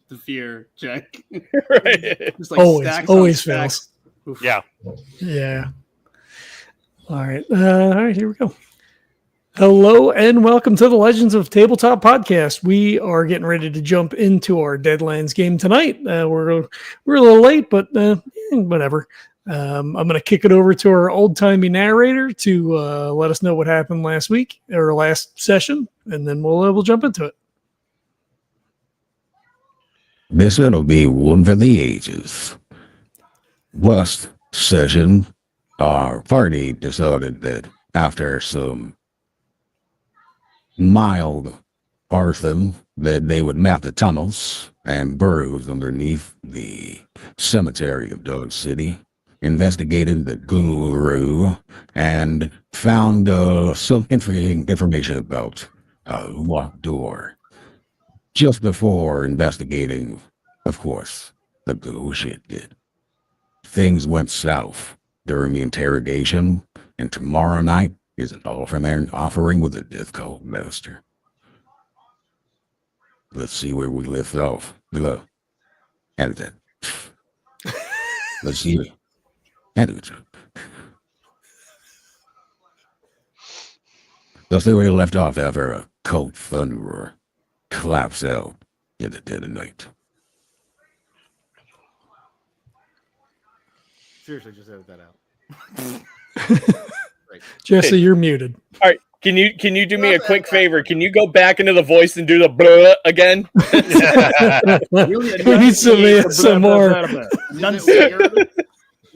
the fear check. Right. Just like always fails. Oof. Yeah. Yeah. All right. Here we go. Hello and welcome to the Legends of Tabletop podcast. We are getting ready to jump into our Deadlands game tonight. We're a little late, but whatever. I'm going to kick it over to our old-timey narrator to let us know what happened last week or last session, and then we'll jump into it. This will be one for the ages. Last session, our party decided that after some mild arson, that they would map the tunnels and burrows underneath the cemetery of Dog City, investigated the guru, and found some information about a locked door. Just before investigating, of course, the guru shit did. Things went south during the interrogation, and tomorrow night is an offering with a death cult master. Let's see where we left off. Look, edit it. Let's see it. Edit it. Let's see where we left off after a cult thunderer collapsed out in the dead of night. Seriously, just edit that out. Right. Jesse, you're muted. All right. Can you do me a quick favor? Can you go back into the voice and do the blah again? We need some more.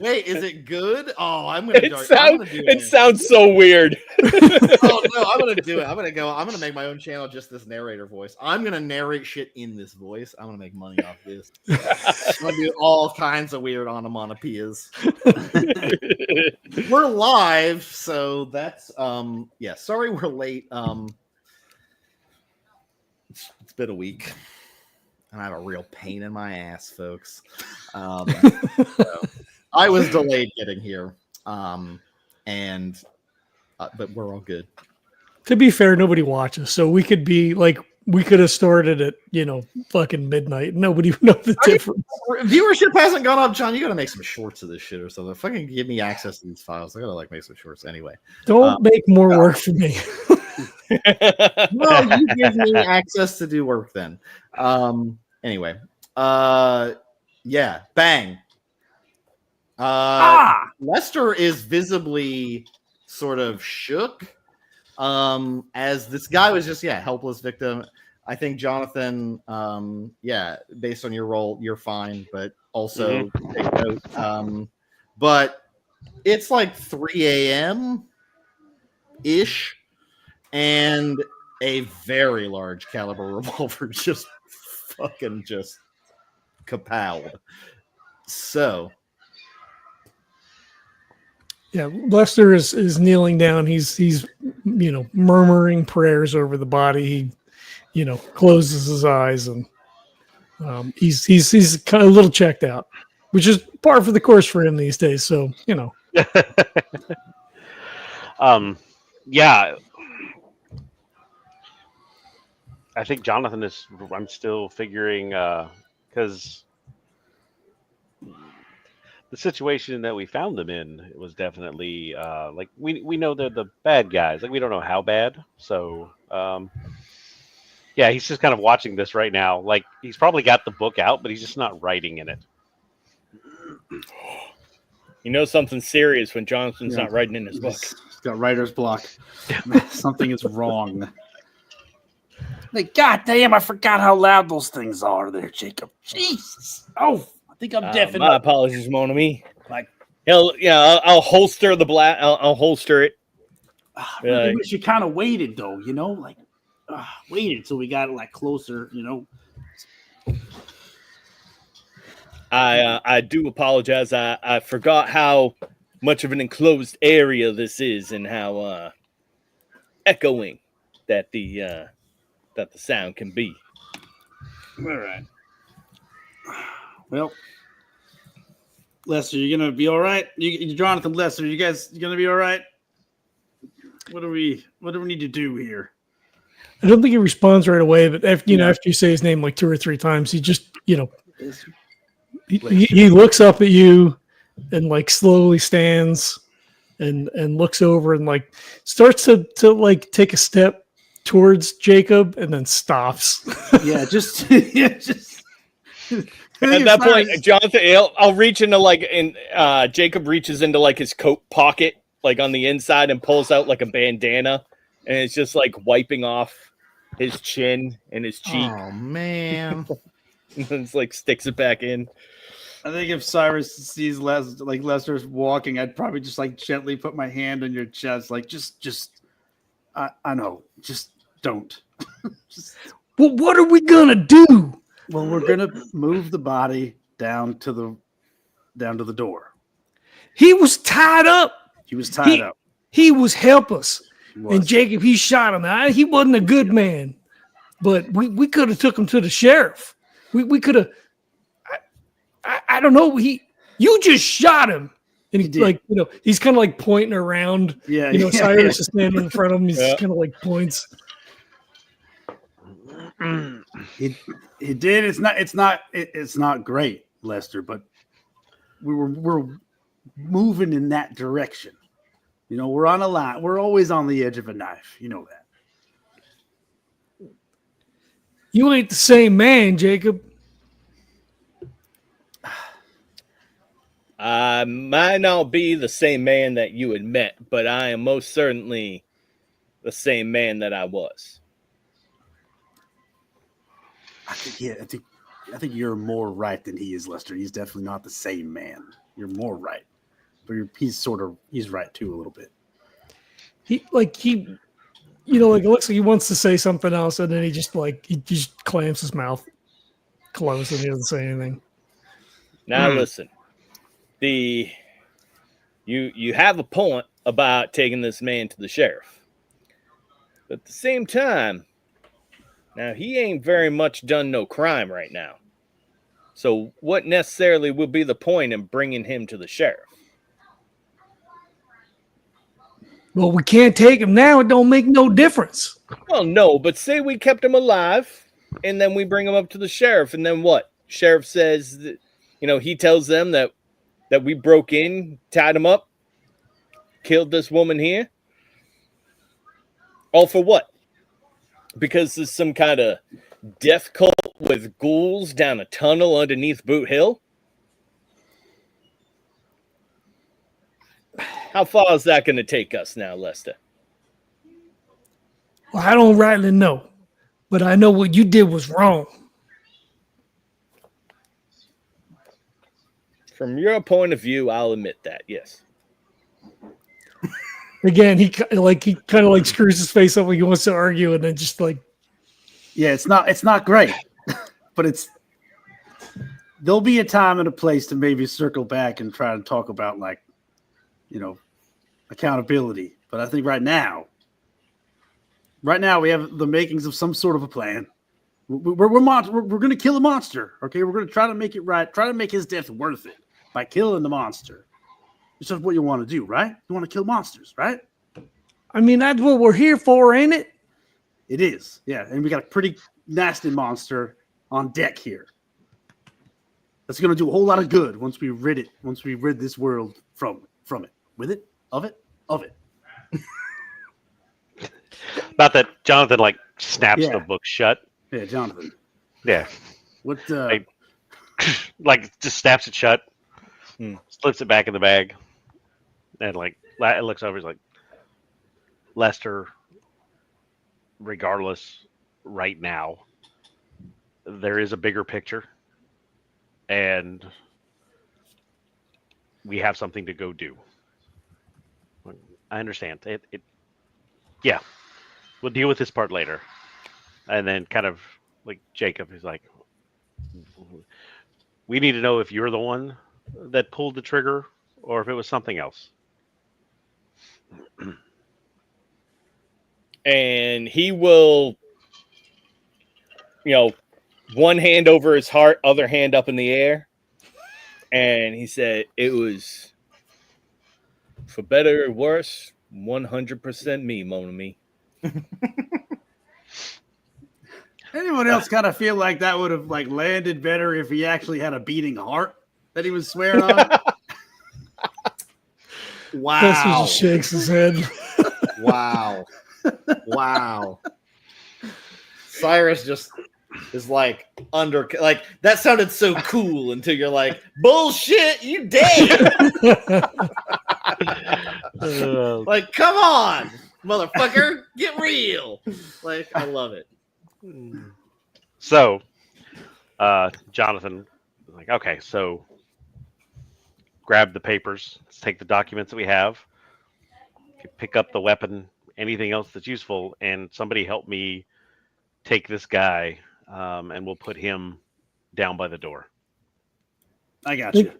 Wait, is it good? Oh, I'm gonna. It sounds so weird. Oh no, I'm gonna do it. I'm gonna make my own channel, just this narrator voice. I'm gonna narrate shit in this voice. I'm gonna make money off this. I'm gonna do all kinds of weird onomatopoeias. We're live, so that's yeah. Sorry, we're late. It's been a week, and I have a real pain in my ass, folks. So, I was delayed getting here, but we're all good. To be fair, nobody watches, so we could have started at fucking midnight. Nobody would know the difference. Viewership hasn't gone up, John. You got to make some shorts of this shit or something. Fucking give me access to these files. I gotta make some shorts anyway. Don't make more work for me. Well, you give me access to do work then. Anyway, yeah, bang. Lester is visibly sort of shook as this guy was just helpless victim. I think Johnathan, based on your role, you're fine, but also take note. But it's like 3 a.m. ish, and a very large caliber revolver just kapowed. So. Yeah, Lester is kneeling down. He's murmuring prayers over the body. He closes his eyes and he's kind of a little checked out, which is par for the course for him these days. So yeah. I think Johnathan is. I'm still figuring because. The situation that we found them in, it was definitely like we know they're the bad guys. Like we don't know how bad. So he's just kind of watching this right now. Like he's probably got the book out, but he's just not writing in it. You know something's serious when Jonathan's not writing in his book. He's got writer's block. Something is wrong. Like, God damn, I forgot how loud those things are there, Jacob. Jesus. Oh, I think I'm deaf. My apologies, mon ami. Like, I'll holster the black. I'll holster it. I really wish you kind of waited, though. Waited until we got closer. I do apologize. I forgot how much of an enclosed area this is and how echoing that the sound can be. All right. Well, Lester, you're gonna be all right. Johnathan, Lester, you guys gonna be all right? What do we need to do here? I don't think he responds right away, but after after you say his name like 2 or 3 times, he just he looks up at you and like slowly stands and looks over and like starts to like take a step towards Jacob and then stops. Yeah, just At that point, Johnathan, I'll reach into like, and Jacob reaches into like his coat pocket, like on the inside, and pulls out like a bandana, and it's just like wiping off his chin and his cheek. Oh man! And then it's like sticks it back in. I think if Cyrus sees Lester's walking, I'd probably just like gently put my hand on your chest, like I know, just don't. Well, what are we gonna do? Well, we're gonna move the body down to the door. He was tied up. He was tied up. He was helpless. Was. And Jacob, he shot him. He wasn't a good man, but we could have took him to the sheriff. We could have. I don't know. You just shot him, and he's like, he's kind of like pointing around. Yeah, Cyrus is standing in front of him. He's kind of like points. He did. It's not great, Lester, but we're moving in that direction. We're on a line. We're always on the edge of a knife. You know that. You ain't the same man, Jacob. I might not be the same man that you had met, but I am most certainly the same man that I was. I think you're more right than he is, Lester. He's definitely not the same man. You're more right, but he's right too a little bit. It looks like he wants to say something else, and then he just clamps his mouth closed, and he doesn't say anything. Now listen, you have a point about taking this man to the sheriff, but at the same time, now he ain't very much done no crime right now. So what necessarily would be the point in bringing him to the sheriff? Well, we can't take him now. It don't make no difference. Well, no, but say we kept him alive, and then we bring him up to the sheriff, and then what? Sheriff says that, he tells them that we broke in, tied him up, killed this woman here. All for what? Because there's some kind of death cult with ghouls down a tunnel underneath Boot Hill? How far is that going to take us now, Lester? Well, I don't rightly know, but I know what you did was wrong. From your point of view, I'll admit that, yes. Again, he kind of screws his face up when he wants to argue, and then just yeah, it's not great, but there'll be a time and a place to maybe circle back and try to talk about accountability. But I think right now we have the makings of some sort of a plan. We're going to kill a monster. Okay, we're going to try to make it right. Try to make his death worth it by killing the monster. It's just what you want to do, right? You want to kill monsters, right? I mean, that's what we're here for, ain't it? It is, yeah. And we got a pretty nasty monster on deck here. That's going to do a whole lot of good once we rid this world from it. With it, of it. About that, Johnathan snaps the book shut. Yeah, Johnathan. Yeah. What? Just snaps it shut, slips it back in the bag, and it looks over. He's like, Lester. Regardless, right now, there is a bigger picture, and we have something to go do. I understand it. Yeah, we'll deal with this part later. And then kind of like Jacob is like, we need to know if you're the one that pulled the trigger or if it was something else. And he will, one hand over his heart, other hand up in the air. And he said, it was, for better or worse, 100% me, mon ami. Anyone else kind of feel like that would have like landed better if he actually had a beating heart that he was swearing on? Wow. Lester just shakes his head. Wow. Wow. Cyrus just is like that sounded so cool until you're like, bullshit, you dead. Like, come on, motherfucker, get real. Like, I love it. So, Johnathan was like, okay, so grab the papers. Let's take the documents that we have. Pick up the weapon, anything else that's useful, and somebody help me take this guy, and we'll put him down by the door. I got you.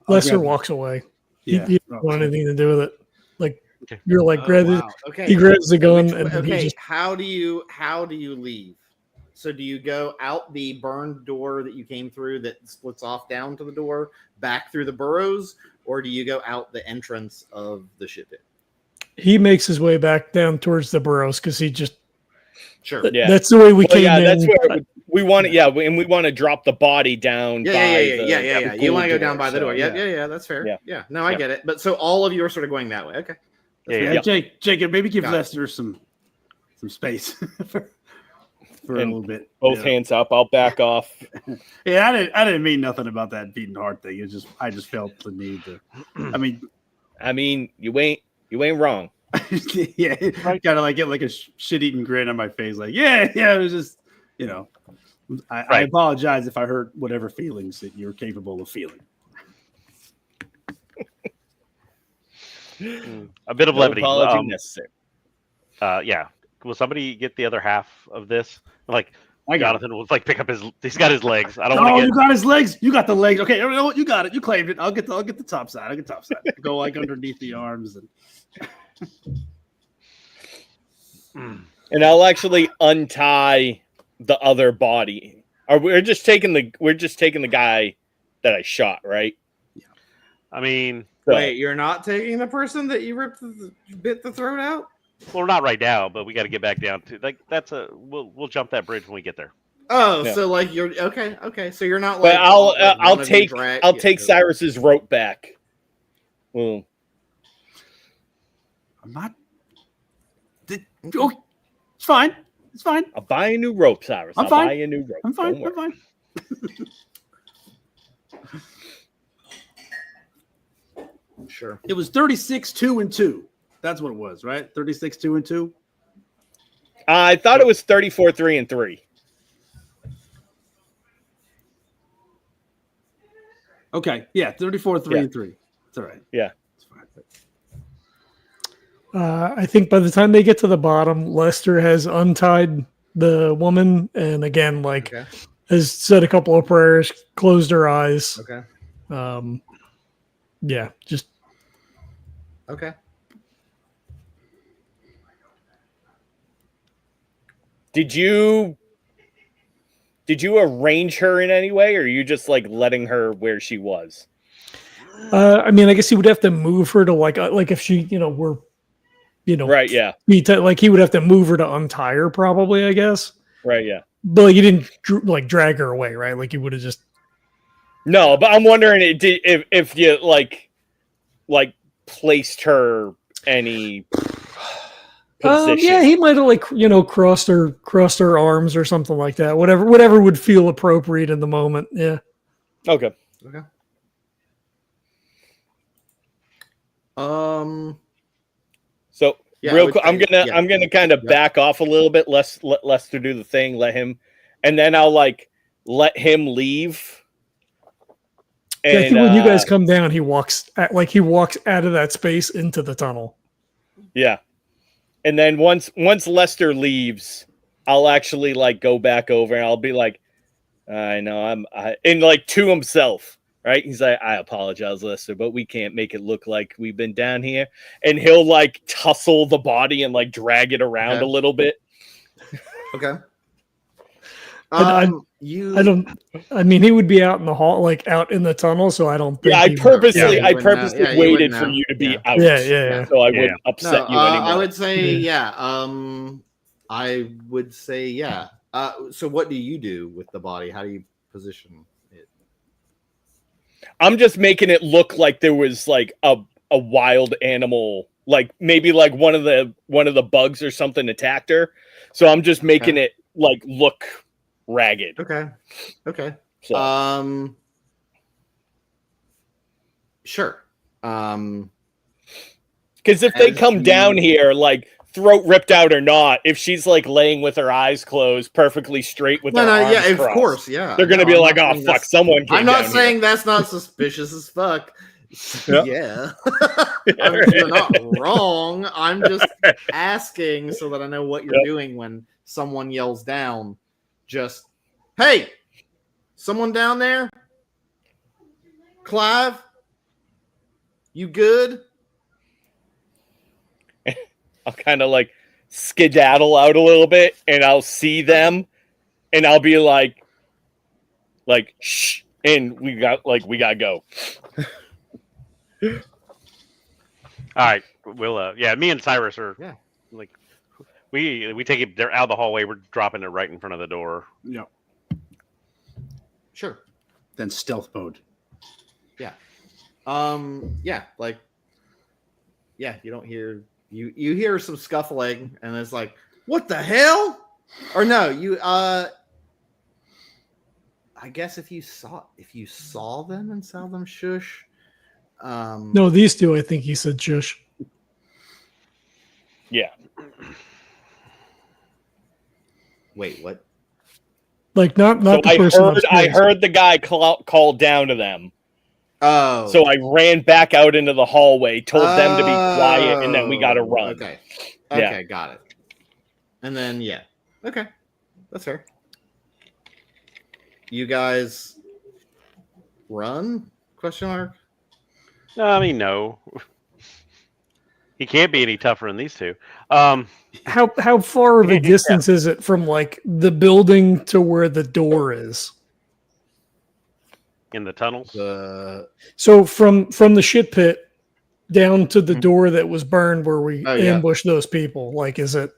Lester walks away. Yeah. He doesn't want anything to do with it. Like, Okay. you're like, grab it. Wow. Okay. He grabs the gun and then he Okay, just how do you leave? So do you go out the burned door that you came through that splits off down to the door, back through the burrows, or do you go out the entrance of the ship pit? he makes his way back down towards the burrows because he just Sure. Yeah. that's the way we came in. That's where we want to. Yeah, and we want to drop the body down. Yeah. The You want to go door, down by the door. Yeah. That's fair. Yeah. Yeah. No, I get it. But so all of you are sort of going that way. Okay. Yeah. Jacob, maybe give Got it. Lester some space for a And little bit. Both hands up. I'll back off. Yeah, I didn't mean nothing about that beating heart thing. It's just I just felt the need to. I mean, You ain't wrong. yeah, kind of like get like a shit-eating grin on my face. Like, yeah. It was just, I Right. apologize if I hurt whatever feelings that you're capable of feeling. A bit of No levity. apology necessary. Yeah. Will somebody get the other half of this? Like, I got it. Jonathan will like pick up he's got his legs. I don't Oh, want to you get. got his legs. You got the legs. Okay, you know what? You got it. You claimed it. I'll get the top side. I'll get top side. Go like underneath the arms and. And I'll actually untie the other body. We're just taking the guy that I shot, right? I mean, So, Wait, you're not taking the person that you bit the throat out? well, not right now, but we got to get back down to like we'll jump that bridge when we get there. Oh, Yeah. so like you're okay. So you're not but like. I'll one of you take drag- Cyrus's rope back. Well, I'm not. Oh, it's fine. It's fine. I'll buy a new rope, Cyrus. I'm I'll fine. buy a new rope. I'm fine. Don't worry. Sure. It was 36, 2, and 2. That's what it was, right? 36, 2, and 2. I thought it was 34, 3, and 3. Okay. Yeah, 34, 3, Yeah. and 3. It's all right. Yeah. It's fine. I think by the time they get to the bottom, Lester has untied the woman and again, like, Okay. has said a couple of prayers, closed her eyes. Okay. Yeah, just Okay. Did you arrange her in any way, or are you just like letting her where she was? I mean, I guess he would have to move her to like if she, were, Right, yeah. like he would have to move her to untie her, probably. I guess, Right, yeah. but like, he didn't like drag her away, right? Like he would have just. No, but I'm wondering if you like placed her any position. Yeah, he might have like crossed her arms or something like that. Whatever would feel appropriate in the moment. Yeah. Okay. Okay. So Yeah, I real would quick, say- yeah. I'm gonna kind of back off a little bit. Let Lester do the thing. Let him, and then I'll let him leave. Yeah, I think when you guys uh, come down, he walks out of that space into the tunnel. Yeah. And then once Lester leaves, I'll actually go back over and I'll be like, I know and like to himself, right? He's like, I apologize, Lester, but we can't make it look like we've been down here. And he'll tussle the body and drag it around Okay. a little bit. Okay. I mean, he would be out in the hall, out in the tunnel. So I don't think. Yeah, I he would- purposely you wouldn't know. Yeah, you waited wouldn't for know. you to be Yeah. out. Yeah. So I Yeah. wouldn't upset No, you anymore. I would say, I would say, So what do you do with the body? How do you position it? I'm just making it look like there was like a wild animal, like maybe like one of the bugs or something attacked her. So I'm just making it like look ragged. Okay. So. Sure. Because if they come down here, like throat ripped out or not, if she's like laying with her eyes closed, perfectly straight with her arms of crossed, course, yeah. they're gonna be like, "Oh fuck, someone came I'm not down saying here." that's not suspicious as fuck. Yep. Yeah, you're not wrong. I'm just asking so that I know what you're doing when someone yells down. Just, hey, someone down there, Clive, you good? I'll kind of like skedaddle out a little bit, and I'll see them, and I'll be like, shh, and we gotta go. All right, we'll me and Cyrus are like we take it. They're out of the hallway. We're dropping it right in front of the door. Yep. Sure. Then stealth mode. Yeah. You don't hear you hear some scuffling, and it's like, what the hell? Or no, you I guess if you saw them and saw them shush. No, these two, I think he said shush. Yeah. Wait, what? Like not So the person. I heard the guy call down to them. Oh. So I ran back out into the hallway, told them to be quiet, and then we got to run. Okay. Yeah. Okay, got it. And then okay, that's fair. You guys run? Question mark. No, I mean no. He can't be any tougher than these two. How far of a distance is it from like the building to where the door is? In the tunnels. So from the shit pit down to the door that was burned where we ambushed those people, like is it?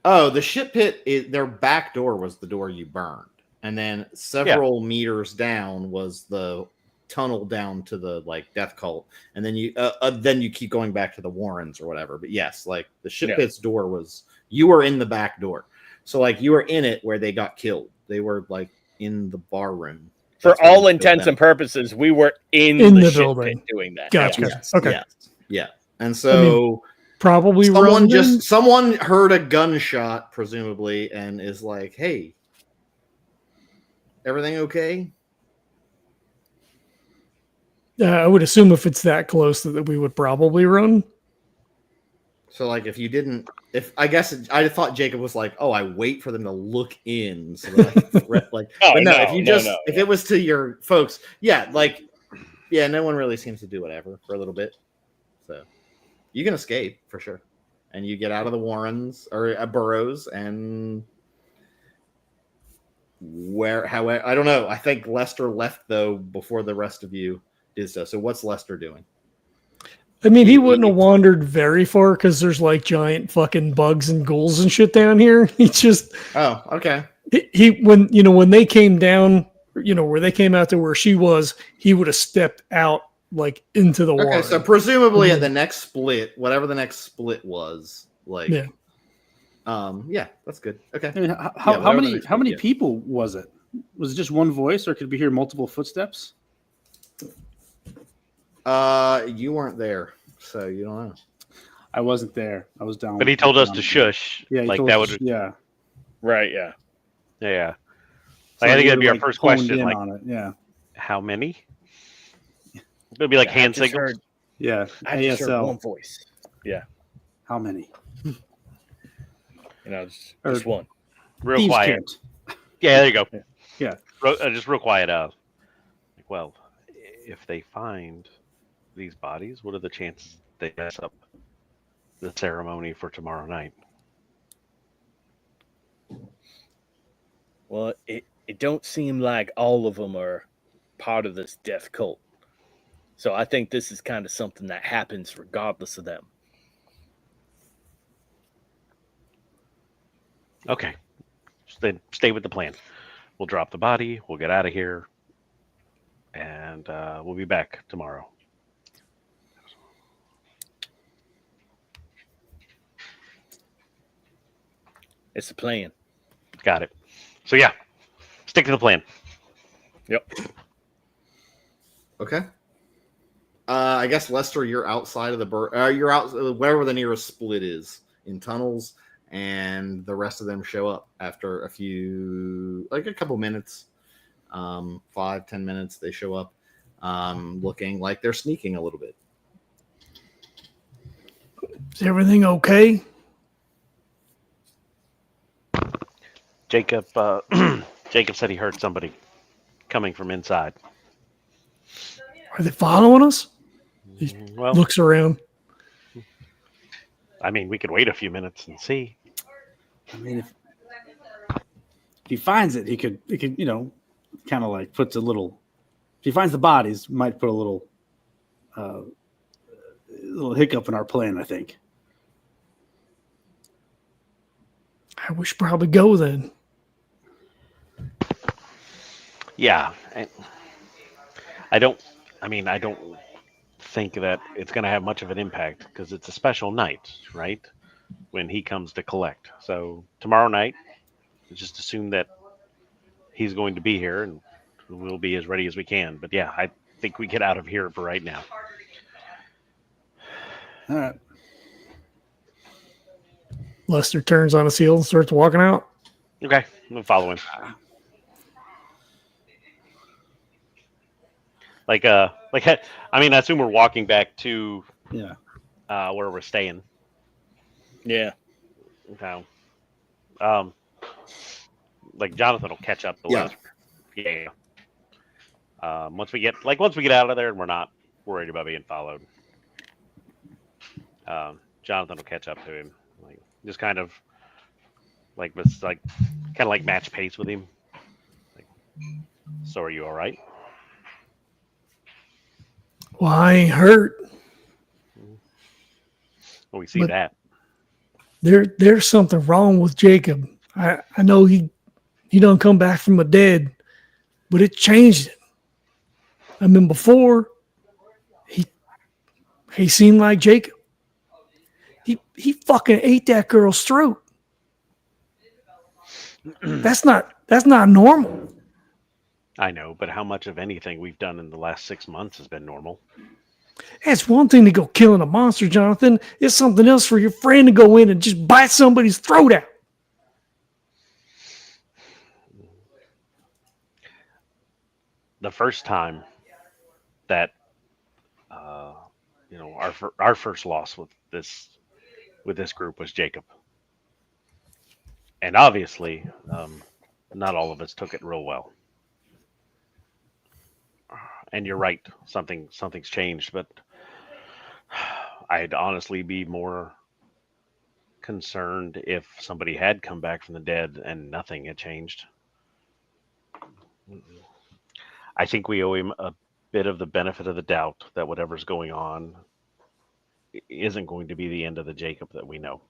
Oh, the shit pit. Their back door was the door you burned, and then several meters down was the tunnel down to the like death cult, and then you keep going back to the Warrens or whatever. But yes, like the shit pit's door was, you were in the back door, so like you were in it where they got killed. They were like in the bar room. For all intents and purposes, we were in the shit building pit doing that. Gotcha. Yes, Okay. Yeah. And so probably someone heard a gunshot, presumably, and is like, "Hey, everything okay?" I would assume if it's that close that we would probably run. So, like, I thought Jacob was like, "Oh, I wait for them to look in." So that if it was to your folks, no one really seems to do whatever for a little bit. So you can escape for sure, and you get out of the Warrens or burrows, and however, I don't know. I think Lester left though before the rest of you did so. So what's Lester doing? I mean, he wouldn't have wandered very far because there's like giant fucking bugs and ghouls and shit down here. He just okay. When they came down, where they came out to where she was, he would have stepped out like into the water. Okay, so presumably at the next split, whatever the next split was, like, that's good. Okay. I mean, how many people was it? Was it just one voice, or could we hear multiple footsteps? You weren't there, so you don't know. I wasn't there. I was down. But he told us to shush. Yeah, like that would. Yeah. Right. Yeah. Yeah. So like, I think that'd be our first question. Like, on it. Yeah. How many? It'd be like hand signals. Yeah. I just heard one voice. Yeah. How many? Just one. Real quiet. Yeah, there you go. Yeah. Just real quiet. Well, if they find these bodies, what are the chances they mess up the ceremony for tomorrow night? Well, it don't seem like all of them are part of this death cult. So I think this is kind of something that happens regardless of them. Okay. stay with the plan. We'll drop the body. We'll get out of here, and we'll be back tomorrow. It's the plan. Got it. So yeah, stick to the plan. Yep. Okay. I guess Lester, you're outside of the you're out wherever the nearest split is in tunnels, and the rest of them show up after a couple minutes, 5-10 minutes. They show up, looking like they're sneaking a little bit. Is everything okay? Jacob Jacob said he heard somebody coming from inside. Are they following us? He Well, looks around. I mean, we could wait a few minutes and see. I mean, if he finds it, he could, kind of like puts a little. If he finds the bodies, might put a little hiccup in our plan. I think. We should probably go then. Yeah, I don't think that it's going to have much of an impact because it's a special night, right? When he comes to collect. So tomorrow night, just assume that he's going to be here and we'll be as ready as we can. But yeah, I think we get out of here for right now. All right. Lester turns on his heel and starts walking out. Okay, I'm following. I assume we're walking back to where we're staying. Yeah. Okay. Johnathan will catch up. Yeah. Once we get out of there and we're not worried about being followed, Johnathan will catch up to him. Just kind of match pace with him. So are you all right? Well, I ain't hurt. Well, we see But that. There's something wrong with Jacob. I know he don't come back from the dead, but it changed him. I mean, before he seemed like Jacob. He fucking ate that girl's throat. That's not normal. I know, but how much of anything we've done in the last 6 months has been normal? It's one thing to go killing a monster, Johnathan. It's something else for your friend to go in and just bite somebody's throat out. The first time that our first loss with this group was Jacob, and obviously not all of us took it real well. And you're right, something's changed, but I'd honestly be more concerned if somebody had come back from the dead and nothing had changed. I think we owe him a bit of the benefit of the doubt that whatever's going on isn't going to be the end of the Jacob that we know.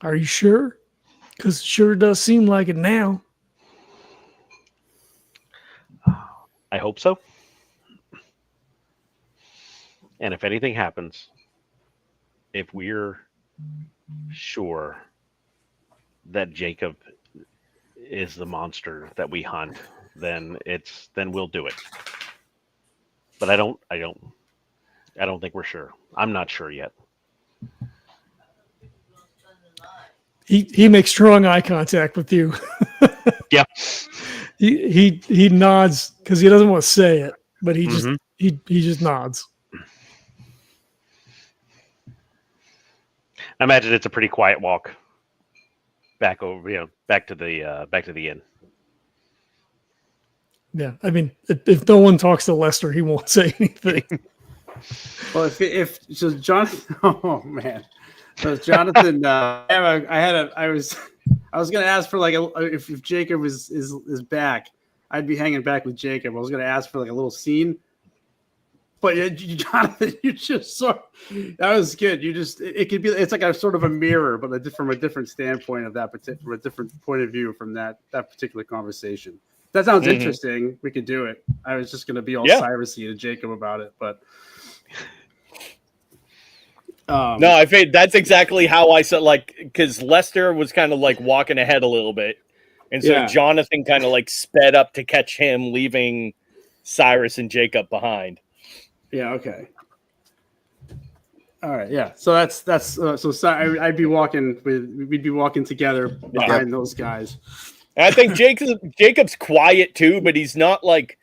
Are you sure? Because it sure does seem like it now. I hope so. And if anything happens, if we're sure that Jacob is the monster that we hunt, then we'll do it. But I don't think we're sure. I'm not sure yet. He makes strong eye contact with you. Yeah. He nods because he doesn't want to say it, but he just nods. I imagine it's a pretty quiet walk back to the inn. Yeah, I mean, if no one talks to Lester, he won't say anything. Well, if Jonathan, oh man, so Jonathan, I was going to ask for if Jacob is back, I'd be hanging back with Jacob. I was going to ask for a little scene But Jonathan, you just saw that was good. You just it could be it's like a sort of a mirror, but from a different standpoint of that particular, from a different point of view from that particular conversation. That sounds interesting. We could do it. I was just going to be all Cyrus-y to Jacob about it, but no, I think that's exactly how I said, like, because Lester was kind of like walking ahead a little bit, and so Johnathan kind of like sped up to catch him, leaving Cyrus and Jacob behind. Yeah. Okay. All right. Yeah. So I'd be walking we'd be walking together behind those guys. And I think Jacob's quiet too, but he's not like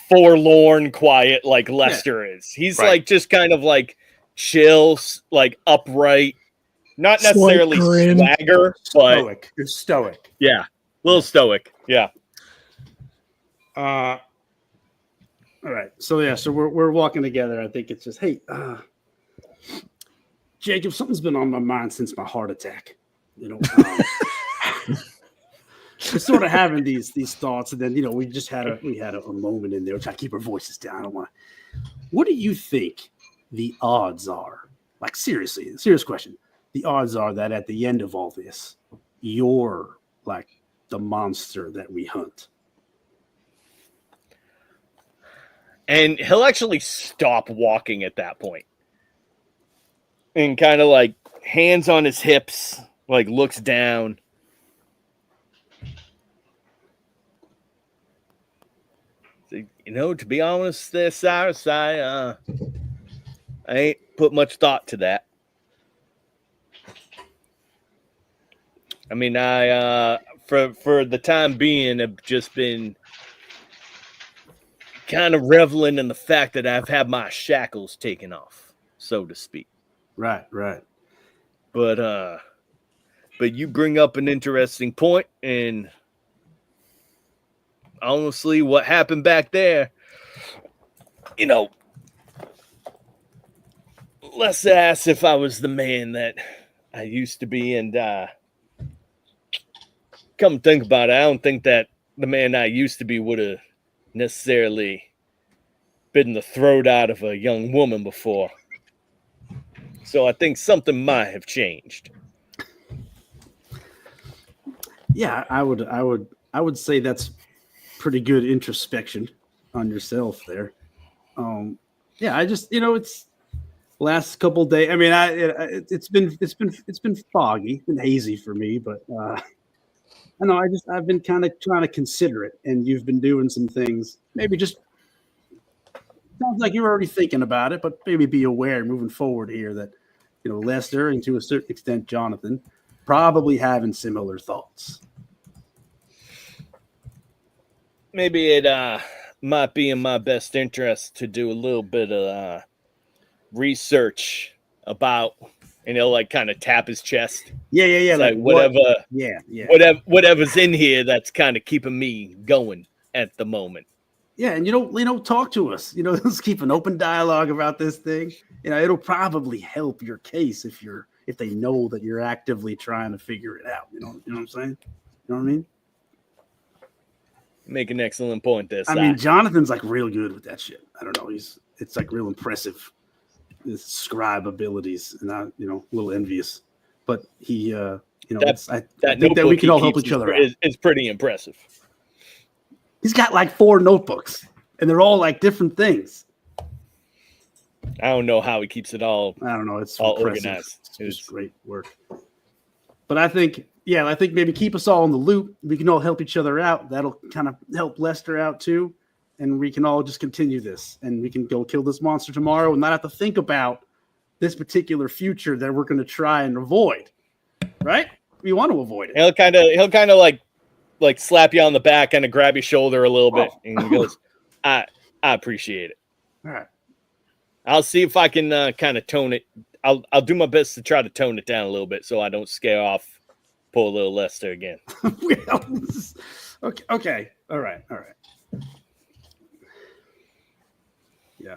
forlorn quiet like Lester is. He's like just kind of like chill, like upright, not necessarily swagger, but stoic. You're stoic. Yeah. A little stoic. Yeah. All right. So we're walking together. I think it's just, hey, Jacob, something's been on my mind since my heart attack. You know, we're sort of having these thoughts, and then we just had a moment in there. We're trying to keep our voices down. I don't want. What do you think the odds are? Like seriously, serious question. The odds are that at the end of all this, you're like the monster that we hunt. And he'll actually stop walking at that point. And kind of like hands on his hips, like looks down. So, to be honest there, Cyrus, I ain't put much thought to that. I mean, for the time being, have just been kind of reveling in the fact that I've had my shackles taken off, so to speak. Right. But you bring up an interesting point, and honestly, what happened back there, let's ask if I was the man that I used to be, and come to think about it, I don't think that the man I used to be would have necessarily bitten the throat out of a young woman before. So I think something might have changed. Yeah, I would say that's pretty good introspection on yourself there. I just it's last couple of days. I mean, it's been foggy, it's been hazy for me, but I know I've been kind of trying to consider it, and you've been doing some things. Maybe just sounds like you're already thinking about it, but maybe be aware moving forward here that Lester and to a certain extent Johnathan probably having similar thoughts. Maybe it might be in my best interest to do a little bit of research about, like kind of tap his chest. Yeah. Like whatever's in here that's kind of keeping me going at the moment. Yeah, and talk to us. Let's keep an open dialogue about this thing. It'll probably help your case if they know that you're actively trying to figure it out. You know what I'm saying? You know what I mean? Make an excellent point there. I mean, Jonathan's like real good with that shit. I don't know. It's like real impressive. His scribe abilities, and a little envious. But he, I think that we can all help each other out. It's pretty impressive. He's got like 4 notebooks, and they're all like different things. I don't know how he keeps it all. I don't know. It's all impressive. organized. It's great work. But I think maybe keep us all in the loop. We can all help each other out. That'll kind of help Lester out too, and we can all just continue this, and we can go kill this monster tomorrow, and not have to think about this particular future that we're going to try and avoid. Right? We want to avoid it. He'll kind of like slap you on the back and grab your shoulder a little bit, and he goes, I appreciate it. All right. I'll see if I can kind of tone it. I'll do my best to try to tone it down a little bit so I don't scare off poor little Lester again. Okay. All right. Yeah.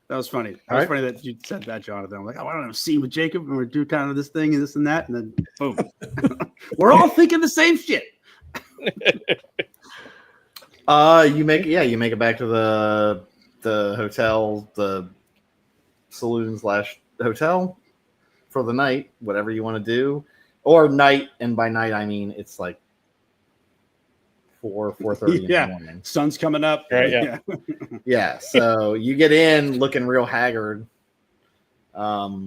That was funny. That was funny that you said that, Johnathan. I'm like, I want to see with Jacob, and we're do kind of this thing and this and that, and then boom. We're all thinking the same shit. You make it back to the the hotel, the saloon / hotel for the night, whatever you want to do, or night. And by night, I mean it's like 4:30 in the morning. Sun's coming up. Right, yeah. Yeah. So you get in looking real haggard. What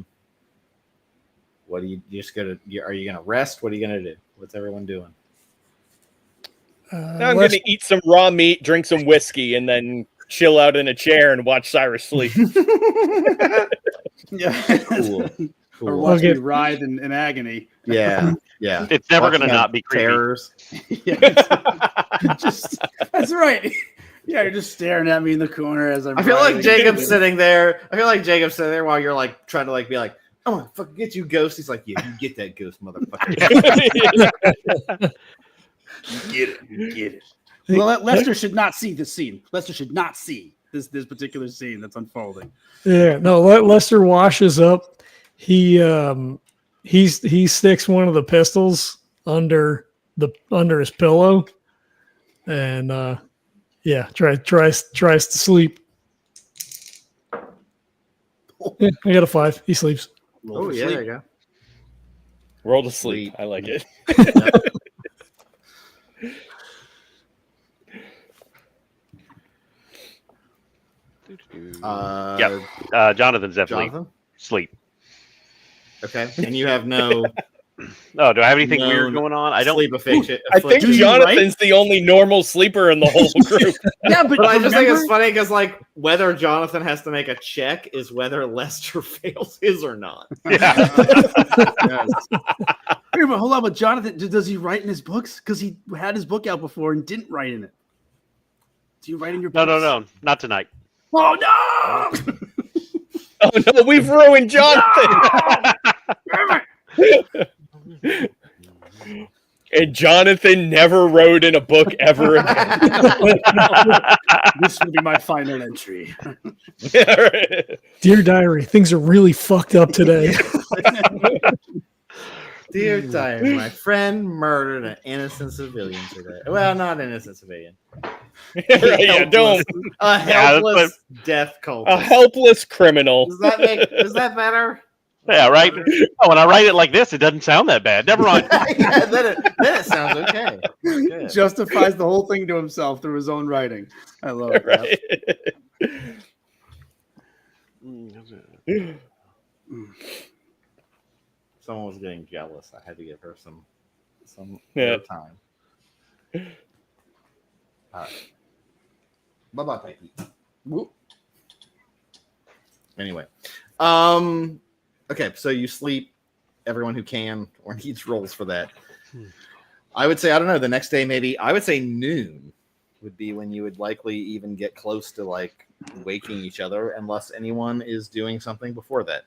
do you just go to? Are you going to rest? What are you going to do? What's everyone doing? I'm going to eat some raw meat, drink some whiskey, and then chill out in a chair and watch Cyrus sleep. Yeah. Cool. Or watch me writhe in agony. Yeah. Yeah. It's never going to not be creepy. Terrors. That's right. Yeah, you're just staring at me in the corner as I'm. I feel like Jacob's sitting there. While you're like trying to like be like, "I'm gonna fucking get you, ghost." He's like, "Yeah, you get that ghost, motherfucker." You get it. Well, Lester should not see this scene. Lester should not see this particular scene that's unfolding. Yeah, no. Lester washes up. He sticks one of the pistols under his pillow, and tries to sleep. Yeah, I got a 5. He sleeps. Oh yeah, there you go. Roll to sleep. I like it. Jonathan's definitely Johnathan? sleep. Okay, and you have no. Oh, do I have anything weird going on? I don't. Sleep affliction. I think Jonathan's the only normal sleeper in the whole group. Yeah, but I just think it's funny because, like, whether Johnathan has to make a check is whether Lester fails his or not. Yeah. Yes. Wait, but hold on. But Johnathan, does he write in his books? Because he had his book out before and didn't write in it. Do you write in your books? No, not tonight. Oh no! Oh no, we've ruined Jonathan. And Johnathan never wrote in a book ever again. This will be my final entry. Dear diary, things are really fucked up today. Dear diary, my friend murdered an innocent civilian today. Well, not an innocent civilian. A helpless death cult. A helpless criminal. Is that better? Yeah, right. Oh, when I write it like this, it doesn't sound that bad. Never mind. Yeah, then it sounds okay. Good. Justifies the whole thing to himself through his own writing. I love it. Right. Someone was getting jealous. I had to give her some time. All right. Bye-bye, Pikey. Whoop. Anyway. Okay, so you sleep. Everyone who can or needs rolls for that. I would say, I don't know, the next day maybe, I would say noon would be when you would likely even get close to like waking each other unless anyone is doing something before that.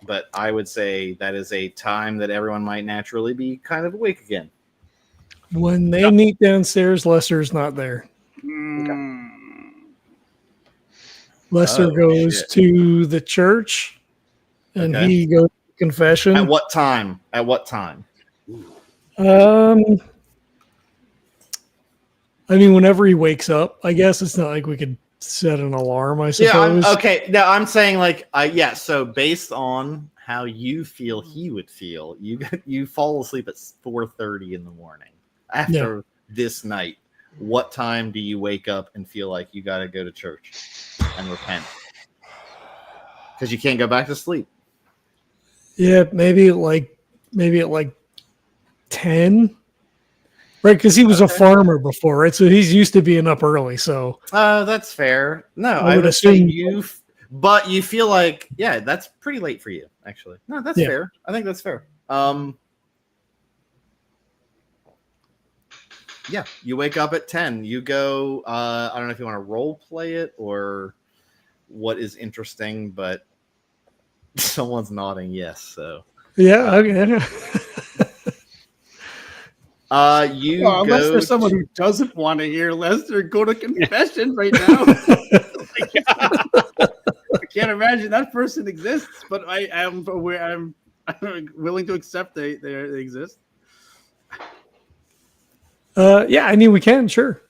But I would say that is a time that everyone might naturally be kind of awake again. When they meet downstairs, Lester's not there. Lester goes to the church, and he goes to confession. At what time? I mean, whenever he wakes up, I guess it's not like we could set an alarm, I suppose. Yeah, okay. No, I'm saying like, so based on how you feel he would feel, you fall asleep at 4:30 in the morning after this night. What time do you wake up and feel like you got to go to church and repent? Because you can't go back to sleep. Yeah, maybe at like 10. Right, because he was a farmer before, right? So he's used to being up early. So that's fair. No, I would assume say but you feel like, that's pretty late for you, actually. No, that's fair. I think that's fair. You wake up at 10. You go, I don't know if you want to role play it or what is interesting, but someone's nodding yes. So yeah, okay. Unless there's someone who doesn't want to hear Lester go to confession right now. I can't imagine that person exists, but I am aware. I'm willing to accept they exist. I mean, we can, sure.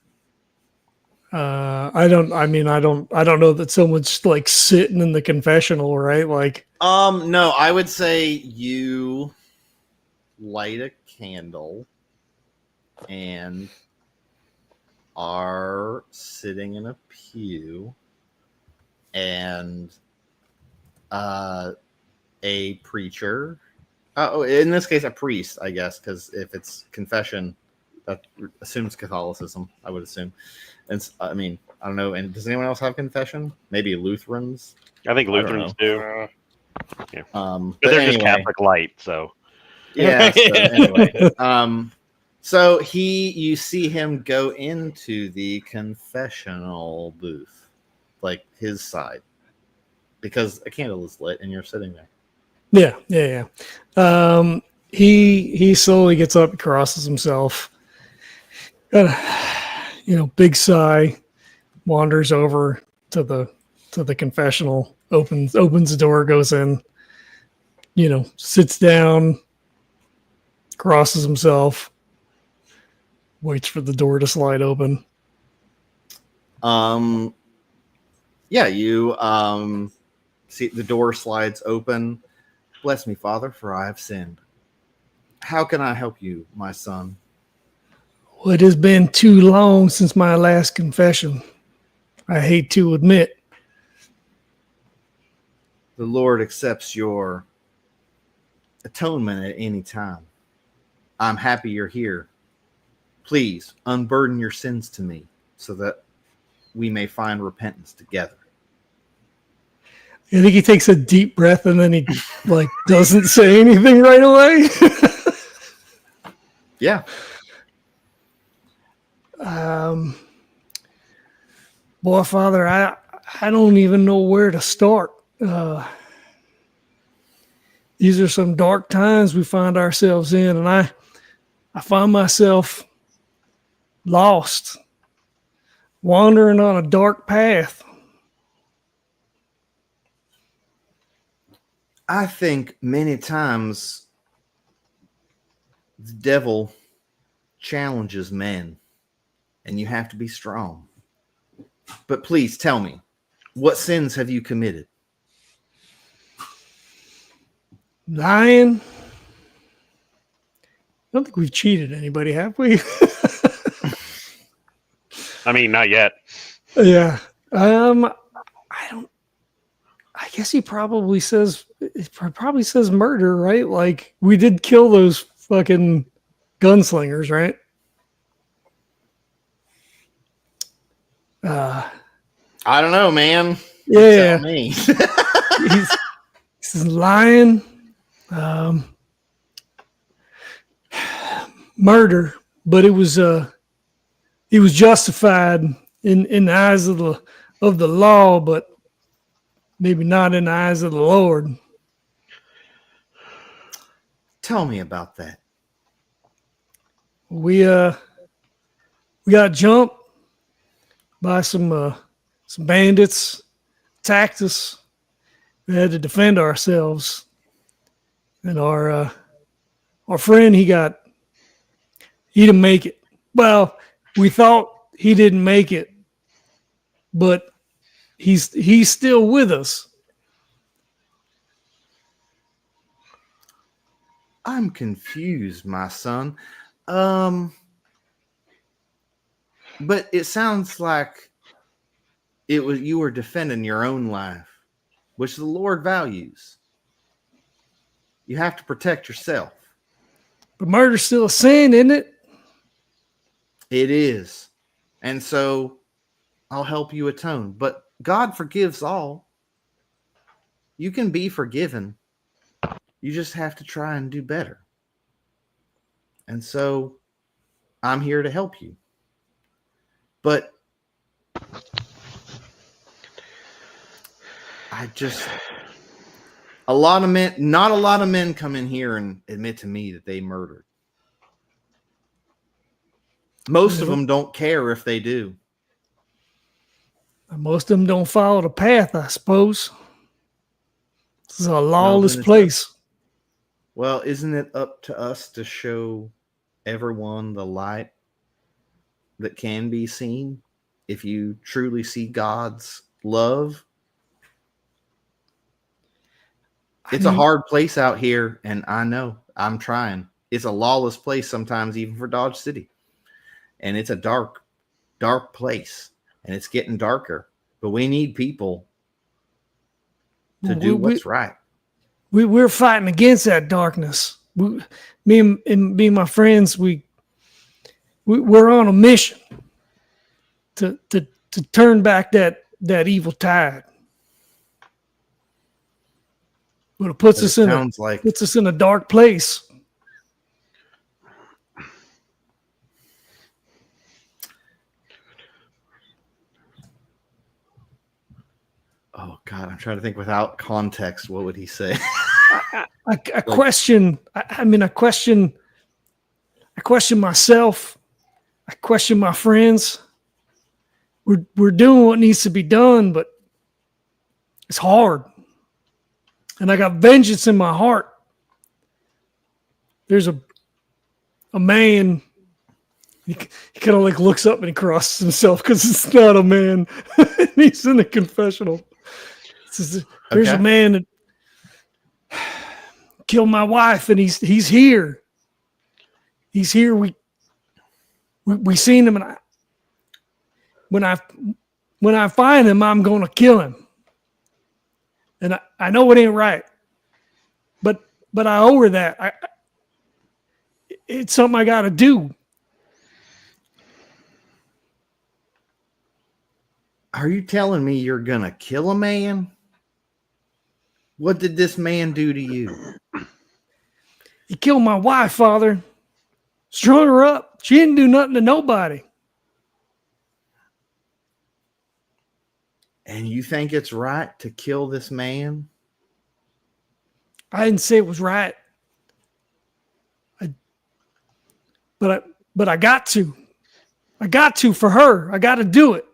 I don't know that someone's like sitting in the confessional, right? Like, No, I would say you light a candle and are sitting in a pew, and a preacher. Oh, in this case, a priest, I guess, because if it's confession, that assumes Catholicism, I would assume. And I mean, I don't know. And does anyone else have confession? Maybe Lutherans. I think I don't Lutherans do. Yeah. But They're anyway, just Catholic light, so. yeah. So anyway, so you see him go into the confessional booth, like his side, because a candle is lit and you're sitting there. yeah. He slowly gets up, crosses himself, big sigh, wanders over to the confessional, opens the door, goes in, sits down, crosses himself, waits for the door to slide open. Yeah, you see the door slides open. Bless me, Father, for I have sinned. How can I help you, my son? Well, it has been too long since my last confession. I hate to admit. The Lord accepts your atonement at any time. I'm happy you're here. Please unburden your sins to me so that we may find repentance together. I think he takes a deep breath and then he doesn't say anything right away. Yeah. Boy, Father, I don't even know where to start. These are some dark times we find ourselves in, and I find myself lost, wandering on a dark path. I think many times the devil challenges men, and you have to be strong. But please tell me, what sins have you committed? Lying. I don't think we've cheated anybody, have we? I mean, not yet. Yeah. I guess he probably says murder, right? Like, we did kill those fucking gunslingers, right? I don't know, man. Yeah. Tell me. He's lying. Murder, but it was justified in the eyes of the law, but maybe not in the eyes of the Lord. Tell me about that. We got jumped by some bandits, attacked us. We had to defend ourselves, and our friend he didn't make it. Well, we thought he didn't make it, but he's still with us. I'm confused, my son. But it sounds like you were defending your own life, which the Lord values. You have to protect yourself. But murder's still a sin, isn't it? It is. And so I'll help you atone. But God forgives all. You can be forgiven. You just have to try and do better. And so I'm here to help you. But not a lot of men come in here and admit to me that they murdered. Most of them don't care if they do. Most of them don't follow the path, I suppose. This is a lawless place. Well, isn't it up to us to show everyone the light that can be seen? if you truly see God's love. It's a hard place out here, and I know I'm trying. It's a lawless place sometimes, even for Dodge City. And it's a dark, dark place, and it's getting darker. But we need people to do what's right. We're fighting against that darkness. Me and my friends, we're on a mission to turn back that evil tide. But it puts us in a dark place. Oh God, I'm trying to think without context. What would he say? I question myself. I question my friends. We're doing what needs to be done, but it's hard. And I got vengeance in my heart. There's a man. He kind of like looks up and he crosses himself because it's not a man. He's in the confessional. There's a man that killed my wife, and he's here. He's here. We seen him, and when I find him, I'm going to kill him. And I know it ain't right, but I owe her that. It's something I got to do. Are you telling me you're going to kill a man? What did this man do to you? He killed my wife, Father. Strung her up. She didn't do nothing to nobody. And you think it's right to kill this man? I didn't say it was right. But I got to. I got to for her. I got to do it.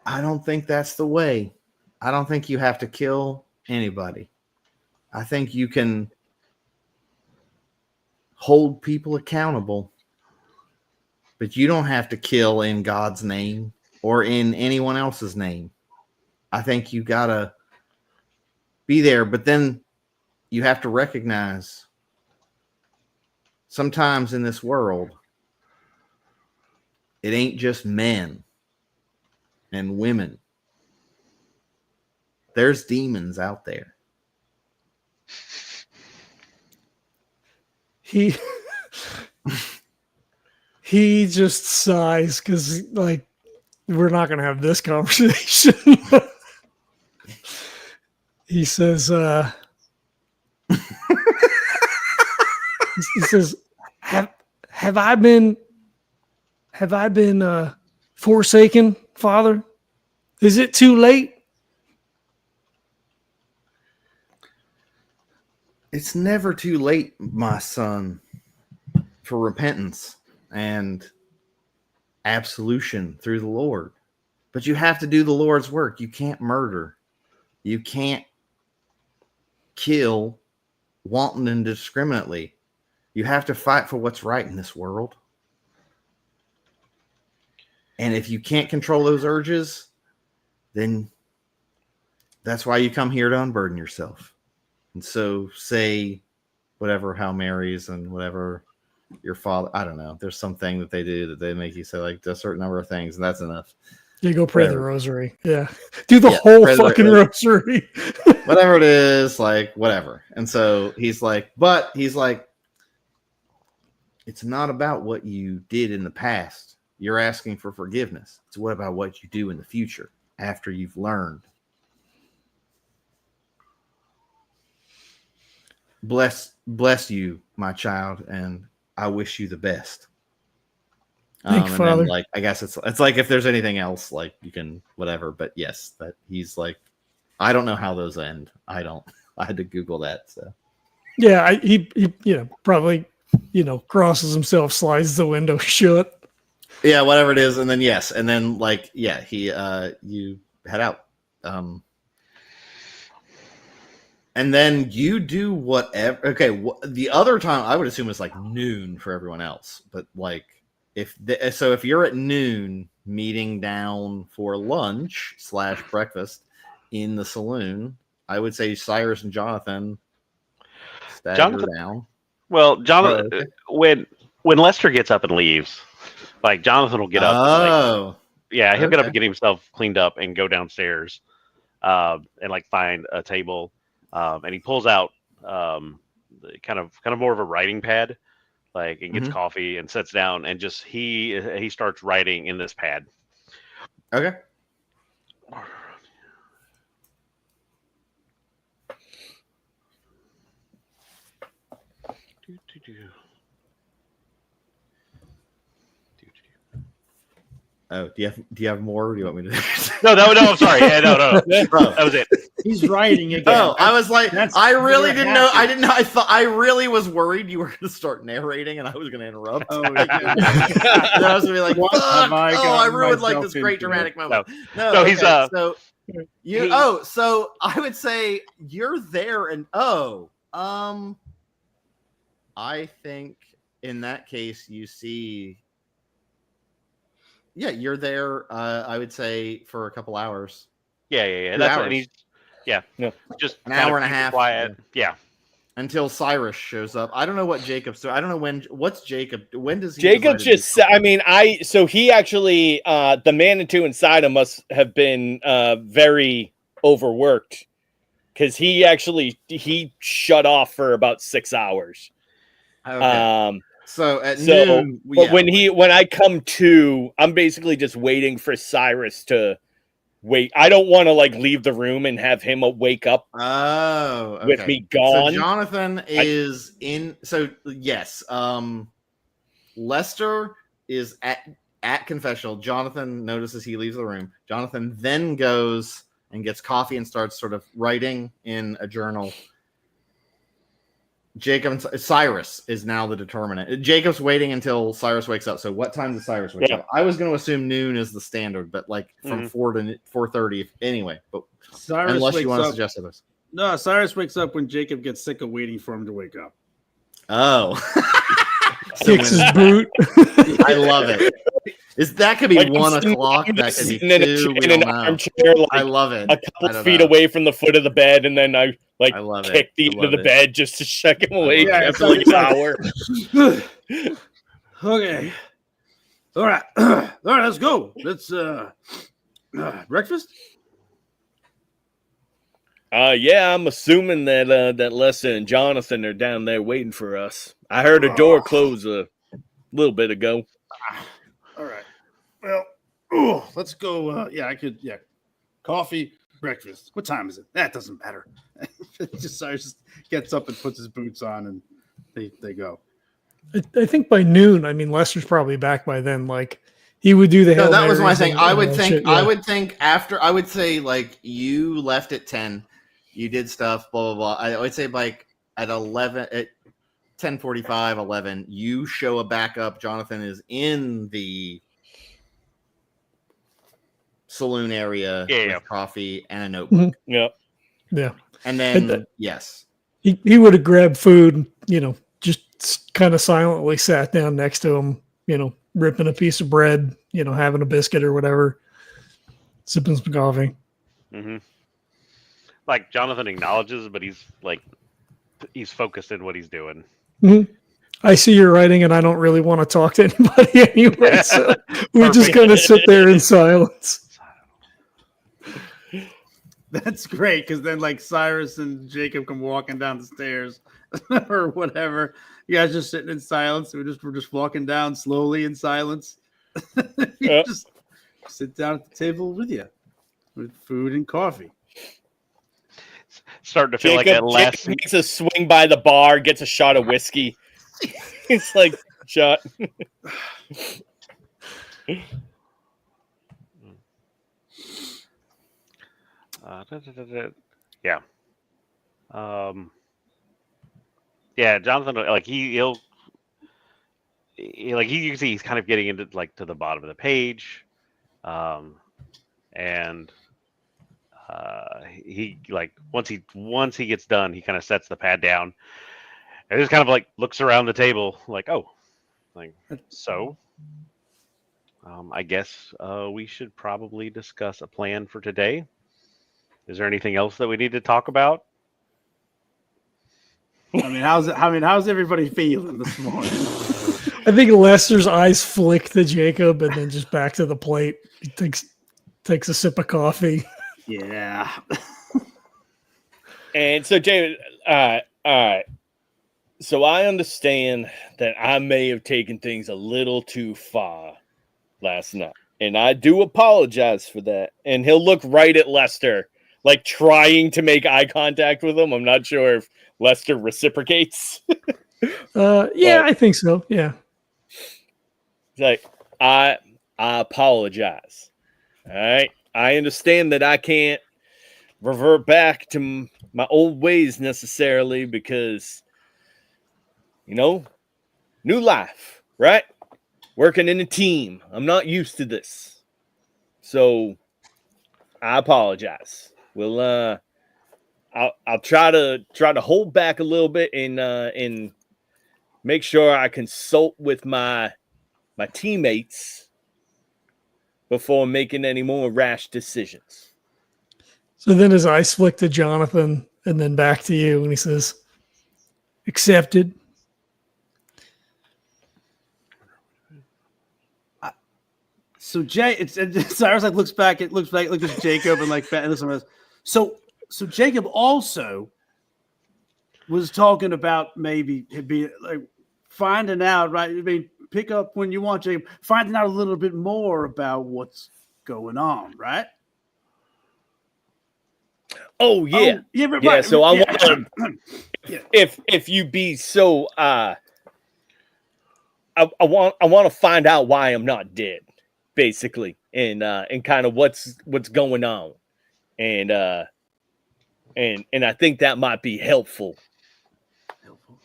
I don't think that's the way. I don't think you have to kill anybody. I think you can hold people accountable, but you don't have to kill in God's name or in anyone else's name. I think you got to be there, but then you have to recognize sometimes in this world, it ain't just men and women. There's demons out there. He just sighs because, like, we're not going to have this conversation. He says, he says, have I been forsaken, Father? Is it too late? It's never too late, my son, for repentance and absolution through the Lord. But you have to do the Lord's work. You can't murder. You can't kill wanton and indiscriminately. You have to fight for what's right in this world. And if you can't control those urges, then that's why you come here to unburden yourself. And so say whatever Hail Marys and whatever your father, I don't know. There's something that they do that they make you say like a certain number of things, and that's enough. You go pray the rosary. Yeah. Do the whole fucking rosary. Whatever it is, like whatever. And so he's like, it's not about what you did in the past. You're asking for forgiveness. It's what about what you do in the future after you've learned. Bless you, my child, and I wish you the best. Thank you, Father. Then, like, I guess it's like if there's anything else, like you can whatever. But yes, that he's like, I don't know how those end. I had to Google that. So yeah, he probably crosses himself, slides the window shut. Yeah, whatever it is, and then yes, and then like he you head out. And then you do whatever. Okay, the other time I would assume it's like noon for everyone else, but like if you're at noon meeting down for lunch / breakfast in the saloon, I would say Cyrus and Johnathan stagger down. Well, Jonathan, when Lester gets up and leaves, like Jonathan will get up. Oh, he'll get up and get himself cleaned up and go downstairs, and like find a table, and he pulls out kind of more of a writing pad, like, and gets coffee and sits down and just he starts writing in this pad. Okay. Oh, do you have more? Or do you want me to? No. I'm sorry. Yeah, no. That was it. He's writing again. Oh, I was like, I really didn't know. I didn't know. I really was worried you were going to start narrating, and I was going to interrupt. Oh, yeah. And I was going to be like, What "Fuck! have I I gotten ruined like myself this great into?" dramatic moment." No, So he's so you. So I would say you're there, and I think in that case you see. Yeah, you're there. I would say for a couple hours. Yeah. 2 That's hours. what he's. Yeah, just An hour and a keep it half. quiet. Yeah. Until Cyrus shows up. I don't know what Jacob's doing. I don't know what's Jacob. When does he? Jacob just, so he actually, the Manitou inside him must have been very overworked, because he shut off for about 6 hours. Okay. So at noon, but when I come to, I'm basically just waiting for Cyrus to wait. I don't want to like leave the room and have him wake up. Oh, okay. With me gone. So Johnathan is in. So yes, Lester is at confessional. Johnathan notices he leaves the room. Johnathan then goes and gets coffee and starts sort of writing in a journal. Cyrus is now the determinant. Jacob's waiting until Cyrus wakes up. So what time does Cyrus wake up? I was going to assume noon is the standard, but like from 4 to 4:30 anyway. But Cyrus unless wakes you want to up, suggest others. No, Cyrus wakes up when Jacob gets sick of waiting for him to wake up. Oh, Kicks his boot. I love it. That could be Like, 1 o'clock. That could be 2. in an armchair, like, I love it. a couple feet away from the foot of the bed, and then I love kick the end of the bed just to check him awake after like it's an hour. Okay. All right, let's go. Let's breakfast. Yeah, I'm assuming that that Lester and Johnathan are down there waiting for us. I heard a door close a little bit ago. All right. Well, let's go. Coffee, breakfast. What time is it? That doesn't matter. Cyrus just gets up and puts his boots on, and they go. I think by noon, Lester's probably back by then. Like, he would do the Hail that was my Marys thing. and I all would that think. shit, I would think after. I would say like you left at 10. You did stuff. Blah blah blah. I would say like at 11. At 10:45, 11. You show a backup. Johnathan is in the saloon area with coffee and a notebook. Yeah. And then yes, he would have grabbed food. Just kind of silently sat down next to him. Ripping a piece of bread. Having a biscuit or whatever. Sipping some coffee. Mm-hmm. Like Johnathan acknowledges, but he's focused in what he's doing. Mm-hmm. I see your writing, and I don't really want to talk to anybody anyway. So we just kind of sit there in silence. That's great, because then like Cyrus and Jacob come walking down the stairs or whatever. You guys just sitting in silence. We're just walking down slowly in silence. You just sit down at the table with you with food and coffee. Starting to feel like that last. Jacob makes a swing by the bar, gets a shot of whiskey. It's like shot. Yeah. Yeah, Johnathan, like you can see he's kind of getting into like to the bottom of the page, and he like once he gets done, he kind of sets the pad down and just kind of like looks around the table like, oh, like so I guess we should probably discuss a plan for today. Is there anything else that we need to talk about? How's everybody feeling this morning? I think Lester's eyes flick to Jacob and then just back to the plate. He takes a sip of coffee. Yeah. And so, David, all right. So I understand that I may have taken things a little too far last night, and I do apologize for that. And he'll look right at Lester, like trying to make eye contact with him. I'm not sure if Lester reciprocates. I think so. Yeah. It's like, I apologize. All right. I understand that I can't revert back to my old ways necessarily because, new life, right? Working in a team. I'm not used to this. So I apologize. We'll I'll try to hold back a little bit and make sure I consult with my teammates before making any more rash decisions. So then his eyes flick to Johnathan and then back to you, and he says, "Accepted." So Cyrus looks back at Jacob and listen. So Jacob also was talking about maybe be like finding out, right? I mean, pick up when you want, Jacob, finding out a little bit more about what's going on, right? Oh yeah, Right. So I want to, if you be so, I want to find out why I'm not dead, basically, and kind of what's going on, and I think that might be helpful.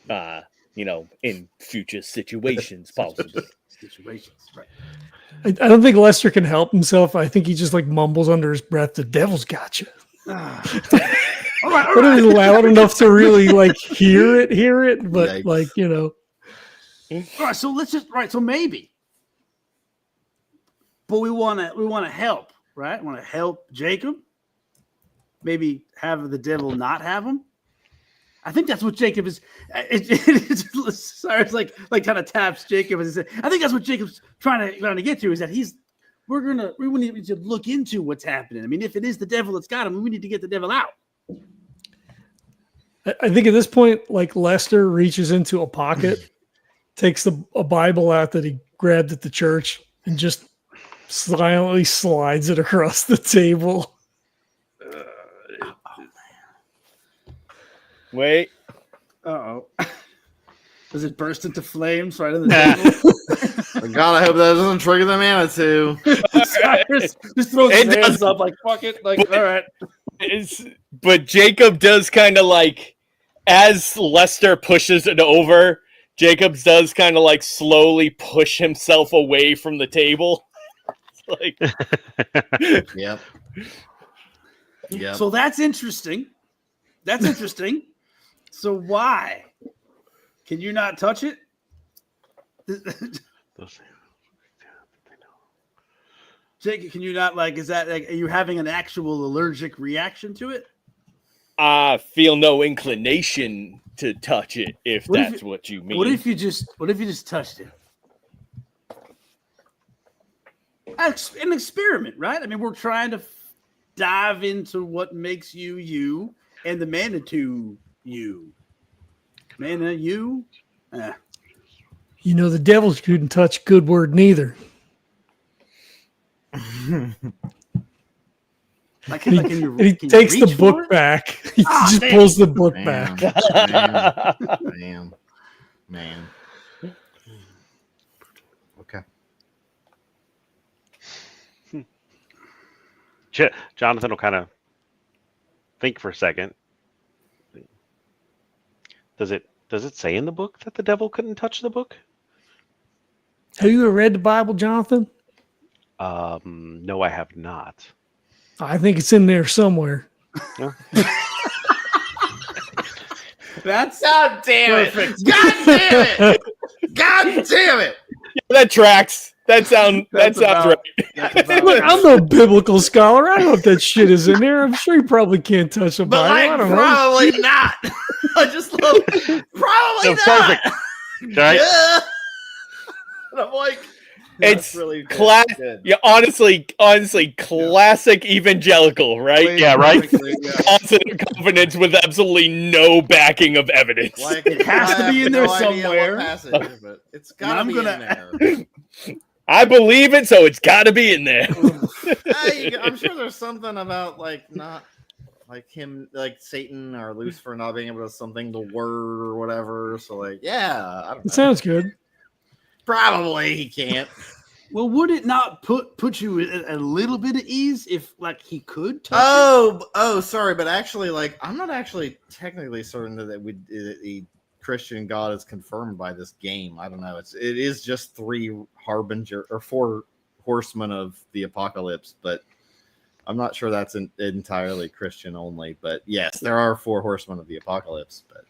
In future situations, possibly. Right. I don't think Lester can help himself. I think he just like mumbles under his breath, "The devil's got you." All But it was loud enough to really like hear it, but Yikes. All right, so let's just so maybe, but we want to help, right? Want to help Jacob. Maybe have the devil not have him. I think that's what Jacob is. Cyrus like kind of taps Jacob and says, "I think that's what Jacob's trying to get to is that we need to look into what's happening. I mean, if it is the devil that's got him, we need to get the devil out." I think at this point, like Lester reaches into a pocket, takes a Bible out that he grabbed at the church, and just silently slides it across the table. Wait. Uh-oh. Does it burst into flames right on the table? God, I hope that doesn't trigger the Manitou. Cyrus just throws his hands up like, fuck it. Like, all right. But Jacob does kind of like, as Lester pushes it over, Jacob does kind of like slowly push himself away from the table. Like, Yep. So that's interesting. So why? Can you not touch it? Jake, can you not is that are you having an actual allergic reaction to it? I feel no inclination to touch it if that's what you mean. What if you just touched it? An experiment, right? I mean, we're trying to dive into what makes you you and the Manitou you. You? The devil couldn't touch good word neither. He takes the book back. He just pulls the book back. Man. Okay. Johnathan will kind of think for a second. Does it say in the book that the devil couldn't touch the book? Have you ever read the Bible, Johnathan? No, I have not. I think it's in there somewhere. That's God damn perfect. it! God damn it! God damn it! that tracks. That sounds right. Look, I'm no biblical scholar. I don't know if that shit is in there. I'm sure you probably can't touch a But Bible. I like, don't know. probably not. I just love probably So not. perfect. Right? Yeah. And I'm like, It's really good. Yeah, honestly, classic evangelical, right? Yeah, right. Confidence with absolutely no backing of evidence. Like, It has to be in there somewhere. But it's gotta be in there. I believe it, so it's got to be in there. I'm sure there's something about not like him, like Satan or Lucifer not being able to something the word or whatever. So I don't know. It sounds good. Probably he can't. Well, would it not put you at a little bit of ease if he could touch it? Oh, sorry, but actually, I'm not actually technically certain that the Christian God is confirmed by this game. I don't know. It is just 4 horsemen of the apocalypse, but I'm not sure that's entirely Christian only. But yes, there are 4 horsemen of the apocalypse, but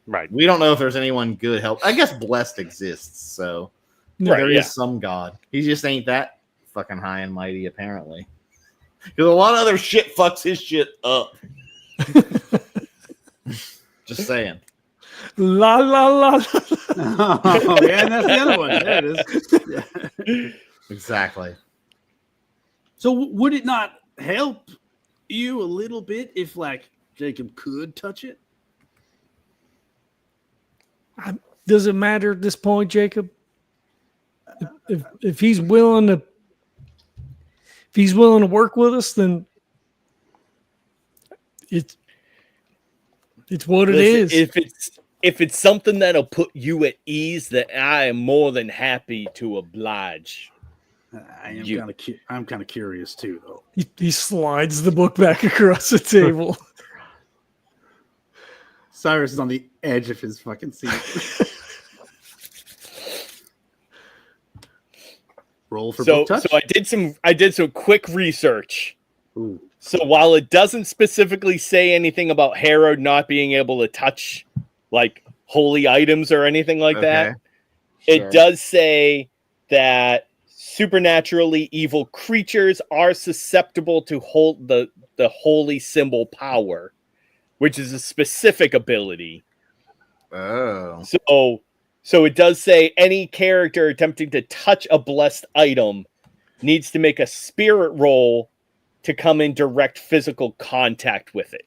Right. we don't know if there's anyone good help. I guess blessed exists, so there is some God. He just ain't that fucking high and mighty, apparently. Because a lot of other shit fucks his shit up. Just saying. La la la. Oh, yeah, and that's the other one. There it is. Yeah. Exactly. So would it not help you a little bit if Jacob could touch it? Does it matter at this point, Jacob? If he's willing to work with us, then it's what it is. If it's something that'll put you at ease, that I am more than happy to oblige. I'm kind of curious too, though. He slides the book back across the table. Cyrus is on the edge of his fucking seat. Roll for book touch. So I did some quick research. Ooh. So while it doesn't specifically say anything about Herod not being able to touch holy items or anything like that, it does say that supernaturally evil creatures are susceptible to hold the holy symbol power, which is a specific ability. Oh. So it does say any character attempting to touch a blessed item needs to make a spirit roll to come in direct physical contact with it.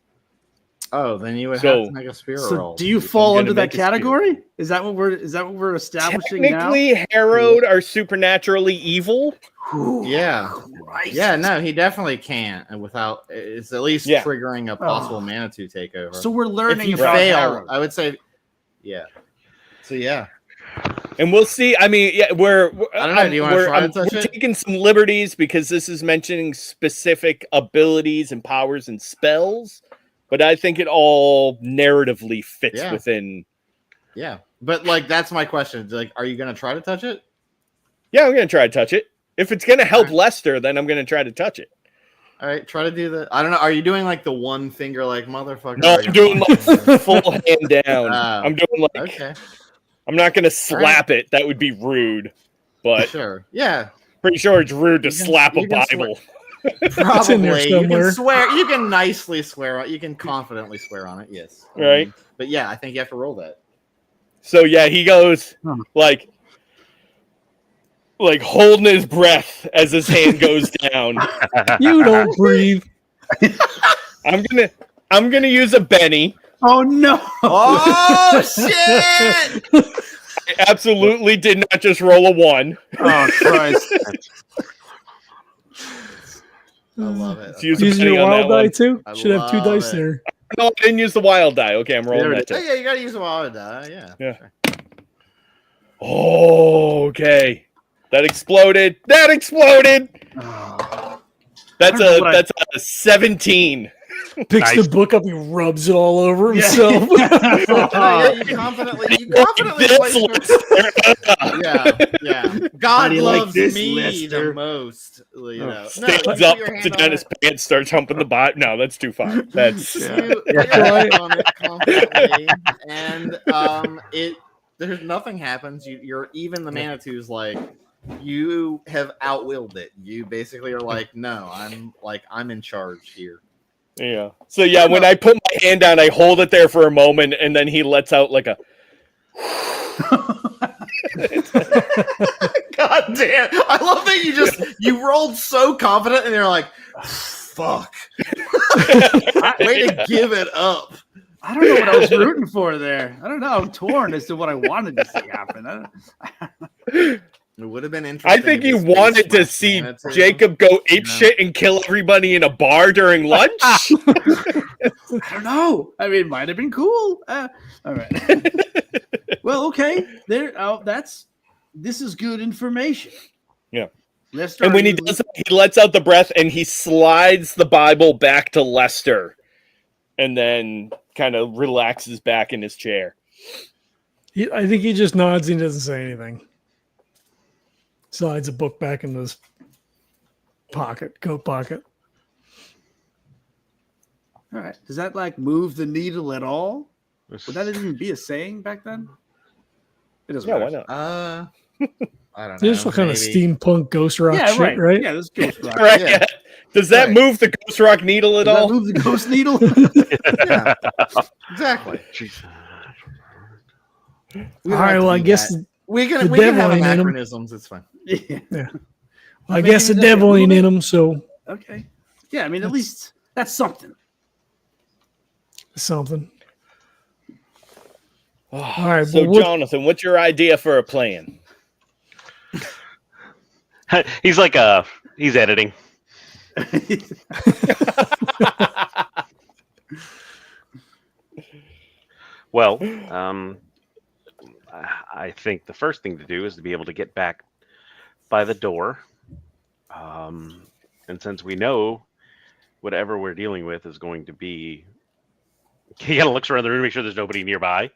Oh, then you would have to make a spirit roll. Do you fall under that category? Is that what we're establishing Technically, now? Herod are supernaturally evil. Yeah. Christ. Yeah, no, he definitely can't. And without, it's at least triggering a possible Manitou takeover. So we're learning if you about fail, Herod. I would say, yeah. So yeah. And we'll see. I mean, yeah, I don't know. Do you want to try to touch we're it? taking some liberties because this is mentioning specific abilities and powers and spells, but I think it all narratively fits within. Yeah, but that's my question. Are you going to try to touch it? Yeah, I'm going to try to touch it. If it's going to help Lester, then I'm going to try to touch it. All right, try to do the. I don't know. Are you doing the one finger motherfucker? No, I'm doing full hand down. I'm doing okay. I'm not going to slap it. That would be rude. But sure. Yeah. Pretty sure it's rude to slap a Bible. Probably. You can swear. You can nicely swear. You can confidently swear on it. Yes. Right. But yeah, I think you have to roll that. So yeah, he goes like holding his breath as his hand goes down. You don't breathe. I'm gonna use a Benny. Oh no! Oh shit! I absolutely did not just roll a 1. Oh Christ! I love it. Using your wild die too? Should have 2 dice there. No, I didn't use the wild die. Okay, I'm rolling that too. Yeah, you gotta use the wild die. Yeah. Sure. Oh, okay. That exploded. Oh. That's a 17. Picks the book up, he rubs it all over himself. You confidently yeah. God loves me Lester? the most. Stands up, puts it down his pants, starts humping the bot. No, that's too far. That's put your hand on it confidently, and it there's nothing happens. You're even the Manitou's like, you have outwilled it. You basically are like, no, I'm in charge here. Yeah. So yeah, when I put my hand down, I hold it there for a moment, and then he lets out like a. God damn! I love that you rolled so confident, and you're like, fuck. Way to give it up. I don't know what I was rooting for there. I don't know. I'm torn as to what I wanted to see happen. It would have been interesting. I think you wanted to see Jacob go apeshit and kill everybody in a bar during lunch. I don't know. I mean, it might have been cool. All right. Well, okay. There. This is good information. Yeah. Lester, and when he does it, he lets out the breath and he slides the Bible back to Lester, and then kind of relaxes back in his chair. I think he just nods and doesn't say anything. Slides a book back in his coat pocket. All right. Does that like move the needle at all? Would that even be a saying back then? It doesn't matter. Why not? I don't know. This is what kind of steampunk ghost rock shit, right? Yeah, this ghost rock. Right. Yeah. Does that move the ghost rock needle at Does all? that move the ghost needle? Yeah, exactly. All right. Well, I guess we can the have devil ain't in 'em. anachronisms. It's fine. Yeah. Well, I guess the devil ain't in them, so Okay. Yeah, I mean, at least that's something. something. All right. So, Well, Johnathan, what's your idea for a plan? He's like he's editing. Well, I think the first thing to do is to be able to get back by the door. And since we know whatever we're dealing with is going to be, he kind of looks around the room to make sure there's nobody nearby.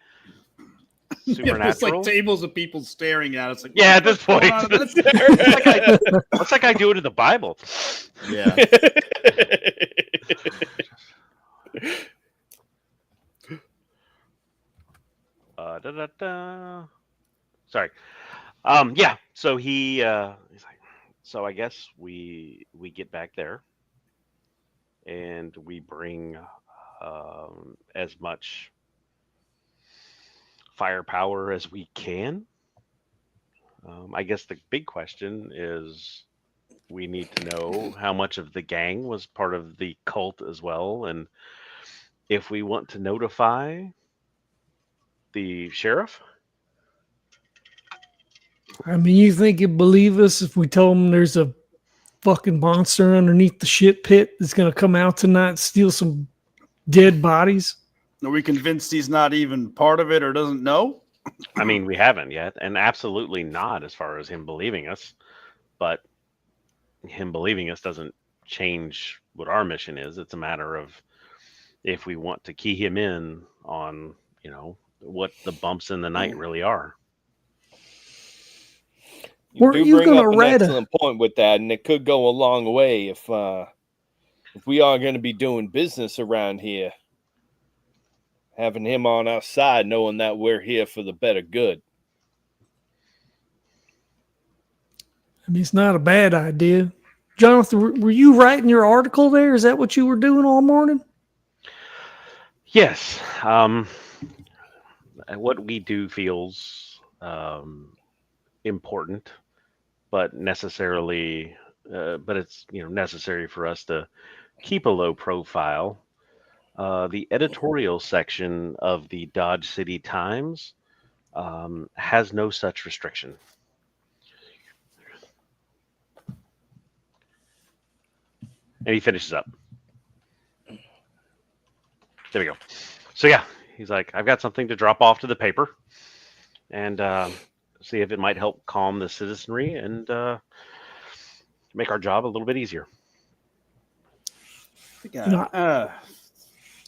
Supernatural. It's like tables of people staring at us. Like, Yeah, at this point. What's that guy doing in the Bible? Yeah. Sorry. Yeah. So he's like, so I guess we get back there and we bring as much firepower as we can. I guess the big question is we need to know how much of the gang was part of the cult as well, and if we want to notify the sheriff. I mean, you think he'd believe us if we told him there's a fucking monster underneath the shit pit that's going to come out tonight and steal some dead bodies? Are we convinced he's not even part of it or doesn't know? I mean, we haven't yet, and absolutely not as far as him believing us. But him believing us doesn't change what our mission is. It's a matter of if we want to key him in on, what the bumps in the night really are. You Were do you bring gonna up an write a- excellent point with that, and it could go a long way if we are going to be doing business around here. Having him on our side, knowing that we're here for the better good. I mean, it's not a bad idea. Johnathan, were you writing your article there? Is that what you were doing all morning? Yes. What we do feels important, but necessarily, but it's necessary for us to keep a low profile. The editorial section of the Dodge City Times has no such restriction. And he finishes up. There we go. So yeah, he's like, I've got something to drop off to the paper and see if it might help calm the citizenry and make our job a little bit easier.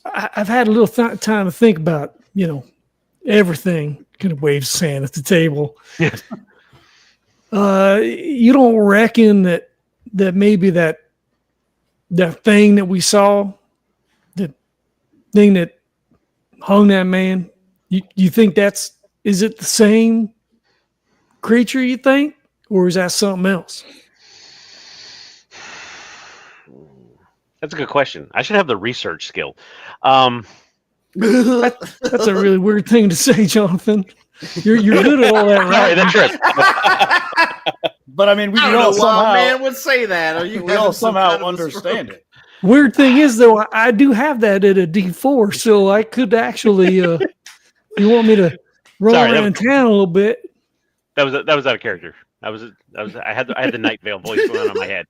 I've had a little time to think about, everything. Kind of waves sand at the table. Yes. You don't reckon that maybe that thing that we saw, the thing that hung that man, you think that's Is it the same creature, you think? Or is that something else? That's a good question. I should have the research skill. That's a really weird thing to say, Jonathan. You're good at all that, Sorry, right? that's right. But I mean, we I don't all know why a man somehow would say that. Are you we all having some somehow kind of a understand stroke? it. Weird thing is, though, I do have that at a D4, so I could actually, you want me to roll Sorry, that around town a little bit? That was out of character. I had the night veil voice going on in my head.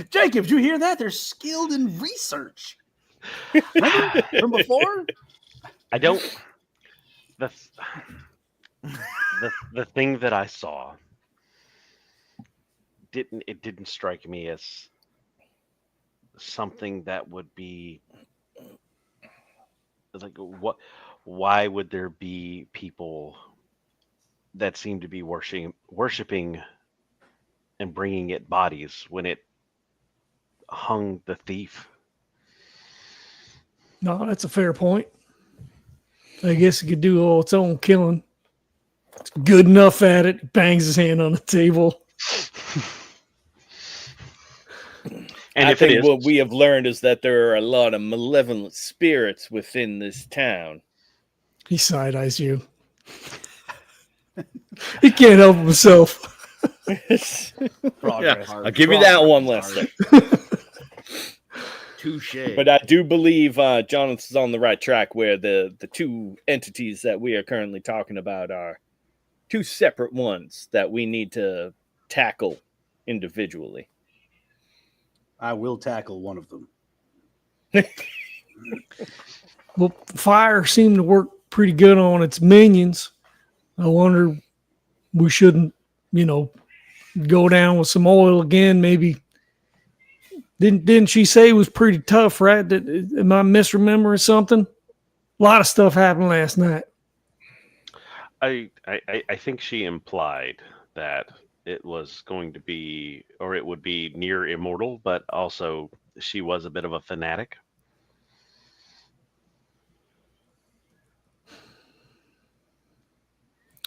Jacob, did you hear that? They're skilled in research. Remember from before? I don't. The thing that I saw didn't strike me as something that would be like what. Why would there be people that seem to be worshiping and bringing it bodies when it hung the thief? No, that's a fair point. I guess it could do all its own killing. It's good enough at it. Bangs his hand on the table. And I if it think is, what we have learned is that there are a lot of malevolent spirits within this town. He side-eyes you. He can't help himself. Progress. I'll give you that one, Lester. Touche. But I do believe Jonathan's on the right track where the two entities that we are currently talking about are two separate ones that we need to tackle individually. I will tackle one of them. Well, fire seemed to work pretty good on its minions. I wonder we shouldn't, go down with some oil again. Maybe didn't she say it was pretty tough, right? Am I misremembering something? A lot of stuff happened last night. I think she implied that it was going to be, or it would be near immortal, but also she was a bit of a fanatic.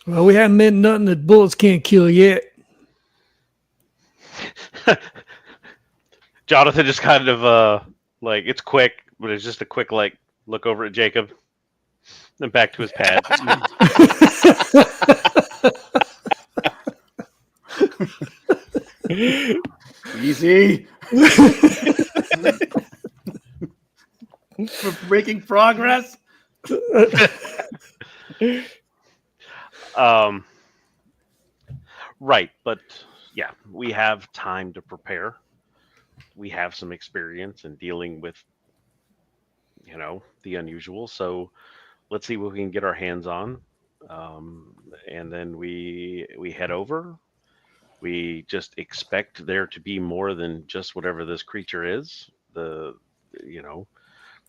Well, we haven't met nothing that bullets can't kill yet. Jonathan just kind of like, it's quick, but it's just a quick like look over at Jacob, then back to his pad. Easy. We're making progress. Right, but yeah, we have time to prepare. We have some experience in dealing with, the unusual. So let's see what we can get our hands on, and then we head over. We just expect there to be more than just whatever this creature is. Who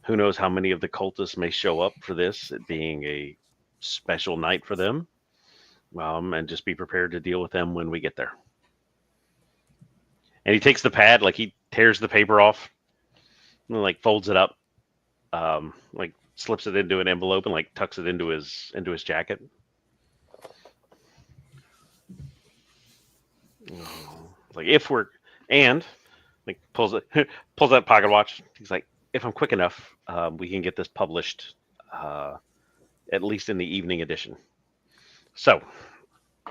knows how many of the cultists may show up for this, it being a special night for them. And just be prepared to deal with them when we get there. And he takes the pad, like he tears the paper off, and like folds it up, like slips it into an envelope and like tucks it into his jacket. Like pulls that pocket watch. He's like, if I'm quick enough, we can get this published, at least in the evening edition. So,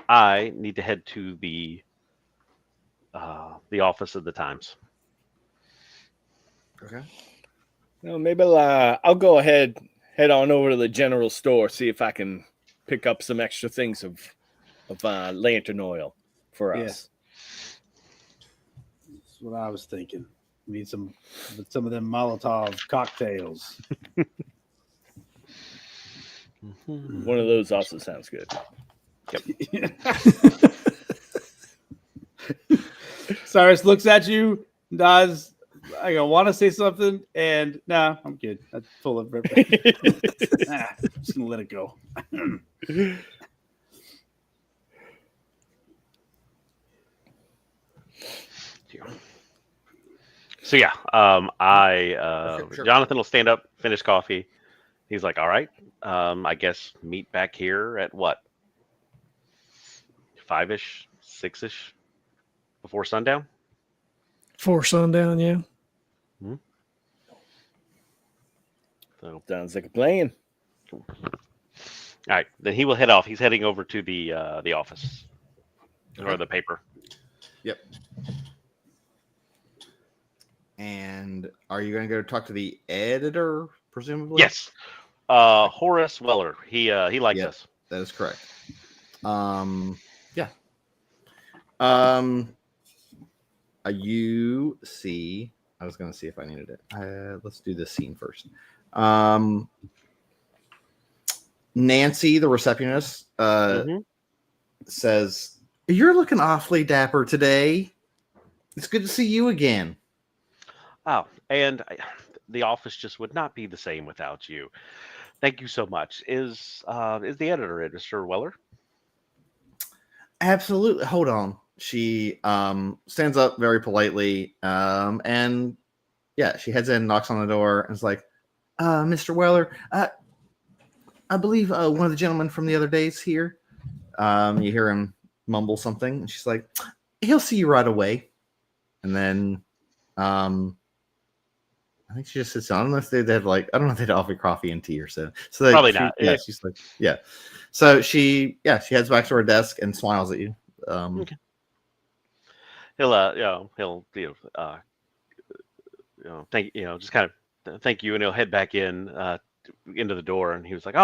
I need to head to the office of the Times. Okay. Well, maybe I'll go head on over to the general store, see if I can pick up some extra things of lantern oil for us. That's what I was thinking. We need some of them Molotov cocktails. One of those also sounds good. Yep. Cyrus looks at you, nods. I want to say something, and nah, I'm good. That's full of I'm just gonna let it go. So yeah, Sure. Jonathan will stand up, finish coffee. He's like, all right, I guess meet back here at what? 5-ish, 6-ish before sundown? Before sundown, yeah. So, Sounds like a plan. all right, then he will head off. He's heading over to the office or the paper. Yep. And are you going to go talk to the editor, presumably? Yes, Horace Weller. He likes Yep. us. That is correct. Yeah. You see, I was going to see if I needed it. Let's do this scene first. Nancy, the receptionist, says, "You're looking awfully dapper today. It's good to see you again." Oh, and the office just would not be the same without you. Thank you so much. Is the editor in, Mr. Weller? Absolutely. Hold on. She stands up very politely, and yeah, she heads in, knocks on the door, and is like, "Mr. Weller, I believe one of the gentlemen from the other day is here." You hear him mumble something, and she's like, "He'll see you right away." And then, I think she just sits down. I don't know if they have I don't know if they'd offer coffee and tea or so. So Probably not. Yeah, she's like, yeah. So she heads back to her desk and smiles at you. Okay. He'll thank just kind of thank you, and he'll head back in into the door. And he was like,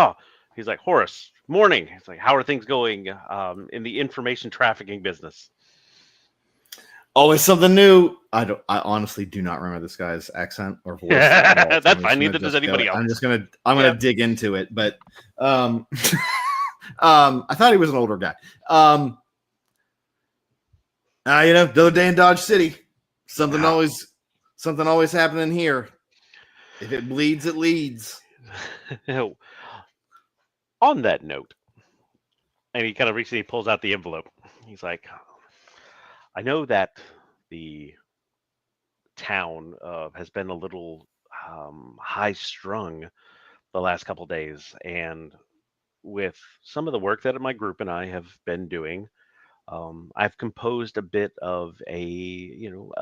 he's like, "Horace, morning." He's like, "How are things going in the information trafficking business?" Always something new. I honestly do not remember this guy's accent or voice. That's fine. Neither does anybody else. I'm gonna dig into it, but I thought he was an older guy. The other day in Dodge City, something always happening here. If it bleeds, it leads. On that note, and he kind of recently pulls out the envelope. He's like, "I know that the town has been a little high strung the last couple days, and with some of the work that my group and I have been doing, I've composed a bit of an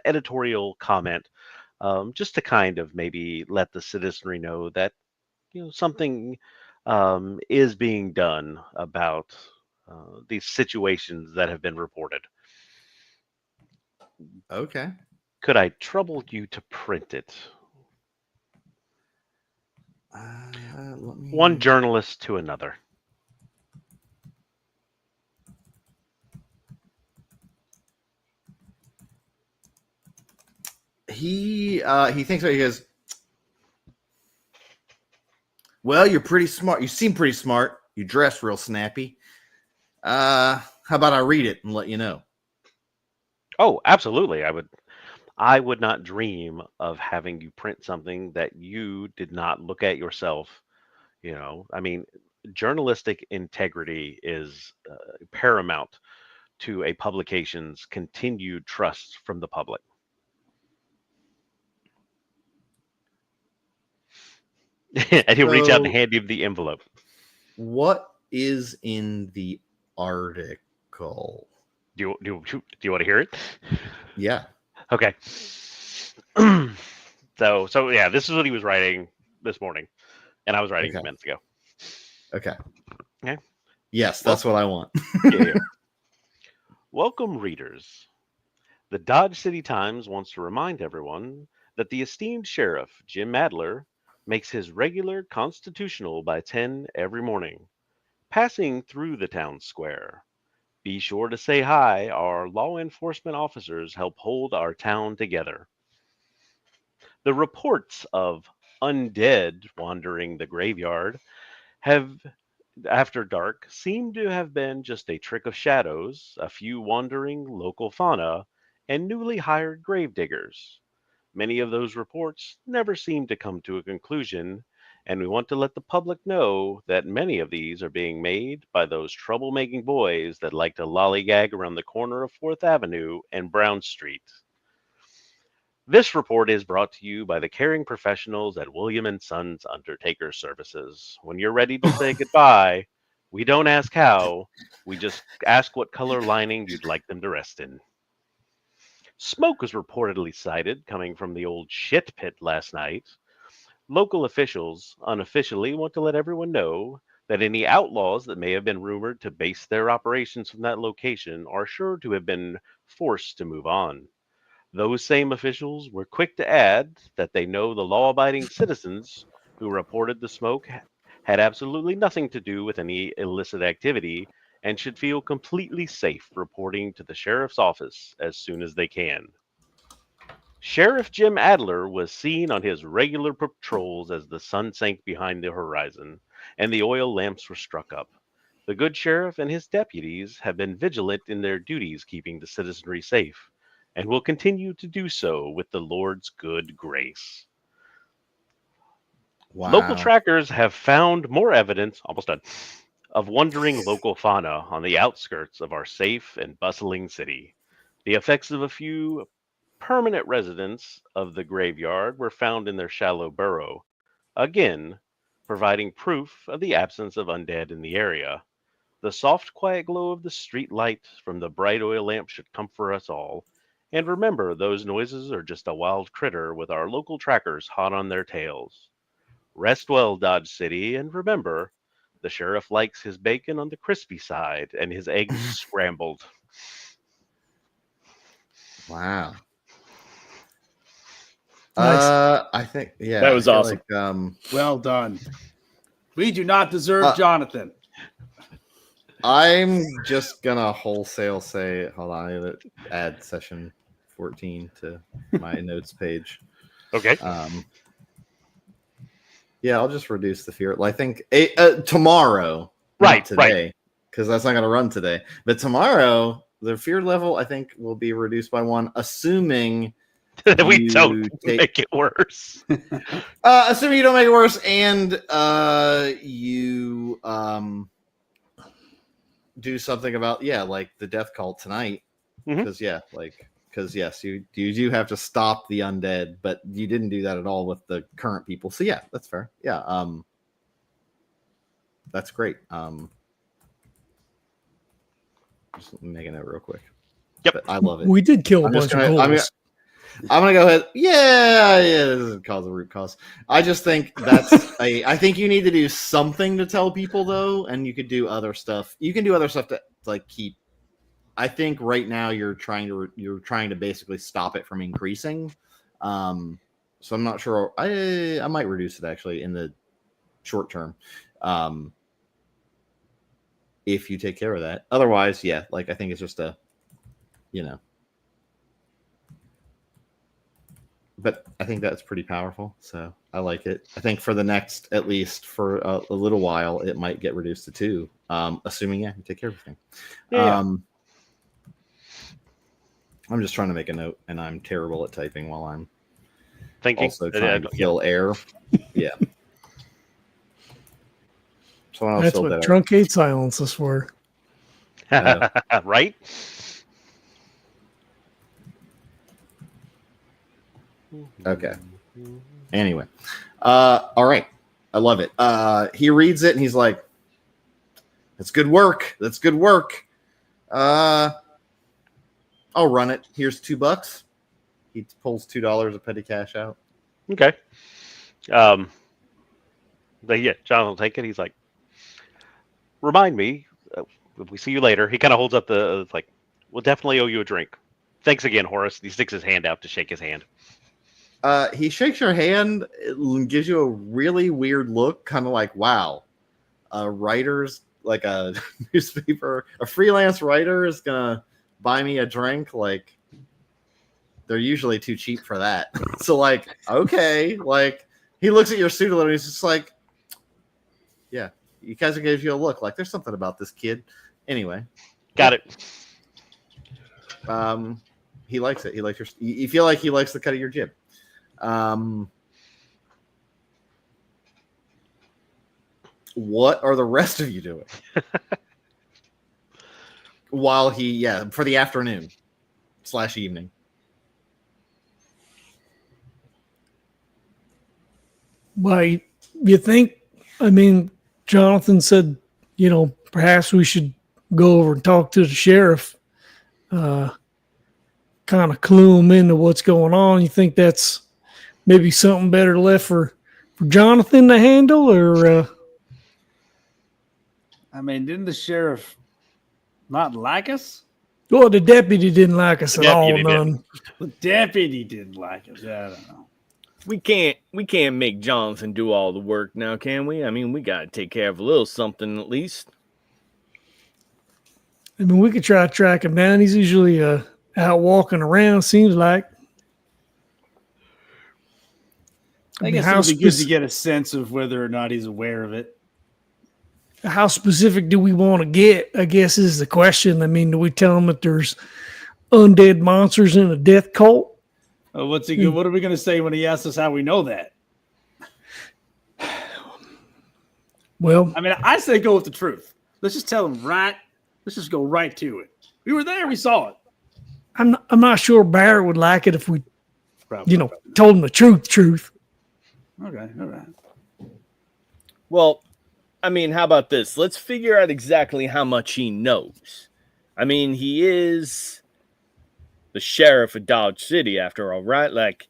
editorial comment, just to kind of maybe let the citizenry know that something is being done about these situations that have been reported. Okay. Could I trouble you to print it? One journalist to another." He thinks about it. He goes, "Well, you're pretty smart. You seem pretty smart. You dress real snappy. How about I read it and let you know?" Oh, absolutely. I would not dream of having you print something that you did not look at yourself. I mean, journalistic integrity is paramount to a publication's continued trust from the public. And he'll reach out and hand him the envelope. What is in the article? Do you want to hear it? Yeah. Okay. So yeah, this is what he was writing this morning, and I was writing a few minutes ago. Okay. Okay. Yes, that's what I want. Yeah. Welcome, readers. The Dodge City Times wants to remind everyone that the esteemed sheriff, Jim Madler, makes his regular constitutional by 10 every morning, passing through the town square. Be sure to say hi. Our law enforcement officers help hold our town together. The reports of undead wandering the graveyard have, after dark, seem to have been just a trick of shadows, a few wandering local fauna, and newly hired gravediggers. Many of those reports never seem to come to a conclusion, and we want to let the public know that many of these are being made by those troublemaking boys that like to lollygag around the corner of 4th Avenue and Brown Street. This report is brought to you by the caring professionals at William & Sons Undertaker Services. When you're ready to say goodbye, we don't ask how, we just ask what color lining you'd like them to rest in. Smoke was reportedly sighted coming from the old shit pit last night. Local officials unofficially want to let everyone know that any outlaws that may have been rumored to base their operations from that location are sure to have been forced to move on. Those same officials were quick to add that they know the law abiding citizens who reported the smoke had absolutely nothing to do with any illicit activity and should feel completely safe reporting to the sheriff's office as soon as they can. Sheriff Jim Adler was seen on his regular patrols as the sun sank behind the horizon and the oil lamps were struck up. The good sheriff and his deputies have been vigilant in their duties keeping the citizenry safe, and will continue to do so with the Lord's good grace. Wow. Local trackers have found more evidence, almost done, of wandering local fauna on the outskirts of our safe and bustling city. The effects of a few permanent residents of the graveyard were found in their shallow burrow, again providing proof of the absence of undead in the area. The soft, quiet glow of the street light from the bright oil lamp should comfort us all. And remember, those noises are just a wild critter with our local trackers hot on their tails. Rest well, Dodge City, and remember, the sheriff likes his bacon on the crispy side and his eggs scrambled. Wow. Nice. I think That was I feel awesome. Like, Well done. We do not deserve Jonathan. I'm just gonna wholesale say, hold on, I'm gonna add session 14 to my notes page. Okay. Yeah, I'll just reduce the fear. I think tomorrow, Right, not today, because that's not gonna run today. But tomorrow, the fear level I think will be reduced by 1, assuming We you don't make it worse. assuming you don't make it worse, and you do something about like the death cult tonight, because yes, you do have to stop the undead, but you didn't do that at all with the current people. So yeah, that's fair. Yeah, that's great. Just make a note real quick. Yep, but I love it. We did kill a I'm just bunch of gonna- ghouls. I'm gonna go ahead. Yeah, this doesn't cause a root cause. I just think that's I think you need to do something to tell people though, and you could do other stuff. You can do other stuff to like keep. I think right now you're trying to basically stop it from increasing. So I'm not sure. I might reduce it actually in the short term. If you take care of that. Otherwise, yeah, I think it's just but I think that's pretty powerful, so I like it. I think for the next, at least for a little while, it might get reduced to 2, assuming you take care of everything. Yeah. I'm just trying to make a note, and I'm terrible at typing while I'm Thinking. also trying to kill air. Yeah. Someone else That's filled what that out. truncate silence is for. Right? Okay. Anyway, all right. I love it. He reads it and he's like, "That's good work. That's good work. I'll run it. Here's $2." He pulls $2 of petty cash out. Okay. But yeah, John will take it. He's like, "Remind me, if we see you later." He kind of holds up the like, "We'll definitely owe you a drink. Thanks again, Horace." He sticks his hand out to shake his hand. He shakes your hand and gives you a really weird look, kind of like, wow, a writer's like a newspaper, a freelance writer is gonna buy me a drink. Like, they're usually too cheap for that. So okay, he looks at your suit a little and he's just like, yeah, you guys are giving you a look like there's something about this kid. Anyway, Got it. he likes it. He likes you feel like he likes the cut of your jib. What are the rest of you doing? While for the afternoon / evening. Well, you think? I mean, Johnathan said, perhaps we should go over and talk to the sheriff, kind of clue him into what's going on. You think that's maybe something better left for Johnathan to handle, or? I mean, didn't the sheriff not like us? Well, the deputy didn't like us at all. None. The deputy didn't like us. I don't know. We can't make Johnathan do all the work now, can we? I mean, we got to take care of a little something at least. I mean, we could try to track him down. He's usually out walking around, seems like. I guess it would be good to get a sense of whether or not he's aware of it. How specific do we want to get, I guess, is the question. I mean, do we tell him that there's undead monsters in a death cult? What are we going to say when he asks us how we know that? Well, I mean, I say go with the truth. Let's just tell him right. Let's just go right to it. We were there. We saw it. I'm not sure Barrett would like it if we, Probably. told him the truth. Okay. All right. Well, I mean, how about this? Let's figure out exactly how much he knows. I mean, he is the sheriff of Dodge City, after all, right? Like,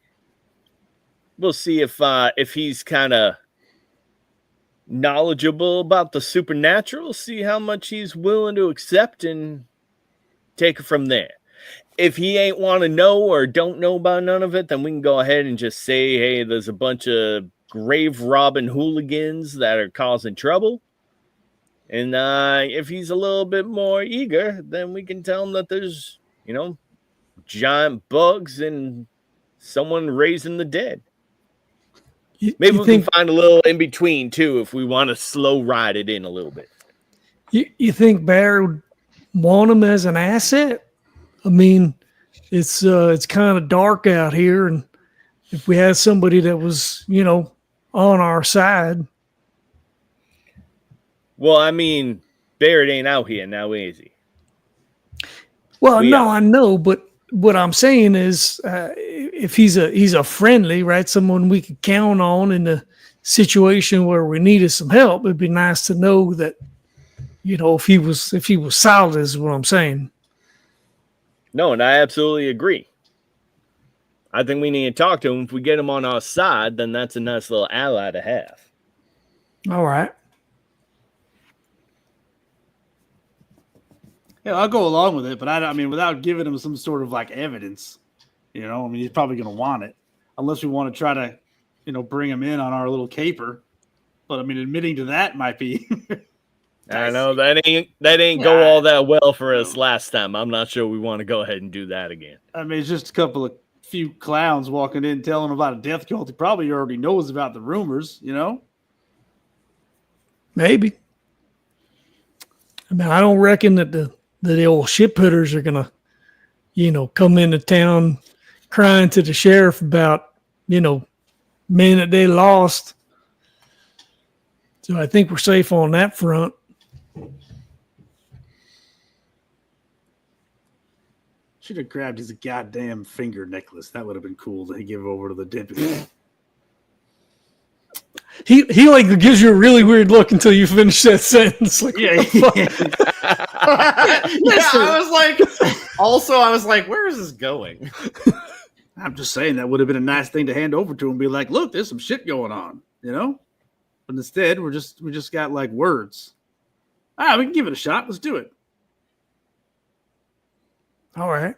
we'll see if he's kind of knowledgeable about the supernatural, see how much he's willing to accept and take it from there. If he ain't want to know or don't know about none of it, then we can go ahead and just say, hey, there's a bunch of grave robbing hooligans that are causing trouble. And if he's a little bit more eager, then we can tell him that there's, giant bugs and someone raising the dead. Maybe we can find a little in between too if we want to slow ride it in a little bit. You think Barrett would want him as an asset? I mean, it's kind of dark out here, and if we had somebody that was, on our side. Well, I mean, Barrett ain't out here now, is he? Well, no, I know, but what I'm saying is, if he's a friendly, right, someone we could count on in a situation where we needed some help, it'd be nice to know that, if he was solid, is what I'm saying. No, and I absolutely agree. I think we need to talk to him. If we get him on our side, then that's a nice little ally to have. All right. Yeah, I'll go along with it, but I mean, without giving him some sort of like evidence, he's probably going to want it, unless we want to try to, bring him in on our little caper. But I mean, admitting to that might be. I know that ain't go all that well for us last time. I'm not sure we want to go ahead and do that again. I mean, it's just a few clowns walking in telling him about a death cult. He probably already knows about the rumors, Maybe. I mean, I don't reckon that the old ship putters are gonna, come into town crying to the sheriff about, men that they lost. So I think we're safe on that front. Should have grabbed his goddamn finger necklace. That would have been cool to give over to the deputy. He like gives you a really weird look until you finish that sentence. Like, yeah. I was like, where is this going? I'm just saying that would have been a nice thing to hand over to him. Be like, look, there's some shit going on, But instead, we just got like words. All right, we can give it a shot. Let's do it. All right.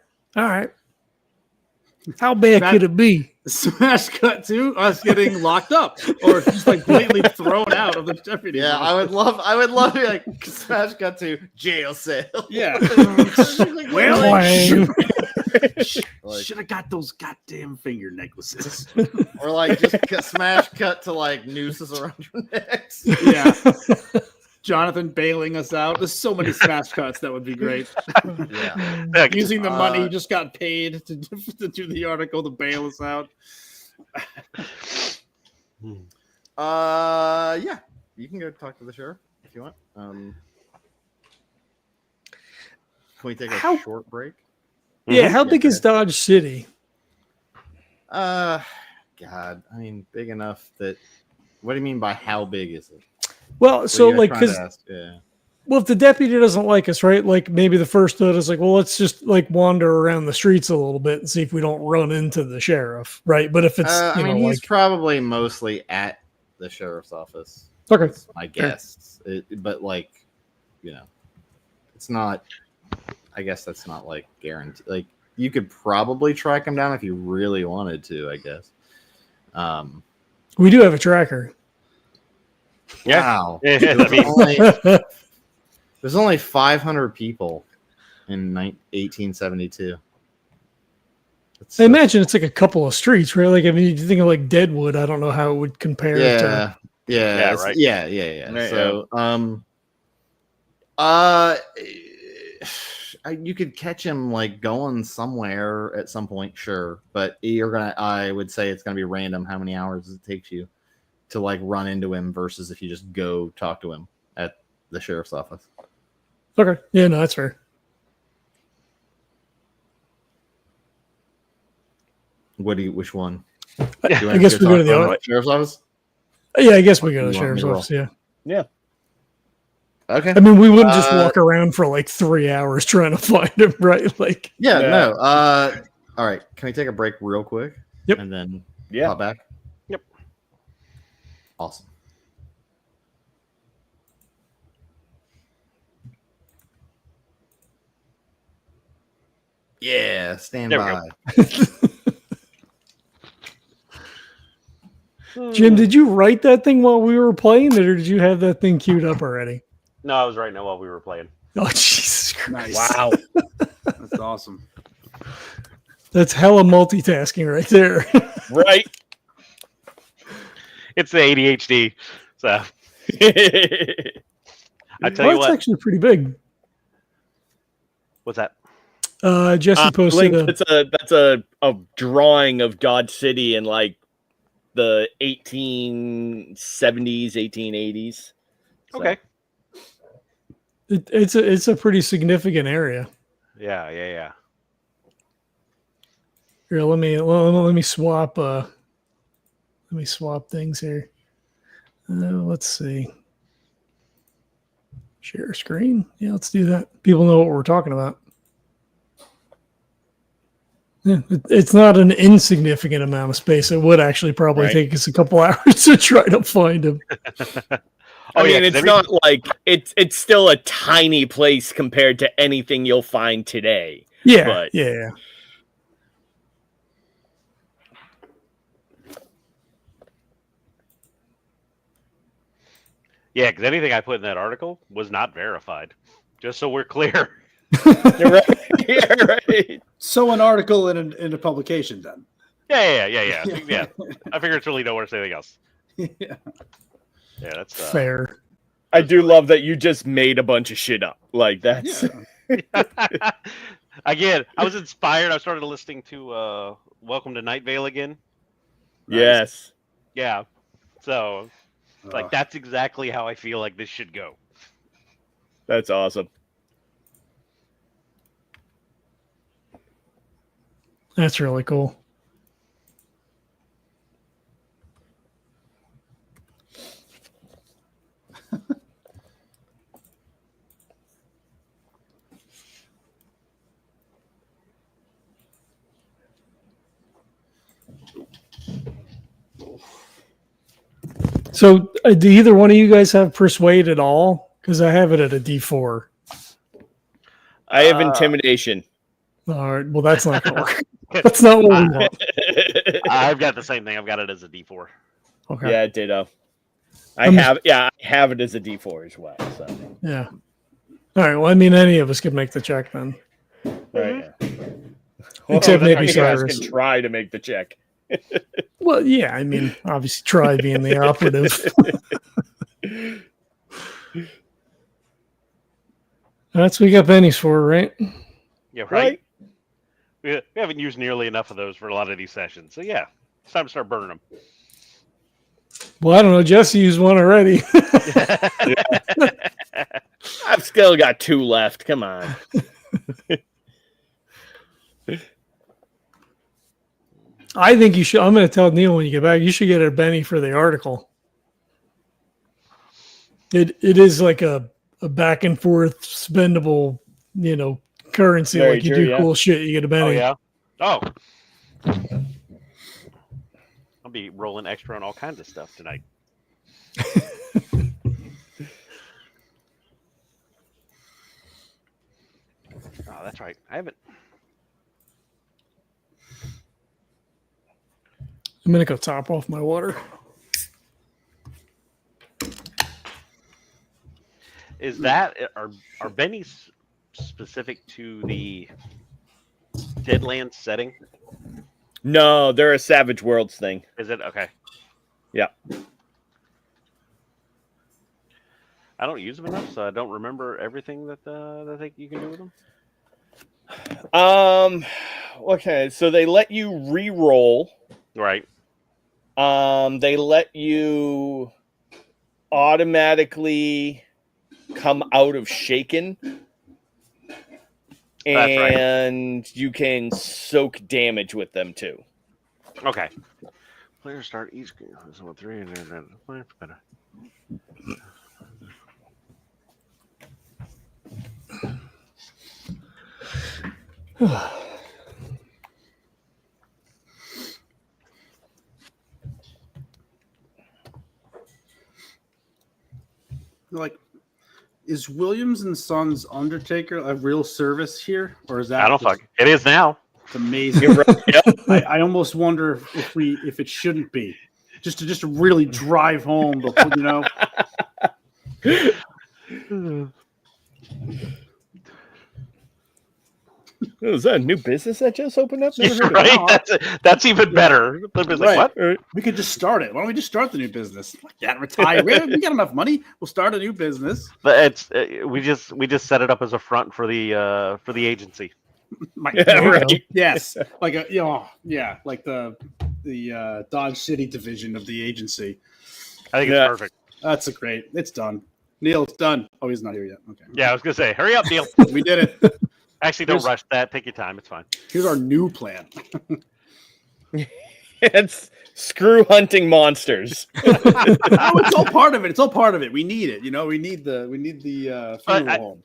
How bad could it be? Smash cut to us getting locked up, or just like blatantly thrown out of the deputy. Yeah, I would love to be like smash cut to jail cell. Yeah. Should have got those goddamn finger necklaces. Or like just smash cut to like nooses around your necks. Yeah. Johnathan bailing us out. There's so many smash cuts that would be great. Yeah. Using the money he just got paid to do the article to bail us out. Yeah. You can go talk to the sheriff if you want. Can we take a short break? Yeah, how big is Dodge City? God, I mean, big enough that What do you mean by how big is it? Well, What so are you like, trying to because ask? Yeah. well, if the deputy doesn't like us, right? Like maybe the first thought is like, well, let's just like wander around the streets a little bit and see if we don't run into the sheriff, right? But if it's I mean, he's like probably mostly at the sheriff's office. okay, That's my guess. But like, it's not. I guess that's not like guaranteed. Like, you could probably track him down if you really wanted to. I guess. we do have a tracker. Yeah. Wow. I mean, There's only 500 people in 1872. I imagine it's like a couple of streets, right? Like, I mean, you think of like Deadwood. I don't know how it would compare to. Yeah, right. Yeah. So, you could catch him like going somewhere at some point, sure, but I would say it's gonna be random how many hours it takes you to like run into him versus if you just go talk to him at the sheriff's office. Okay. Yeah, no, that's fair. Which one? I guess we go to the sheriff's office. Yeah, I guess we go to the You want me sheriff's to roll? office. Yeah. Yeah. Okay. I mean, we wouldn't just walk around for like 3 hours trying to find him, right? Like, Yeah, Yeah. no. All right. Can we take a break real quick? Yep. And then Yeah. pop back? Yep. Awesome. Yeah, stand There we by. Jim, did you write that thing while we were playing, or did you have that thing queued up already? no, I was writing it while we were playing. Oh, Jesus Christ. Nice. Wow. That's awesome. That's hella multitasking right there. Right. It's the ADHD. So I tell Well, you it's what. actually pretty big. What's that? Jesse posted Link, that's a drawing of Dodge City in like the 1870s, 1880s. So, Okay. it's a pretty significant area. Yeah. Here, let me swap things here. Let's see. Share screen. Yeah, let's do that. People know what we're talking about. Yeah, it's not an insignificant amount of space. It would actually probably Right. take us a couple hours to try to find him. I mean, 'cause it's not like it's still a tiny place compared to anything you'll find today. Yeah, But- yeah. Yeah, because anything I put in that article was not verified. Just so we're clear. You're right. Yeah, right. So an article in a publication then. Yeah. I figure it's really nowhere to say anything else. Yeah. Yeah, that's Fair. I do love that you just made a bunch of shit up. Like that's Again, I was inspired. I started listening to Welcome to Night Vale again. yes. Yeah. So like that's exactly how I feel like this should go. That's awesome. That's really cool. So, do either one of you guys have persuade at all? Because I have it at a D4. I have intimidation. All right. Well, that's not going to work. That's not what we want. I've got the same thing. I've got it as a D4. Okay. Yeah, ditto. I I'm- have it as a D4 as well. So Yeah. All right. Well, I mean, any of us could make the check then. right. Except maybe you guys Cyrus. can try to make the check. Well, yeah. I mean, obviously, try being the operative. That's what we got pennies for, right? Yeah, right. Right? We haven't used nearly enough of those for a lot of these sessions. So yeah, it's time to start burning them. Well, I don't know. Jesse used one already. I've still got 2 left. Come on. I think you should. I'm going to tell Neil when you get back. You should get a Benny for the article. It is like a back and forth spendable, currency. Very like you true, do yeah. cool shit, you get a Oh penny. yeah. Oh. I'll be rolling extra on all kinds of stuff tonight. Oh, that's right. I haven't. I'm gonna go top off my water. Is that are bennies specific to the Deadlands setting? No, they're a Savage Worlds thing. Is it okay? Yeah. I don't use them enough, so I don't remember everything that I think you can do with them. Okay, so they let you re-roll. Right. They let you automatically come out of shaken. That's right. And you can soak damage with them too. Okay. Players start each game with 3 and then better. Like, is Williams and Sons Undertaker a real service here, or is that? I don't fuck. It is now. It's amazing. You're right. Yep. I almost wonder if it shouldn't be, just to really drive home, Is that a new business that just opened up? Never heard of Right. That's even better. Like, Right. what? We could just start it. Why don't we just start the new business? Fuck that, retire. we got enough money. We'll start a new business. But it's we just set it up as a front for the agency. Yeah, right. Yes, like like the Dodge City division of the agency. I think it's perfect. That's great. It's done. Neil, it's done. Oh, he's not here yet. Okay. Yeah, I was gonna say, hurry up, Neil. We did it. Actually, don't rush that. Take your time. It's fine. Here's our new plan. It's screw hunting monsters. It's all part of it. It's all part of it. We need it. We need the funeral home.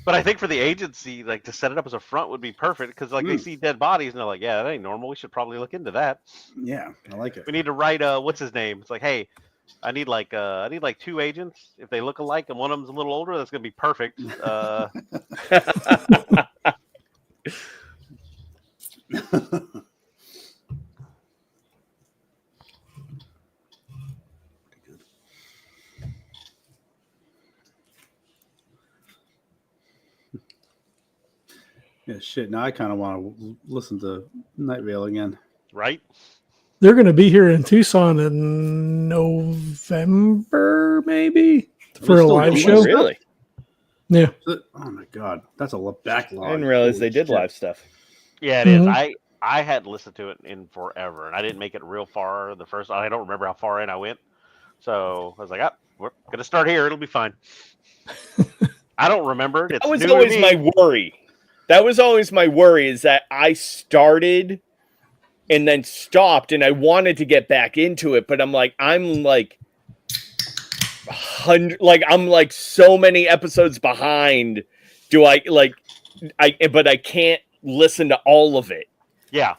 But I think for the agency, like to set it up as a front would be perfect because like they see dead bodies and they're like, yeah, that ain't normal. We should probably look into that. Yeah, I like it. We need to write what's his name? It's like, hey, I need like 2 agents. If they look alike and one of them's a little older, that's gonna be perfect. Yeah, shit. Now I kind of want to listen to Night Vale again. Right? They're going to be here in Tucson in November, maybe, for a live show. Really? Yeah. Oh my god, that's a backlog. I didn't realize Holy they did shit. live stuff. Yeah, it is. I had listened to it in forever, and I didn't make it real far. I don't remember how far in I went, so I was like, we're gonna start here. It'll be fine. I don't remember it. It's That was new to always me. my worry. That was always my worry is that I started and then stopped, and I wanted to get back into it, but I'm like so many episodes behind. But I can't listen to all of it. Yeah.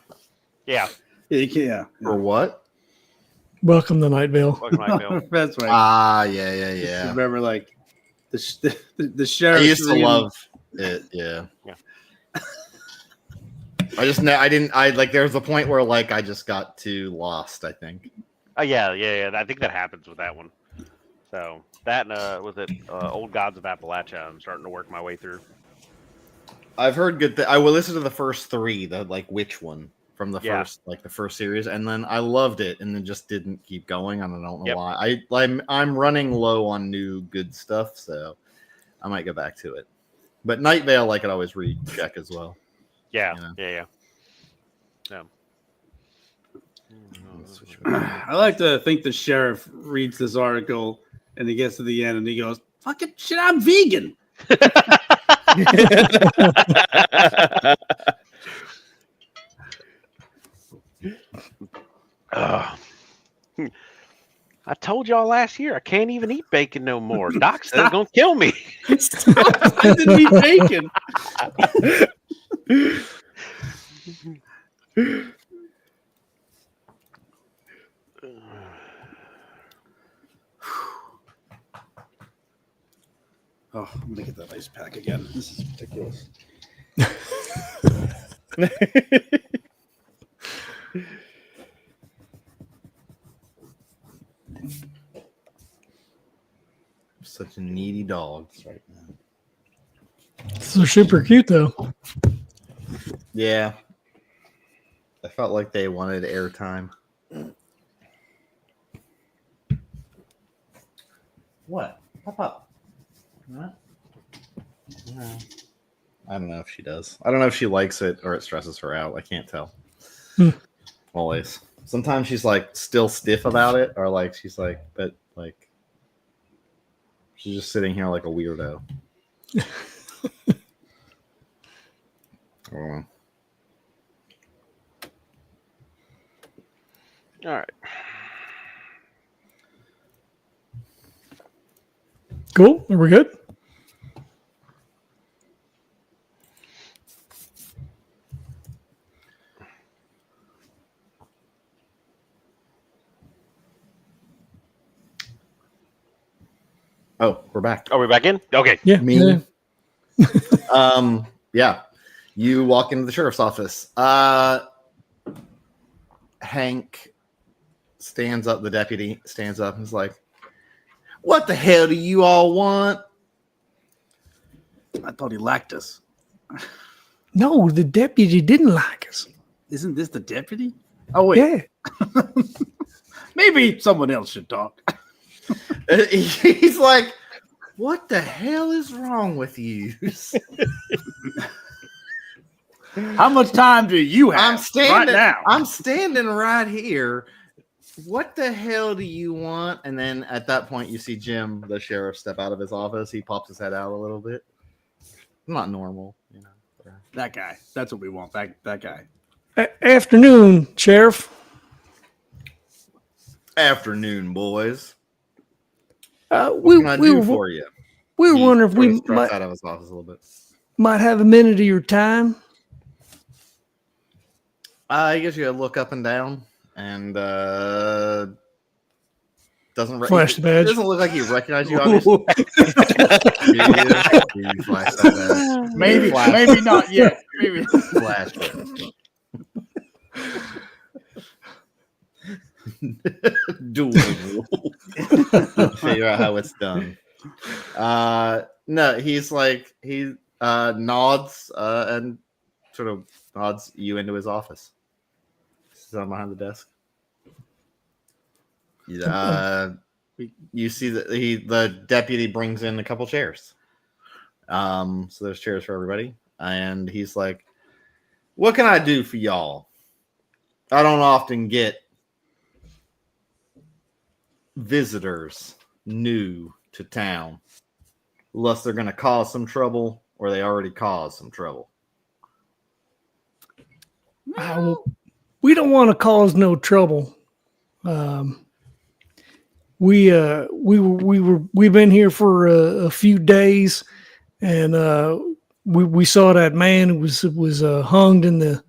Yeah, you can, yeah. For what? Welcome to Night Vale. Welcome to my film. That's right. Yeah. Remember, like the I sheriff. used to love it. Yeah. I there was a point where like I just got too lost, I think. Yeah. I think that happens with that one. So that was it. Old Gods of Appalachia. I'm starting to work my way through. I've heard good. I will listen to the first 3, the like witch one from the Yeah. first series, and then I loved it, and then just didn't keep going. And I don't know why. I'm running low on new good stuff, so I might go back to it. But Night Vale, I could always recheck as well. Yeah. I like to think the sheriff reads this article and he gets to the end and he goes, "Fucking shit, I'm vegan." I told y'all last year I can't even eat bacon no more. Doc said it's gonna kill me. I didn't eat bacon. Oh, I'm gonna get that ice pack again. This is ridiculous. Such needy dogs right now. So super cute though. Yeah. I felt like they wanted airtime. What? Pop up. What? No. I don't know if she does. I don't know if she likes it or it stresses her out. I can't tell. Always. Sometimes she's like still stiff about it, or like she's like, but like she's just sitting here like a weirdo. I don't know. All right. Cool. Are we good? Oh, we're back. Are we back in? Okay. Yeah. Me. Yeah. Yeah. You walk into the sheriff's office. Hank stands up, the deputy stands up and is like, "What the hell do you all want?" I thought he liked us. No, the deputy didn't like us. Isn't this the deputy? Oh wait, Yeah. maybe someone else should talk. He's like, "What the hell is wrong with you?" How much time do you have right now? I'm standing right here. What the hell do you want? And then at that point, you see Jim, the sheriff, step out of his office. He pops his head out a little bit. Not normal, you know. That guy. That's what we want. That guy. Afternoon, Sheriff. Afternoon, boys. We What can I do were for you? we were He wondering if sort of we struts out of his office a little bit. might have a minute of your time. I guess you gotta look up and down, and doesn't Flash the badge. It doesn't look like he recognized you. Obviously, You flash that badge. Maybe not yet. Maybe. Flash it. Duel. Figure out how it's done. No, he's like he nods and sort of nods you into his office. He's on behind the desk. You see that the deputy brings in a couple chairs. So there's chairs for everybody, and he's like, "What can I do for y'all? I don't often get visitors new to town unless they're going to cause some trouble or they already caused some trouble." We don't want to cause no trouble. We've been here for a few days, and we saw that man who was hung in the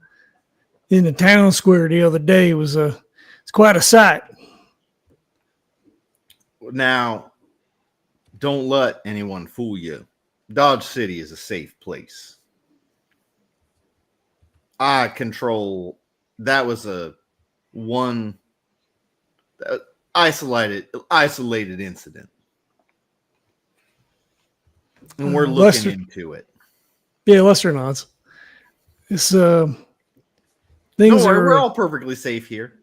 town square the other day. It's quite a sight. Now, don't let anyone fool you. Dodge City is a safe place. I control. That was a one isolated incident, and we're looking into it. Yeah, Lester nods. It's things Don't worry, are. we're all perfectly safe here.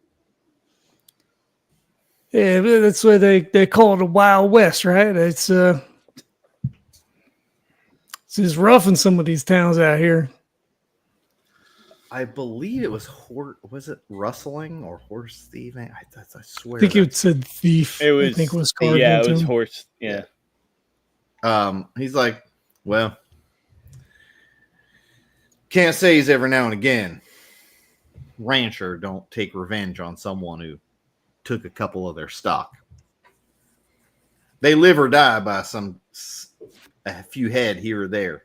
Yeah, that's why they call it the Wild West, right? It's just rough in some of these towns out here. I believe it was was it rustling or horse thieving? I swear. I think it said thief. It was. I think was carved Yeah, it into was him. horse. Yeah. He's like, well, can't say he's every now and again. Rancher don't take revenge on someone who took a couple of their stock. They live or die by a few head here or there.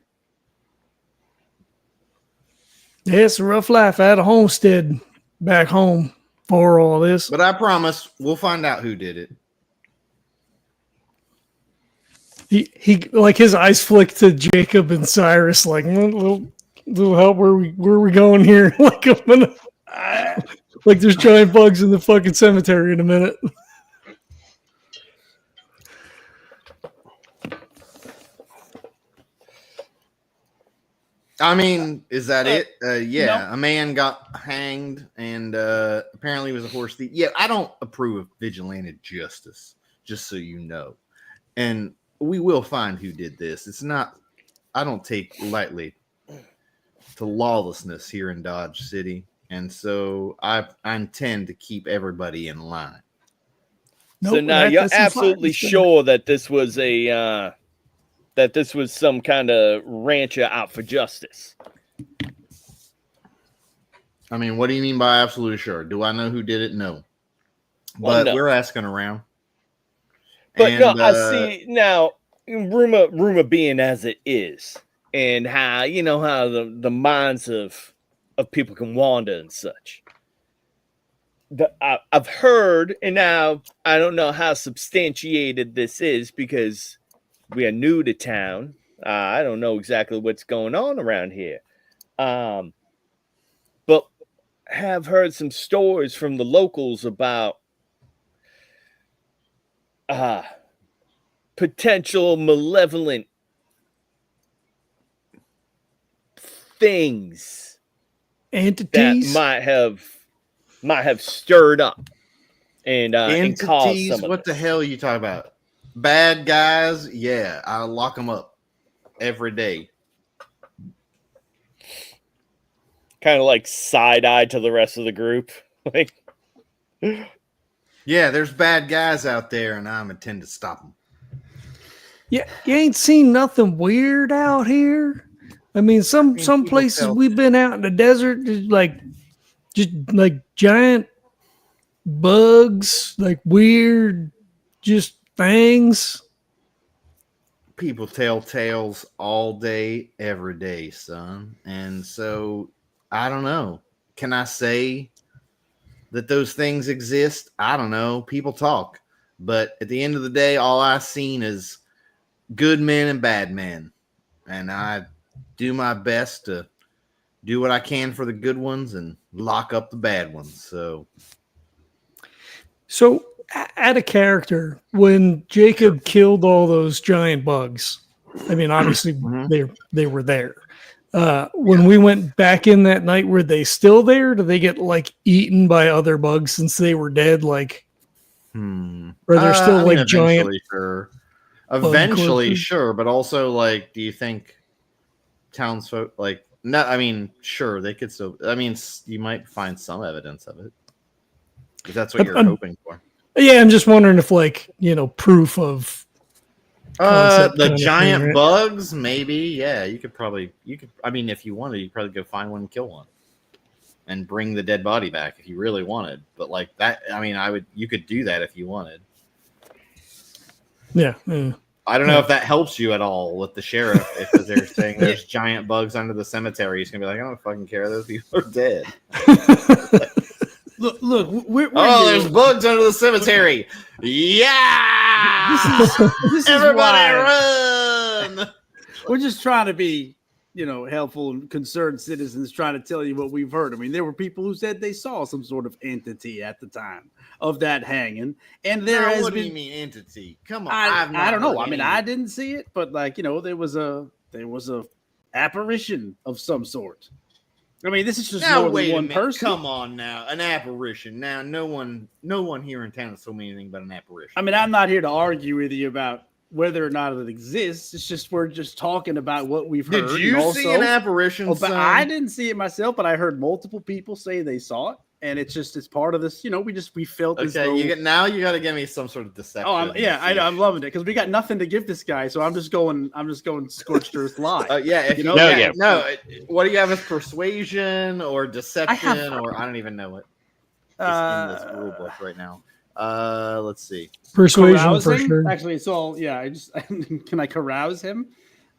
Yeah, it's a rough life. I had a homestead back home for all this. But I promise we'll find out who did it. He like his eyes flicked to Jacob and Cyrus, like little help. Where we going here? Like I'm gonna, like there's giant bugs in the fucking cemetery in a minute. I mean, is that it? Yeah, no. a man got hanged, and apparently he was a horse thief. Yeah, I don't approve of vigilante justice, just so you know. And we will find who did this. It's not, I don't take lightly to lawlessness here in Dodge City. And so I intend to keep everybody in line. So now you're absolutely sure that this was some kind of rancher out for justice. I mean, what do you mean by absolutely sure? Do I know who did it? No. Well, But no. we're asking around. But And, no, I see now. Rumor being as it is, and how how the minds of people can wander and such. I've heard, and now I don't know how substantiated this is because we are new to town. I don't know exactly what's going on around here, but have heard some stories from the locals about potential malevolent things, entities that might have stirred up and caused entities? some of What the this. hell are you talking about? Bad guys? Yeah, I lock them up every day. Kind of like side eye to the rest of the group. Like, Yeah, there's bad guys out there, and I intend to stop them. Yeah, you ain't seen nothing weird out here. I mean, some people places tell- we've been out in the desert, just like giant bugs, like weird, just things. People tell tales all day, every day, son. And so I don't know. Can I say that those things exist? I don't know. People talk. But at the end of the day, all I've seen is good men and bad men. And I do my best to do what I can for the good ones and lock up the bad ones. So, add a character when Jacob killed all those giant bugs. I mean, obviously they were there. When we went back in that night, were they still there? Do they get like eaten by other bugs since they were dead? Like, or they're still like giant? Sure. bug Eventually, corpses? sure. But also, like, do you think townsfolk, like, no, I mean, sure, they could still, I mean, you might find some evidence of it. If that's what you're hoping for. Yeah, I'm just wondering if, like, proof of concept The kind of giant thing, right? bugs, maybe. Yeah, you could. I mean, if you wanted, you could probably go find one and kill one, and bring the dead body back if you really wanted. But like that, I mean, you could do that if you wanted. Yeah. I don't know if that helps you at all with the sheriff. If they're saying there's giant bugs under the cemetery, he's gonna be like, I don't fucking care. Those people are dead. Look, we're There's bugs under the cemetery. Yeah, this is everybody why run. we're just trying to be, helpful and concerned citizens, trying to tell you what we've heard. I mean, there were people who said they saw some sort of entity at the time of that hanging, and there has What do been. you mean entity? Come on, I don't know. I mean, I I didn't see it, but like there was a apparition of some sort. I mean, this is just now more wait than a one minute. person. Come on now, an apparition. Now, no one here in town has told me anything but an apparition. I mean, I'm not here to argue with you about whether or not it exists. It's just we're just talking about what we've heard. Did you see an apparition? But son? I didn't see it myself, but I heard multiple people say they saw it, and it's part of this. We felt as though. Okay, you got to give me some sort of deception. I'm loving it because we got nothing to give this guy, so I'm just going scorched earth live. What do you have as persuasion or deception or I don't even know it. It's in this rule book right now. Let's see. Persuasion Carouse for him? sure. Actually, it's all can I carouse him?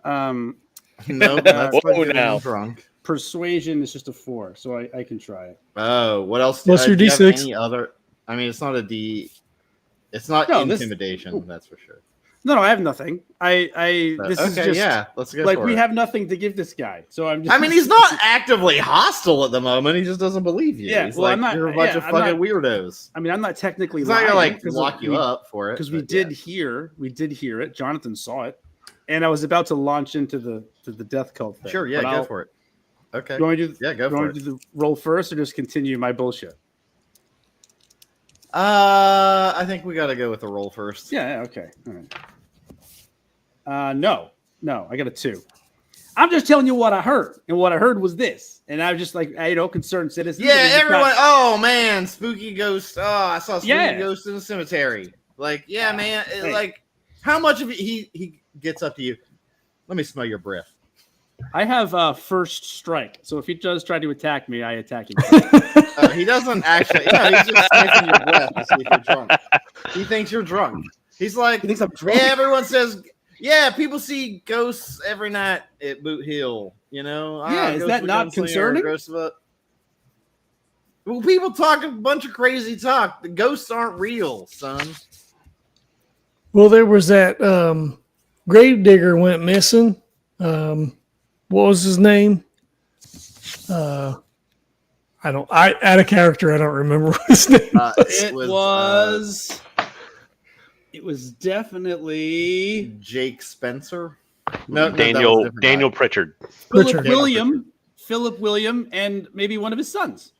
No, that's Whoa, what getting now. him drunk. Persuasion is just a 4, so I can try it. Oh, what else? What's your do you have D6? Any other? I mean, it's not a D. It's not No, this- intimidation. That's for sure. No, I have nothing. This is Okay, just yeah. Let's go. like for we it. have nothing to give this guy. So I'm just. I mean, he's not actively hostile at the moment. He just doesn't believe you. Yeah, he's well, like, I'm not- you're a bunch yeah, of I'm fucking not- weirdos. I mean, I'm not technically He's not gonna lying like 'cause lock you up for it because we but did yeah. hear it. Jonathan saw it, and I was about to launch into the death cult thing. Sure, yeah, But go for it. Okay. You want me to do? Yeah, go You for want me it. to do the roll first, or just continue my bullshit? I think we got to go with the roll first. Yeah. Okay. All right. No, I got a 2. I'm just telling you what I heard, and what I heard was this, and I was just like, concerned citizens. Yeah, and it's everyone. not- Oh man, spooky ghost. Oh, I saw a spooky Yeah. ghost in the cemetery. Like, yeah, man. Hey. Like, how much of it he gets up to you? Let me smell your breath. I have first strike, so if he does try to attack me, I attack him. He doesn't actually. No, he's just sniffing your breath to see if you're drunk. He thinks you're drunk. He's like, He thinks I'm drunk. yeah. Everyone says, yeah. People see ghosts every night at Boot Hill. You know. Yeah, is Ghost that of a not gunslinger, concerning? ghost of a- Well, people talk a bunch of crazy talk. The ghosts aren't real, son. Well, there was that gravedigger went missing. What was his name? I out of character. I don't remember what his name. It was definitely Jake Spencer. No, that was a Daniel different Daniel guy. Pritchard. Pritchard. Philip William, and maybe one of his sons.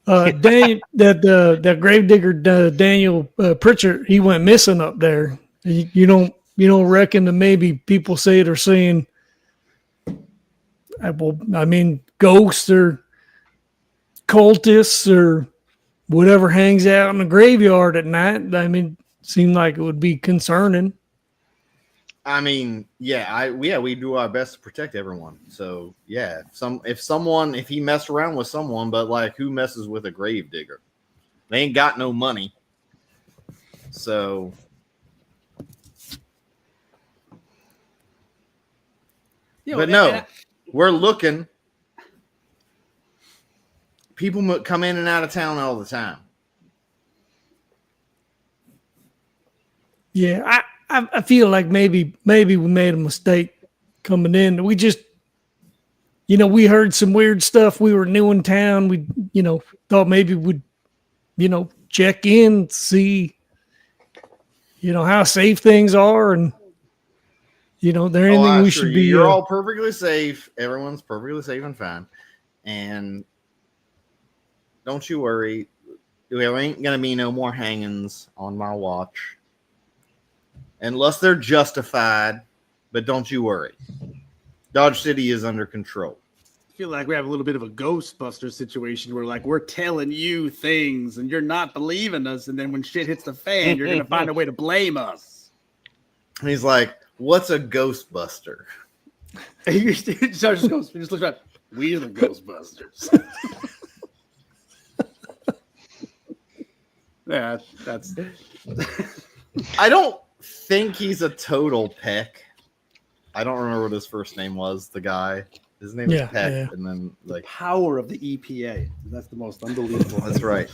That gravedigger Daniel Pritchard, he went missing up there. You don't reckon that maybe people say it or saying, I mean, ghosts or cultists or whatever hangs out in the graveyard at night. I mean, seemed like it would be concerning. I mean, we do our best to protect everyone. So yeah, if he messed around with someone, but like who messes with a grave digger? They ain't got no money. So but no, we're looking. People come in and out of town all the time. Yeah, I feel like maybe we made a mistake coming in. We just, we heard some weird stuff. We were new in town. We, thought maybe we'd, check in, see, how safe things are, and there anything we should be. You're all perfectly safe. Everyone's perfectly safe and fine, and don't you worry. There ain't gonna be no more hangings on my watch. Unless they're justified, but don't you worry. Dodge City is under control. I feel like we have a little bit of a Ghostbuster situation where, like, we're telling you things and you're not believing us, and then when shit hits the fan, you're gonna find a way to blame us. And he's like, "What's a Ghostbuster?" He just looks around. We're the Ghostbusters. Yeah, that's. I don't think he's a total peck. I don't remember what his first name was. The guy, his name is Peck, yeah. and then like Power of the EPA. That's the most unbelievable. that's right.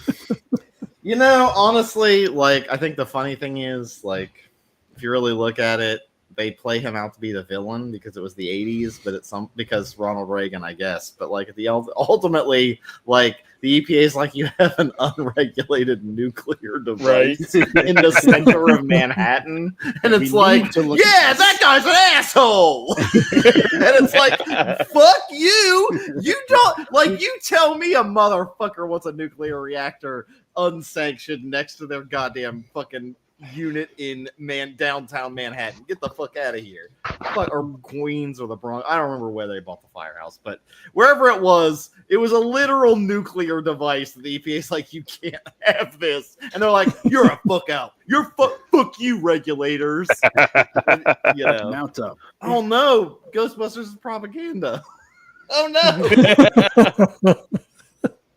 Honestly, like I think the funny thing is, like, if you really look at it, they play him out to be the villain because it was the 80s, but it's because Ronald Reagan, I guess. But like ultimately, like the EPA is like you have an unregulated nuclear device in the center of Manhattan, and it's like, yeah, that guy's an asshole. And it's like, fuck you. You don't like you tell me a motherfucker wants a nuclear reactor unsanctioned next to their goddamn fucking unit in downtown Manhattan. Get the fuck out of here. Or Queens or the Bronx. I don't remember where they bought the firehouse, but wherever it was a literal nuclear device. The EPA's like, you can't have this. And they're like, you're a fuck out. You're fuck you, regulators. And, Mount up. Oh no, Ghostbusters is propaganda. Oh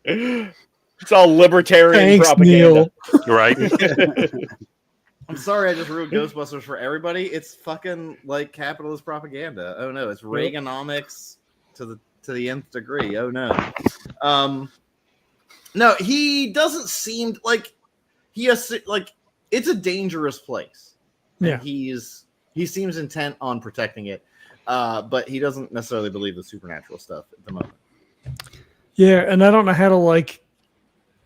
no. It's all libertarian Thanks, propaganda. Neil. Right? I'm sorry, I just ruined Ghostbusters for everybody. It's fucking like capitalist propaganda. Oh no, it's Reaganomics to the nth degree. Oh no. No, he doesn't seem like he has like it's a dangerous place. Yeah. He seems intent on protecting it. But he doesn't necessarily believe the supernatural stuff at the moment. Yeah, and I don't know how to like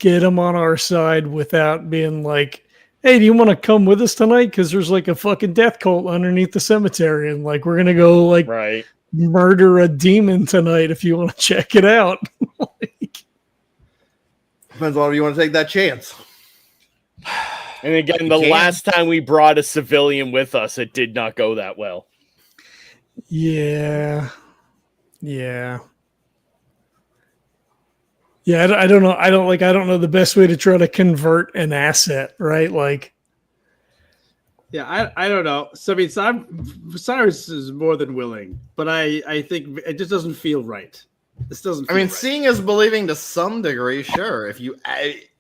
get him on our side without being like, hey, do you want to come with us tonight? Because there's like a fucking death cult underneath the cemetery, and like we're gonna go like Right. murder a demon tonight if you want to check it out. Like, Depends on if you want to take that chance. And again, the last time we brought a civilian with us, it did not go that well. yeah. I don't know. I don't know the best way to try to convert an asset, right? Like, Yeah, I don't know. So I mean, Cyrus is more than willing, but I think it just doesn't feel right. This doesn't. I mean, right. seeing is believing to some degree, sure. If you,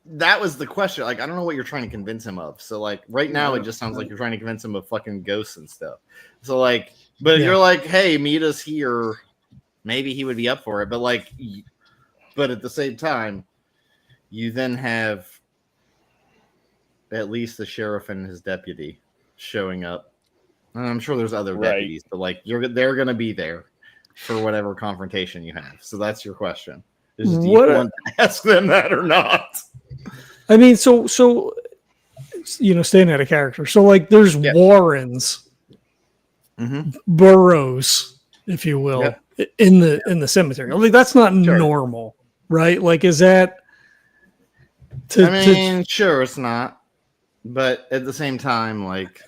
that was the question. Like, I don't know what you're trying to convince him of. So, like, right now, it just sounds like you're trying to convince him of fucking ghosts and stuff. So, like, but if you're like, hey, meet us here, maybe he would be up for it. But like, but at the same time, you then have at least the sheriff and his deputy showing up. And I'm sure there's other deputies, but like, they're going to be there for whatever confrontation you have. So that's your question. Do you want to ask them that or not? I mean, so staying out of character. So like, there's warrens, burrows, if you will, in the cemetery. Like, that's not normal, right? Like, is that? Sure, it's not. But at the same time, like,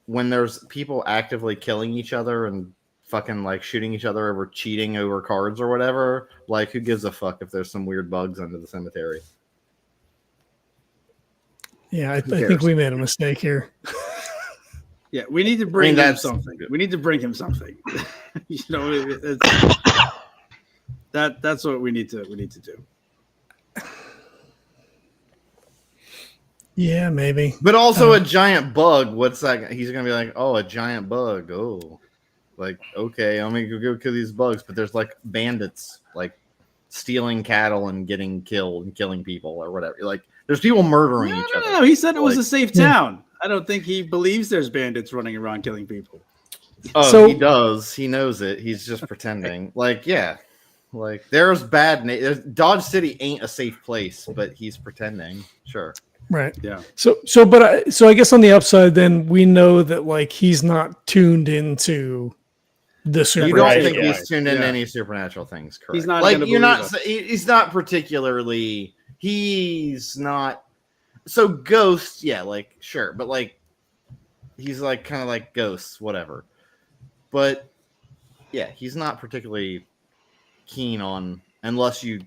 when there's people actively killing each other and fucking like shooting each other over cheating over cards or whatever, like, who gives a fuck if there's some weird bugs under the cemetery? Yeah, I think we made a mistake here. Yeah, we need to bring him something. We need to bring him something. That's what we need to do. Yeah, maybe. But also a giant bug. What's that? He's gonna be like, oh, a giant bug. Oh, like, okay, I'm gonna go kill these bugs. But there's like bandits, like stealing cattle and getting killed and killing people or whatever. Like, there's people murdering each other. No, he said it was a safe town. I don't think he believes there's bandits running around killing people. Oh, so, he does. He knows it. He's just pretending. Like, yeah. Like, there's Dodge City ain't a safe place, but he's pretending. Sure. Right. Yeah. So I guess on the upside, then we know that like he's not tuned into the supernatural. You don't think he's tuned into any supernatural things, correct? He's not like he's not particularly. He's not. So ghosts, yeah, like sure, but like he's like kind of like ghosts, whatever. But yeah, he's not particularly keen on unless you,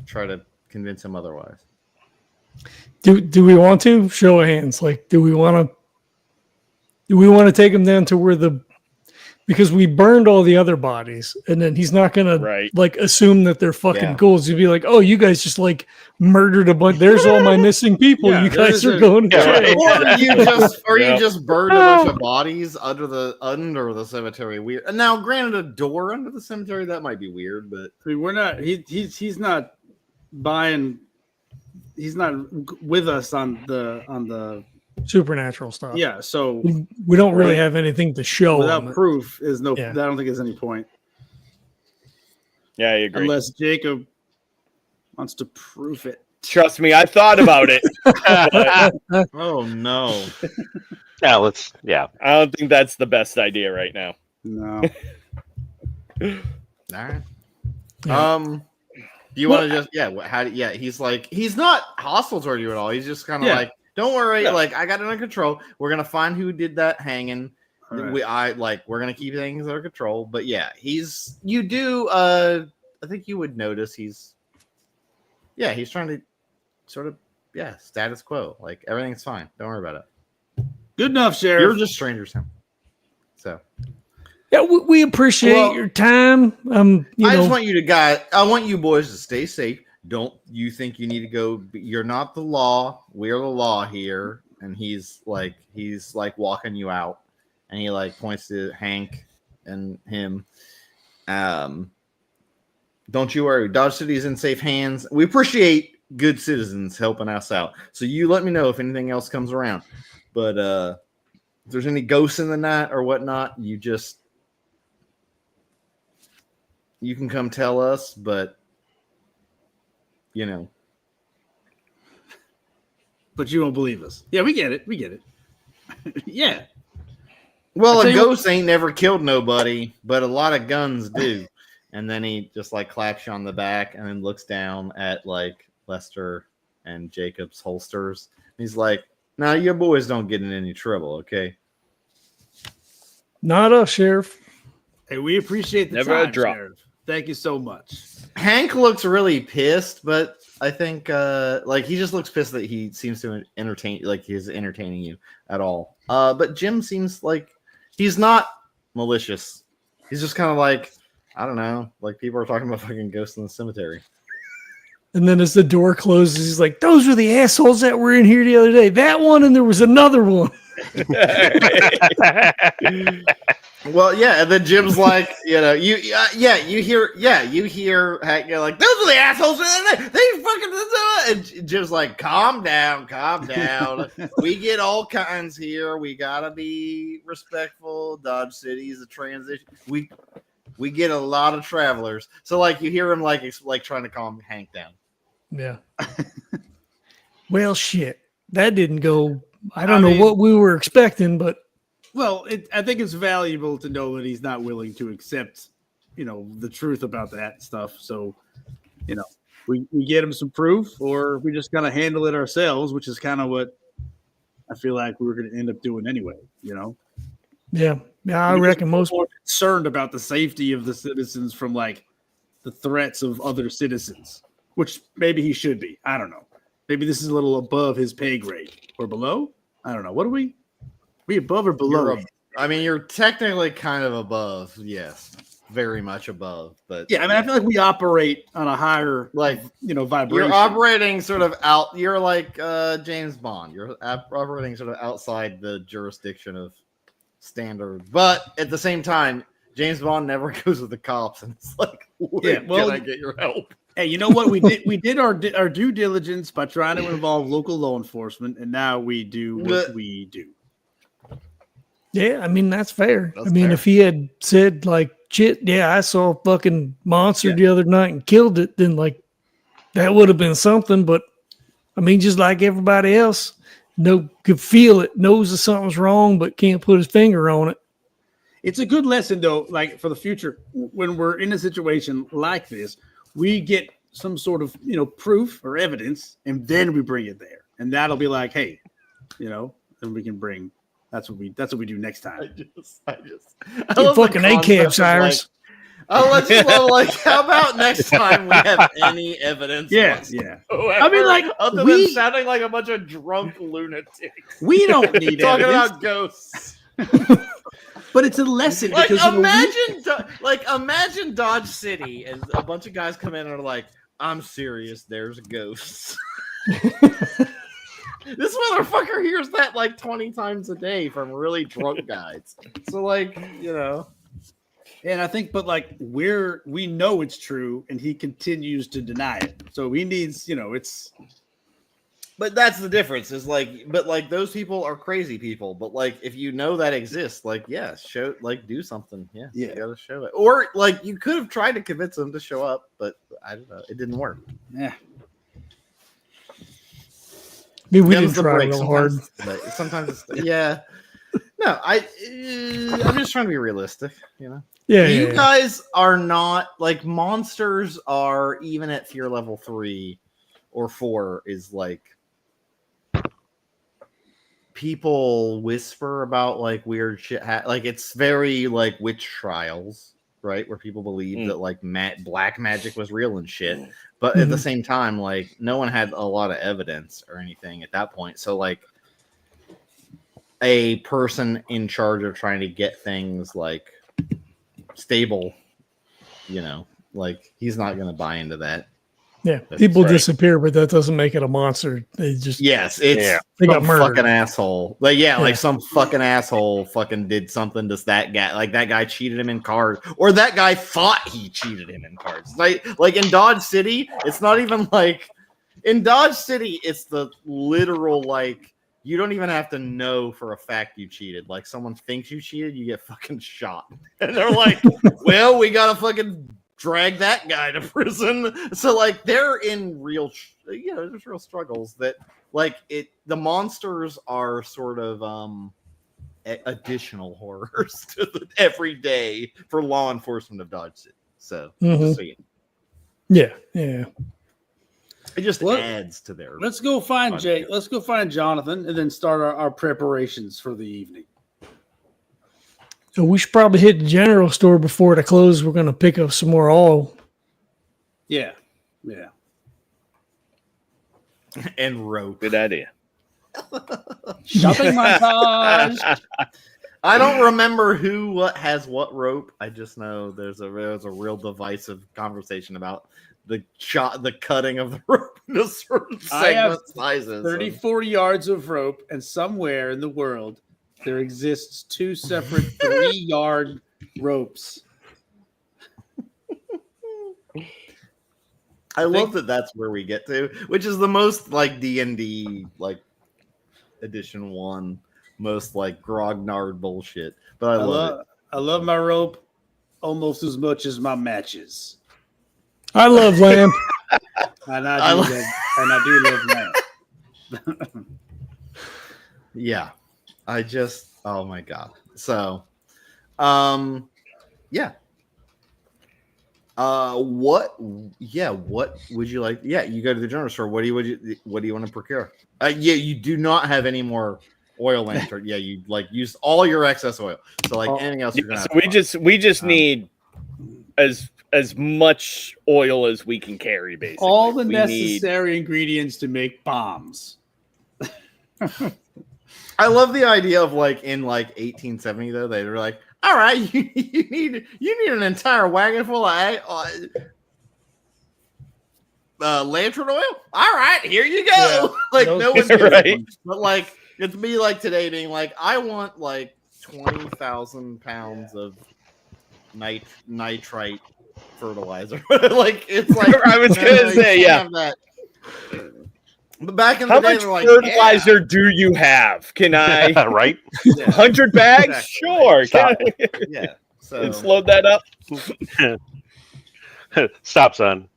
try to convince him otherwise. Do we want to show of hands? Like, do we want to take him down to where because we burned all the other bodies, and then he's not gonna like assume that they're fucking ghouls. He'd be like, "Oh, you guys just like murdered a bunch. There's all my missing people. You guys are going to jail." Or you just burned a bunch of bodies under the cemetery. Weird. And now, granted, a door under the cemetery, that might be weird, but I mean, we're not. He's not buying. He's not with us on the supernatural stuff. Yeah, so we don't really have anything to show. Without proof, is no. I don't think there's any point. Yeah, I agree. Unless Jacob wants to prove it. Trust me, I thought about it. Oh no. Yeah, I don't think that's the best idea right now. No. All right. Do you want to just he's like, he's not hostile toward you at all. He's just kind of like, don't worry, like, I got it under control. We're gonna find who did that hanging. Right. We're gonna keep things under control. But yeah, you do I think you would notice he's trying to sort of status quo. Like, everything's fine. Don't worry about it. Good enough, Sheriff. You're just strangers to him. So Yeah, we appreciate your time. I just want I want you boys to stay safe. Don't you think you need to go? You're not the law. We're the law here. And he's like walking you out, and he like points to Hank and him. Don't you worry. Dodge City's in safe hands. We appreciate good citizens helping us out. So you let me know if anything else comes around. But if there's any ghosts in the night or whatnot, you can come tell us, but But you won't believe us. Yeah, we get it. Yeah. Well, a ghost ain't never killed nobody, but a lot of guns do. And then he just like claps you on the back and then looks down at like Lester and Jacob's holsters. He's like, "Now your boys don't get in any trouble, okay?" Not us, Sheriff. Hey, we appreciate the Never time, a drop. Sheriff. Thank you so much. Hank looks really pissed, but I think like he just looks pissed that he seems to entertain, like he's entertaining you at all. But Jim seems like he's not malicious. He's just kind of like, I don't know, like people are talking about fucking ghosts in the cemetery. And then as the door closes, he's like, "Those were the assholes that were in here the other day. That one, and there was another one." Well, yeah, and then Jim's like, you hear Hank go like, "Those are the assholes. They fucking," and Jim's like, calm down. We get all kinds here. We gotta be respectful. Dodge City is a transition. We get a lot of travelers. So like you hear him like trying to calm Hank down. Yeah. Well, shit. That didn't go. I don't know what we were expecting, but. Well, I think it's valuable to know that he's not willing to accept, the truth about that stuff. So, we get him some proof, or we just kind of handle it ourselves, which is kind of what I feel like we were going to end up doing anyway, Yeah. I reckon most more concerned about the safety of the citizens from like the threats of other citizens, which maybe he should be. I don't know. Maybe this is a little above his pay grade or below. I don't know. What are we? We above or below? You're technically kind of above. Yes, very much above. But yeah, I feel like we operate on a higher, vibration. You're operating sort of out. You're like James Bond. You're operating sort of outside the jurisdiction of standard. But at the same time, James Bond never goes with the cops, and it's like, can I get your help? Hey, you know what? We did our due diligence by trying to involve local law enforcement, and now we do what we do. Yeah, that's fair. That's fair. If he had said like, "Shit, yeah, I saw a fucking monster the other night and killed it," then like that would have been something. But just like everybody else, could feel it, knows that something's wrong, but can't put his finger on it. It's a good lesson, though, like for the future, when we're in a situation like this, we get some sort of, proof or evidence, and then we bring it there. And that'll be like, hey, then we can bring, that's what we do next time. I you fucking A-cab, Cyrus. Let's just like, how about next time we have any evidence? Yeah. Other than sounding like a bunch of drunk lunatics. We don't need talking evidence. about ghosts. But it's a lesson. Like, because imagine Dodge City and a bunch of guys come in and are like, "I'm serious, there's ghosts." This motherfucker hears that like 20 times a day from really drunk guys. So like, And I think, but like we know it's true, and he continues to deny it. So he needs, it's. But that's the difference. Is like, but like those people are crazy people. But like, if you know that exists, like, yeah, show, like, do something. Yeah, you gotta show it. Or like, you could have tried to convince them to show up, but I don't know, it didn't work. Yeah. We didn't try real hard. But sometimes, yeah. No, I'm just trying to be realistic. Yeah. You guys are not like monsters. Are even at fear level 3 or 4 is like. People whisper about like weird shit. Like it's very like witch trials, right? Where people believe that like black magic was real and shit. But at the same time, like no one had a lot of evidence or anything at that point. So like a person in charge of trying to get things like stable, like he's not going to buy into that. Yeah, That's people right. disappear, but that doesn't make it a monster. They just Yes, it's they got some murdered. fucking asshole. Like Yeah. like some fucking asshole fucking did something to that guy. Like that guy cheated him in cards, or that guy thought he cheated him in cards. Like in Dodge City, it's not even like in Dodge City. It's the literal like you don't even have to know for a fact you cheated. Like someone thinks you cheated, you get fucking shot, and they're like, "Well, we gotta fucking." Drag that guy to prison. So like they're in real, there's real struggles that like the monsters are sort of additional horrors to the everyday for law enforcement of Dodge City. So, just so you know. Yeah. It just adds to their. Let's go find Jay. Let's go find Johnathan and then start our preparations for the evening. So we should probably hit the general store before it closes. We're going to pick up some more oil. Yeah. And rope. Good idea. Shopping montage. I don't remember what has what rope. I just know there's a real divisive conversation about the cutting of the rope into certain segment sizes. 34 yards of rope, and somewhere in the world there exists 2 separate 3-yard ropes. I love that that's where we get to, which is the most like D&D like edition 1, most like grognard bullshit. But I love it. I love my rope almost as much as my matches. I love lamb. And I do love lamb. Yeah. Oh my god. So yeah. What would you like? Yeah, you go to the general store. What do you want to procure? Yeah, you do not have any more oil lantern. Yeah, you like used all your excess oil. So like anything else, you're gonna have we just need as much oil as we can carry, basically. All the necessary ingredients to make bombs. I love the idea of like in like 1870 though they were like, all right, you need an entire wagon full of lantern oil. All right, here you go. Yeah, like no one's right. But like it's me like today being like, I want like 20,000 pounds of nitrite fertilizer. Like it's like I was gonna say, yeah. That. But back in the How day, much they're like, fertilizer do you have? Can I? Right? 100 bags? Exactly. Sure. Stop. Yeah. So Let's load that up. Stop, son.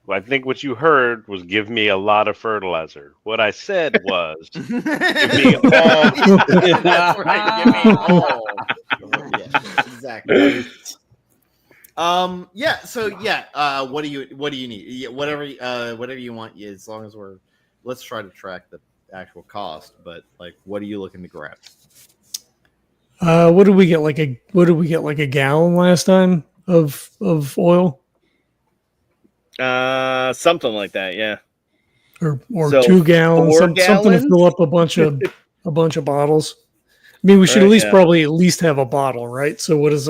Well, I think what you heard was give me a lot of fertilizer. What I said was give me all. That's right. Give me all. Yeah, exactly. Yeah. So yeah. What do you need? Yeah, whatever you want. Yeah, as long as let's try to track the actual cost. But like, what are you looking to grab? What did we get? Like a gallon last time of oil, Something like that. Yeah. or So 2 gallons, 4 something to gallons? fill up a bunch of bottles. I mean, we should Right, at least yeah. probably at least have a bottle, right? So what's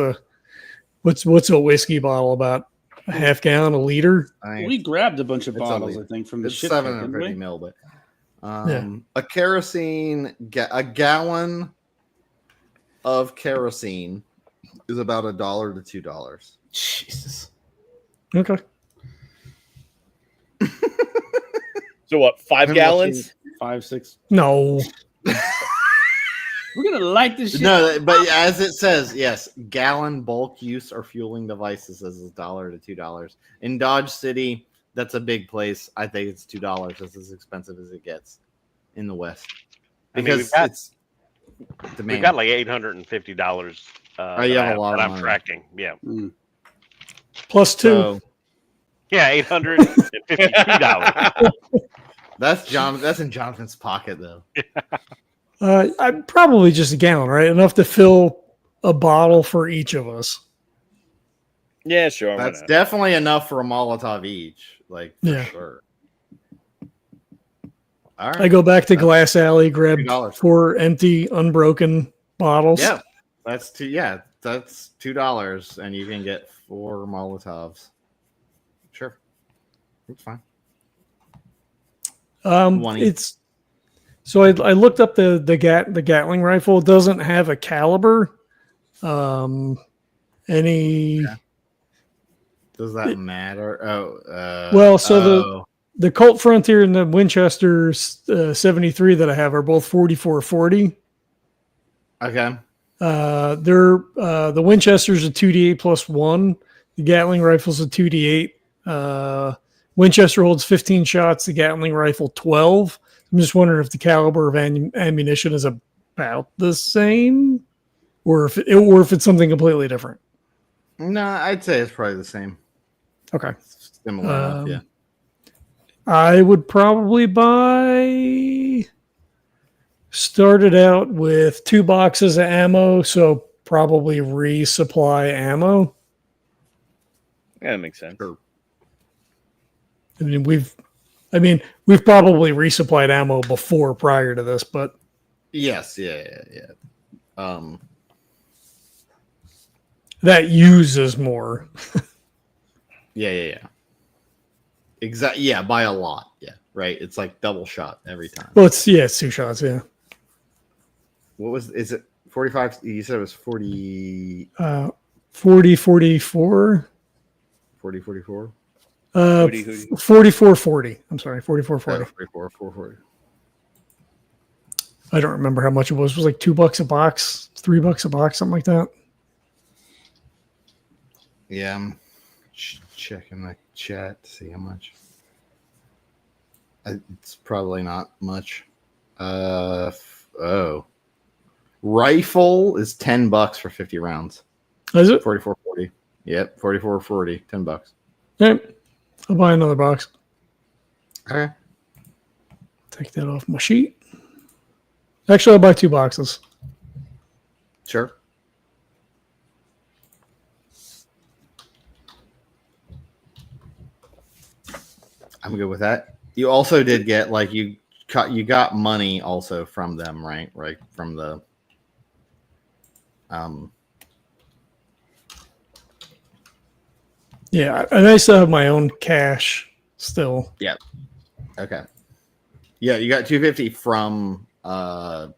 a whiskey bottle about? A half gallon, a liter? We grabbed a bunch of It's bottles, only- I think, from the It's ship. 750 mil, but a kerosene, a gallon of kerosene is about $1 to $2. Jesus. Okay. So what? 5 gallons? 5, 6. No. We're gonna light this shit. No, but as it says, yes, gallon bulk use or fueling devices is $1 to $2. In Dodge City, that's a big place. I think it's $2. That's as expensive as it gets in the West because it's demand. We've got like $850. you have a lot that of I'm money. tracking. Yeah, Plus 2. So, yeah, $852. that's in Jonathan's pocket though. I'm probably just a gallon, right? Enough to fill a bottle for each of us. Yeah, sure. why That's not? definitely enough for a Molotov each, like for Yeah. sure. All right. I go back to Glass Alley, grab $2. 4 empty, unbroken bottles. Yeah, that's two. Yeah, that's $2, and you can get 4 Molotovs. Sure, it's fine. It's so I looked up the Gatling rifle. It doesn't have a caliber. Any? Yeah. Does that matter? The Colt Frontier and the Winchester 73 that I have are both 44-40. Okay. The Winchester's a 2d8 plus 1. The Gatling rifle's a 2d8. Winchester holds 15 shots. The Gatling rifle 12. I'm just wondering if the caliber of ammunition is about the same, or if it's something completely different. No, I'd say it's probably the same. Okay. Similar enough, yeah. I would probably buy. Started out with 2 boxes of ammo, so probably resupply ammo. Yeah, that makes sense. Sure. I mean, we've probably resupplied ammo before prior to this, but Yes, yeah. that uses more. Yeah. Exactly. Yeah, by a lot. Yeah, right. It's like double shot every time. Well, it's 2 shots. Yeah. Is it 45? You said it was 40, 40, 44. 40, 44? 44, 40. I'm sorry, 44, 40. 44, 440. I don't remember how much it was. It was like $2 a box, $3 a box, something like that. Yeah, I'm checking the chat to see how much. It's probably not much. Rifle is $10 for 50 rounds. Is it? 44.40. Yep, 44.40, $10. Yep. I'll buy another box. Okay. Take that off my sheet. Actually, I'll buy 2 boxes. Sure. I'm good with that. You also did get you got money also from them, right? Right from the Yeah, and I still have my own cash still. Yeah. Okay. Yeah, you got 250 from the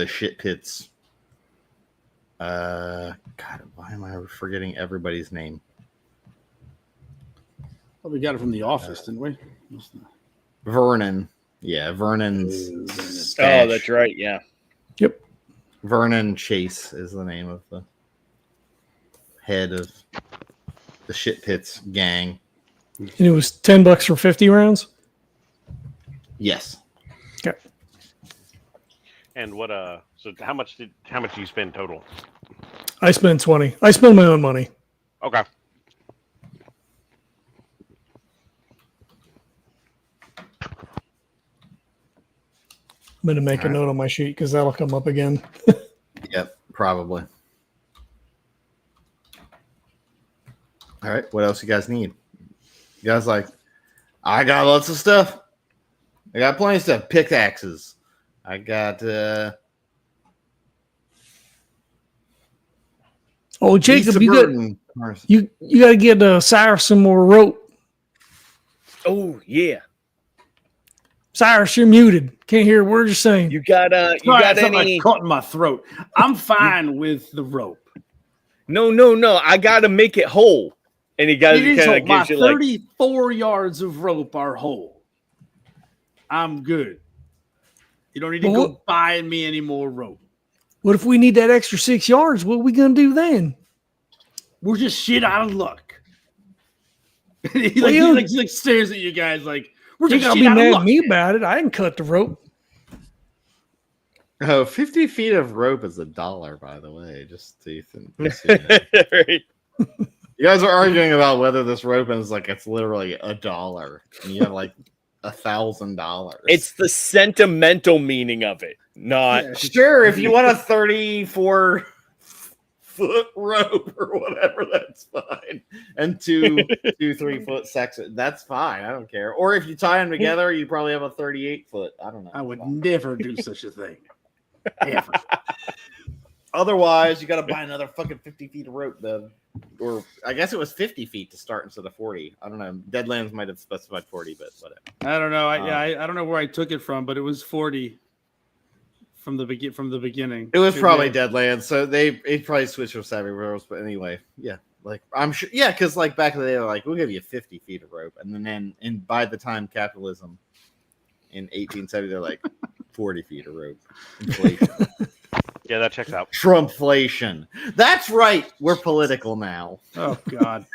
shit pits. God, why am I forgetting everybody's name? Well, we got it from the office, didn't we? Vernon. Yeah, Vernon's. Oh, that's right. Yeah. Yep. Vernon Chase is the name of the head of the shit pits gang. And it was $10 for 50 rounds? Yes. Okay. And what so how much do you spend total? I spent 20. I spend my own money. Okay. I'm going to make a note on my sheet because that'll come up again. Yep, probably. All right, what else you guys need? You guys I got lots of stuff. I got plenty of stuff. Pickaxes. I got Oh, Jacob, you got to get Cyrus some more rope. Oh, yeah. Cyrus, you're muted. Can't hear a word you're saying. You got any caught in my throat? I'm fine with the rope. No. I gotta make it whole. And he got kind of my gives you 34 yards of rope are whole. I'm good. You don't need to go buying me any more rope. What if we need that extra 6 yards? What are we gonna do then? We're just shit out of luck. he stares at you guys like we're just shit out of luck. You gotta be mad at me about it. I didn't cut the rope. Oh, 50 feet of rope is $1, by the way. Just so you think. Right. You guys are arguing about whether this rope is it's literally $1, and you have $1,000. It's the sentimental meaning of it, not sure. If you want a 34-foot rope or whatever, that's fine. And 3 foot section, that's fine. I don't care. Or if you tie them together, you probably have a 38-foot. I don't know. I would never do such a thing. Ever. Otherwise, you got to buy another fucking 50 feet of rope, then. Or I guess it was 50 feet to start instead of 40. I don't know. Deadlands might have specified 40, but whatever. I don't know. I don't know where I took it from, but it was 40 from the beginning. It was probably Deadlands, so it probably switched from Savvy Rails. But anyway, yeah, like I'm sure, yeah, because like back in the day, they're like, we'll give you 50 feet of rope, and then by the time capitalism in 1870, they're like 40 feet of rope. Inflation. Yeah, that checks out. Trumpflation. That's right. We're political now. Oh God.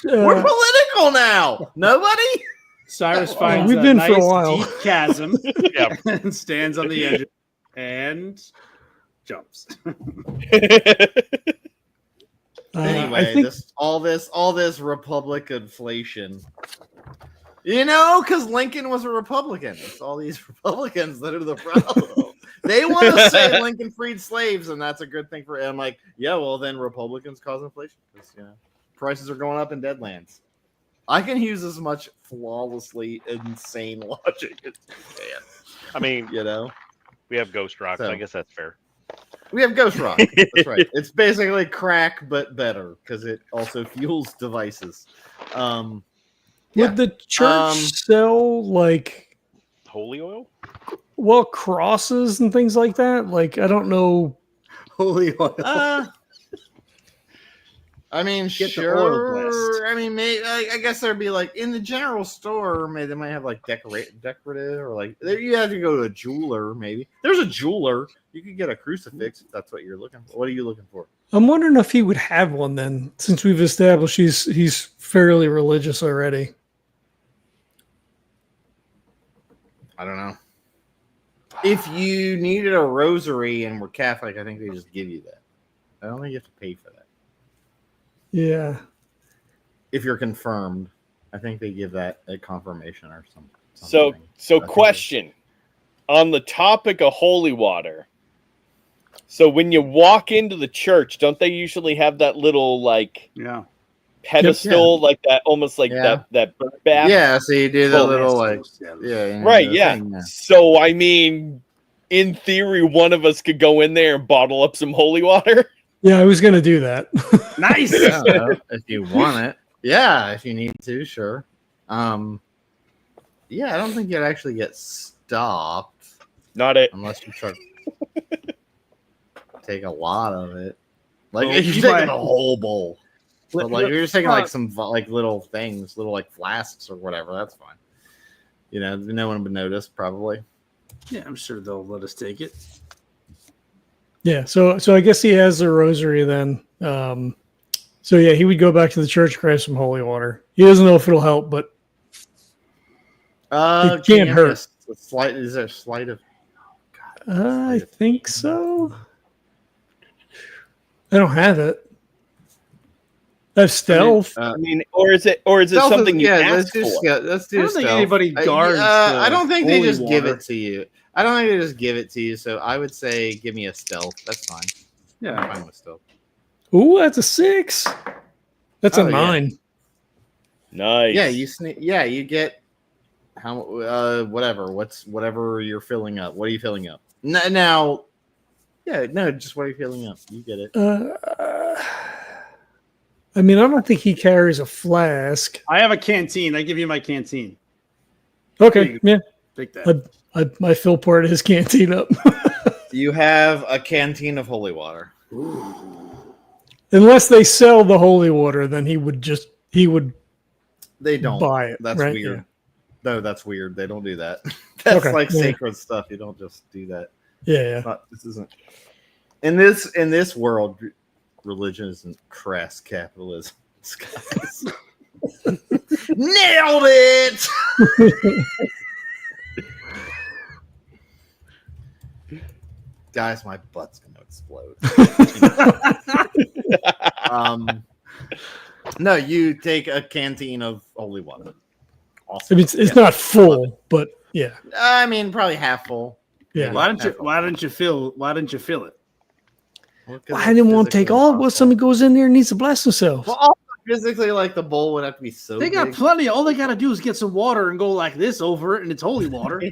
We're political now. Nobody. Cyrus finds we've a been nice for a while. deep chasm Yeah. and stands on the edge and jumps. Anyway, all this Republicanflation. You know, because Lincoln was a Republican. It's all these Republicans that are the problem. They want to say Lincoln freed slaves, and that's a good thing for. And I'm like, yeah, well then Republicans cause inflation because prices are going up in Deadlands. I can use as much flawlessly insane logic as you can. I mean, we have Ghost Rock, so I guess that's fair. We have Ghost Rock. That's right. It's basically crack, but better because it also fuels devices. Would the church sell like holy oil? Well, crosses and things like that? Like, I don't know. Holy oil. I mean, sure. I mean, maybe, I guess there'd be like in the general store, maybe they might have like decorative or like you have to go to a jeweler. Maybe there's a jeweler. You could get a crucifix if that's what you're looking for. What are you looking for? I'm wondering if he would have one then, since we've established he's fairly religious already. I don't know. If you needed a rosary and were Catholic, I think they just give you that. I don't think you have to pay for that. Yeah. If you're confirmed, I think they give that a confirmation or something. So question on the topic of holy water. So when you walk into the church, don't they usually have that little pedestal like that, almost like that bath? Yeah, so you do the little right, yeah. So I mean, in theory, one of us could go in there and bottle up some holy water. Yeah, I was gonna do that. Nice. If you want it. Yeah, if you need to, sure. I don't think you'd actually get stopped. Not it. Unless you try to take a lot of it. Like if you're taking the whole bowl. But like you're just taking like some like little things, little like flasks or whatever, that's fine. No one would notice probably. Yeah, I'm sure they'll let us take it. Yeah, so I guess he has the rosary then. So yeah, he would go back to the church, grab some holy water. He doesn't know if it'll help, but it can't hurt. Is there a sleight of? I think so. I don't have it. That's stealth. I mean, or is it something you ask for? Let's do I don't think anybody guards. I don't think they just give water. it to you. I don't think they just give it to you. So I would say, give me a stealth. That's fine. Yeah, I'm fine with stealth. Ooh, that's a 6. That's a 9. Nice. Yeah, you get how whatever. Whatever you're filling up. What are you filling up? Now, just what are you filling up? You get it. I mean, I don't think he carries a flask. I have a canteen. I give you my canteen. Okay, yeah. Take that. I fill part of his canteen up. You have a canteen of holy water. Unless they sell the holy water, then he would. They don't buy it. That's right? weird. Yeah. No, that's weird. They don't do that. That's Okay, sacred stuff. You don't just do that. Yeah. This isn't in this world. Religion isn't crass capitalism. Guys. Nailed it. Guys, my butt's gonna explode. No, you take a canteen of holy water. Awesome. I mean, it's not full, but yeah. I mean, probably half full. Yeah. Why didn't you fill it? Well, I didn't want to take all. What somebody goes in there and needs to bless themselves. Well, also physically, like the bowl would have to be so. They got big. plenty. All they got to do is get some water and go like this over it, and it's holy water.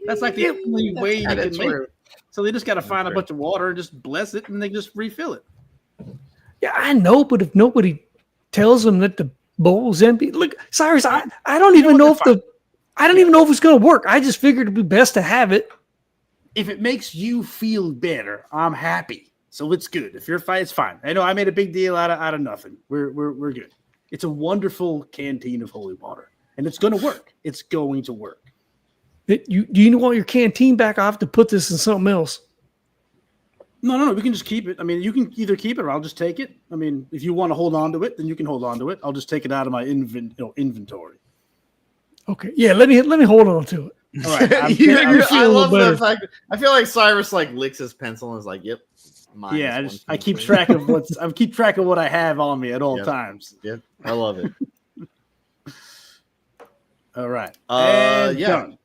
That's like the only way you can make it. So they just got to find a bunch of water and just bless it, and they just refill it. Yeah, I know, but if nobody tells them that the bowl's empty, look, Cyrus, I don't even know if I don't even know if it's going to work. I just figured it'd be best to have it. If it makes you feel better, I'm happy. So it's good. If you're fine, it's fine. I know I made a big deal out of nothing. We're good. It's a wonderful canteen of holy water, and it's going to work. It's going to work. Do you want your canteen back? I have to put this in something else. No. We can just keep it. I mean, you can either keep it or I'll just take it. I mean, if you want to hold on to it, then you can hold on to it. I'll just take it out of my inventory. Okay. Yeah. Let me hold on to it. All right. I love the fact. I feel like Cyrus like licks his pencil and is like, "Yep." Yeah, I keep track of what I have on me at all times. Yep, I love it. All right. Done.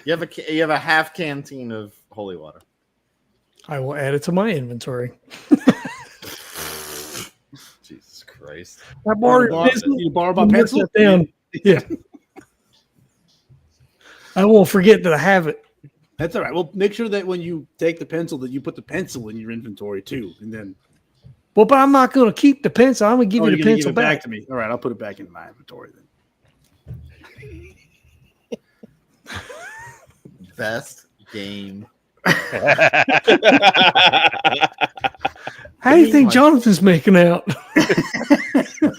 You have a half canteen of holy water. I will add it to my inventory. Jesus Christ! I borrowed you borrow my pencil down. Yeah. I won't forget that I have it. That's all right. Well, make sure that when you take the pencil, that you put the pencil in your inventory too, and then. Well, but I'm not going to keep the pencil. I'm going to give you the pencil back to me. All right, I'll put it back in my inventory then. Best game. How do you think Jonathan's making out?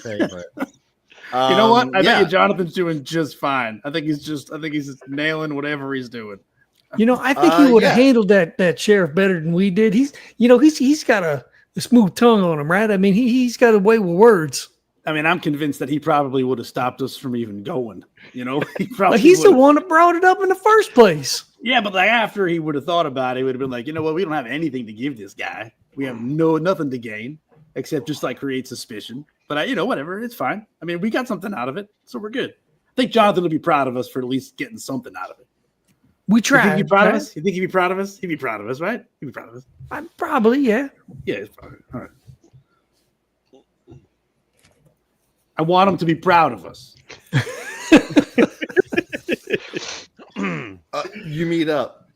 Favorite. You know what? I bet you Jonathan's doing just fine. I think he's just nailing whatever he's doing. You know, I think he would have handled that sheriff better than we did. He's got a smooth tongue on him, right? I mean, he's got a way with words. I mean, I'm convinced that he probably would have stopped us from even going. You know, he's the one that brought it up in the first place. Yeah, but like after he would have thought about it, he would have been like, you know what? We don't have anything to give this guy. We have nothing to gain except just like create suspicion. But whatever, it's fine. I mean, we got something out of it, so we're good. I think Johnathan will be proud of us for at least getting something out of it. We tried. You think he'd be proud of us? You think he'd be proud of us? He'd be proud of us, right? He'd be proud of us. Probably, yeah. Yeah, it's fine. All right. I want him to be proud of us. You meet up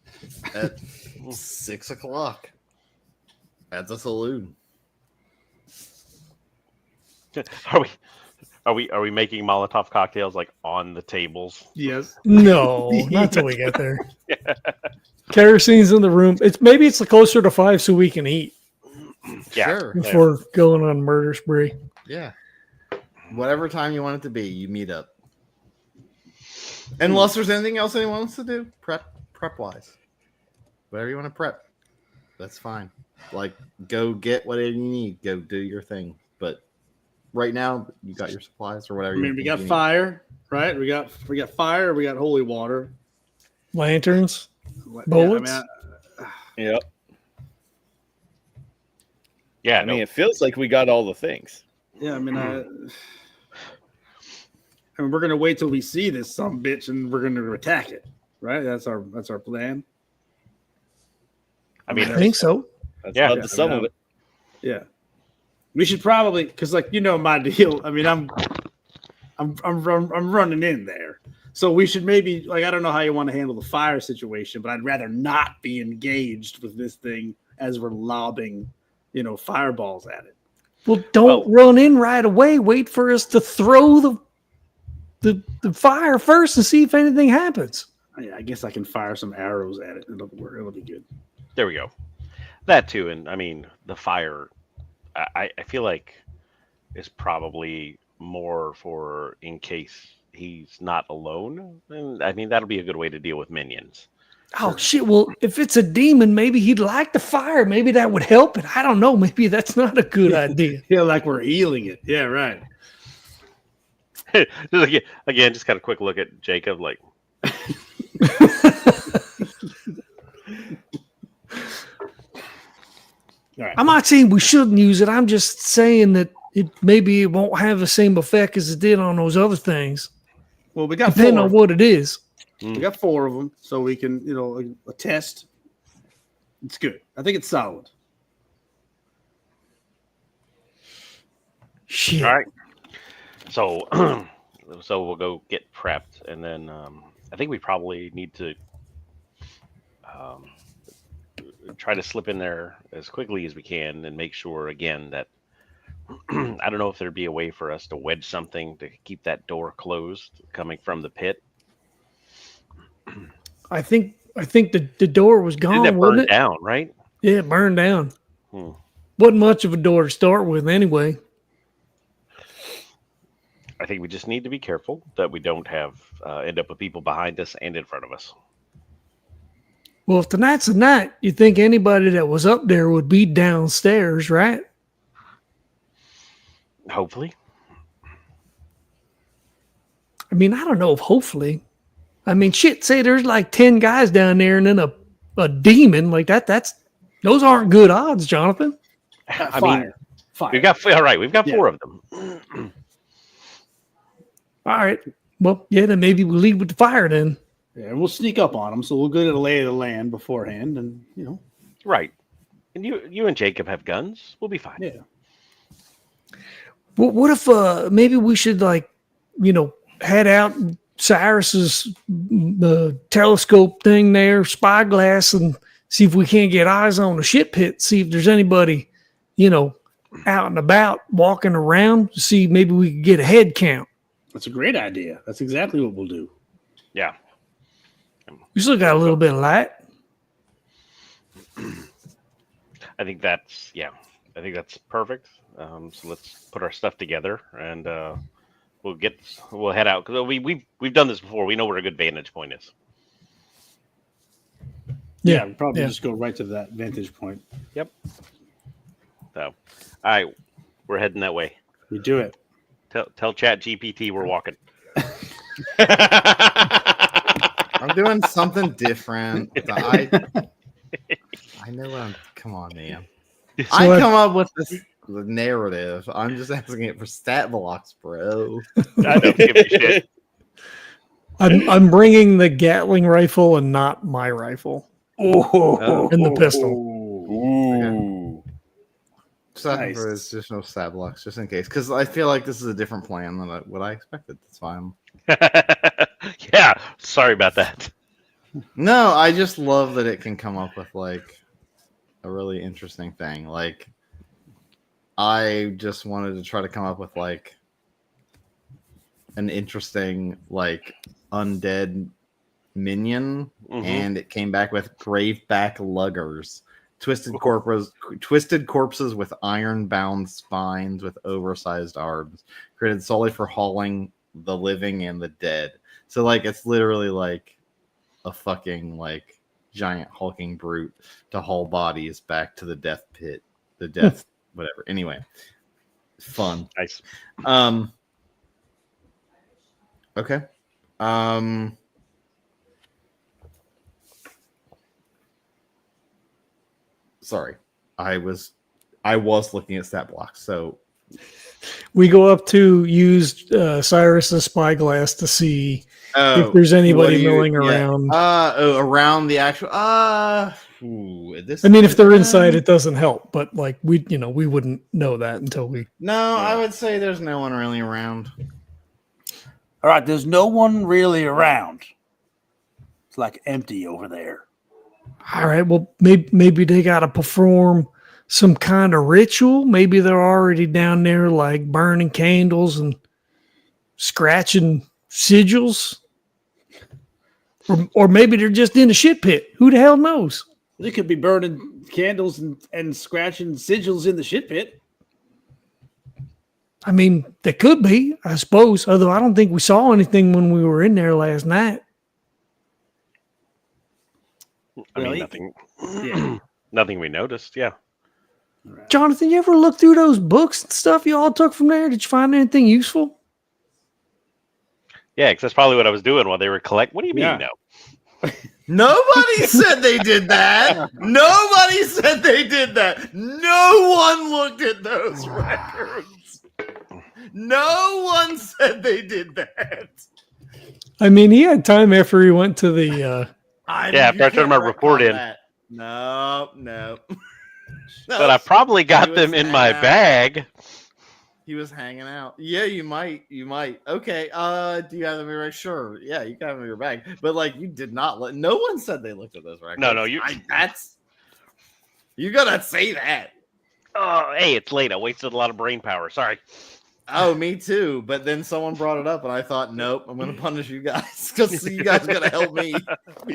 at 6:00 at the saloon. Are we making Molotov cocktails like on the tables? Yes. No, not till we get there. Kerosene's in the room. Maybe it's closer to 5 so we can eat. Yeah. Sure. Before going on murder spree. Yeah. Whatever time you want it to be, you meet up. Unless there's anything else anyone wants to do, prep wise. Whatever you want to prep, that's fine. Like, go get whatever you need. Go do your thing. But right now, you got your supplies or whatever. I mean, we got fire, right? We got fire. We got holy water, lanterns, bullets. Yep. Yeah, I mean, it feels like we got all the things. Yeah, I mean, we're gonna wait till we see this bitch and we're gonna attack it, right? That's our plan. I mean, I think so. That's the sum of it. Yeah, we should probably, because my deal. I mean, I'm running in there, so we should maybe I don't know how you want to handle the fire situation, but I'd rather not be engaged with this thing as we're lobbing, fireballs at it. Well, don't run in right away. Wait for us to throw the fire first and see if anything happens. Yeah, I guess I can fire some arrows at it. It'll work. It'll be good. There we go. That too, and I mean the fire. I feel like is probably more for in case he's not alone, and I mean that'll be a good way to deal with minions. Oh shit! Well, if it's a demon, maybe he'd like the fire. Maybe that would help it. I don't know. Maybe that's not a good idea. Yeah, like we're healing it. Yeah, right. Again, just kind of quick look at Jacob, like. All right. I'm not saying we shouldn't use it. I'm just saying that maybe it won't have the same effect as it did on those other things. Well, we got depending on what it is. We got 4 of them, so we can, a test. It's good. I think it's solid. Shit. All right. So we'll go get prepped, and then I think we probably need to try to slip in there as quickly as we can and make sure again that I don't know if there'd be a way for us to wedge something to keep that door closed coming from the pit. I think the door was gone, Didn't it wasn't burn it? down, right? Yeah, it burned down. Hmm. Wasn't much of a door to start with anyway. I think we just need to be careful that we don't have end up with people behind us and in front of us. Well, if tonight's the night, you think anybody that was up there would be downstairs, right? Hopefully. I mean, I don't know if hopefully. I mean, shit, say there's like 10 guys down there and then a demon like that. Those aren't good odds, Jonathan. I Fire. mean, Fire. we've got Yeah. 4 of them. All right. Well, yeah, then maybe we'll lead with the fire then. Yeah, we'll sneak up on them, so we'll get a lay of the land beforehand, and Right. And you and Jacob have guns. We'll be fine. yeah. Well, what if maybe we should head out Cyrus's telescope thing there, spyglass, and see if we can't get eyes on the ship pit, see if there's anybody, out and about walking around, see maybe we could get a head count. That's a great idea. That's exactly what we'll do. Yeah. We still got a little bit of light. I think that's perfect. So let's put our stuff together and we'll head out because we've done this before. We know where a good vantage point is. Yeah, we'll probably just go right to that vantage point. Yep. So, all right, we're heading that way. We do it. Tell Chat GPT we're walking. I'm doing something different. I know what I'm. Come on, man. I come up with the narrative. I'm just asking it for stat blocks, bro. I don't give a shit. I'm bringing the Gatling rifle and not my rifle. And the pistol. Ooh. Just asking Nice. for additional stat blocks, just in case, because I feel like this is a different plan than what I expected. That's fine. Yeah. Sorry about that. No, I just love that it can come up with like a really interesting thing. Like, I just wanted to try to come up with like an interesting like undead minion, and it came back with graveback luggers, twisted corpses with iron-bound spines with oversized arms, created solely for hauling the living and the dead. So like it's literally like a fucking like giant hulking brute to haul bodies back to the death pit, the death whatever. Anyway, fun. Nice. Okay. Sorry. I was looking at stat blocks. So We go up to use Cyrus's spyglass to see if there's anybody milling around. Around the actual. I mean, if they're inside, it doesn't help. But like we wouldn't know that until we. No, I would say there's no one really around. All right, there's no one really around. It's like empty over there. All right. Well, maybe they got to perform some kind of ritual. Maybe they're already down there, like burning candles and scratching sigils. Or maybe they're just in the shit pit. Who the hell knows? They could be burning candles and scratching sigils in the shit pit. I mean, they could be, I suppose. Although I don't think we saw anything when we were in there last night. I mean, Really? nothing. Yeah. Nothing we noticed. Yeah. Right. Jonathan, you ever look through those books and stuff you all took from there? Did you find anything useful? Yeah, because that's probably what I was doing while they were collecting. What do you mean, Yeah. no? Nobody said they did that. Nobody said they did that. No one looked at those records. No one said they did that. I mean, he had time after he went to the. Yeah, after I turned my report in. No. But I probably got them in my bag. He was hanging out. Yeah, you might. Okay. Do you have them in your bag? Sure. Yeah, you can have them in your bag. But like, you did not let. No one said they looked at those records. No, You gotta say that. Oh, hey, it's late. I wasted a lot of brain power. Sorry. Oh, me too. But then someone brought it up, and I thought, nope, I'm gonna punish you guys because you guys gotta help me.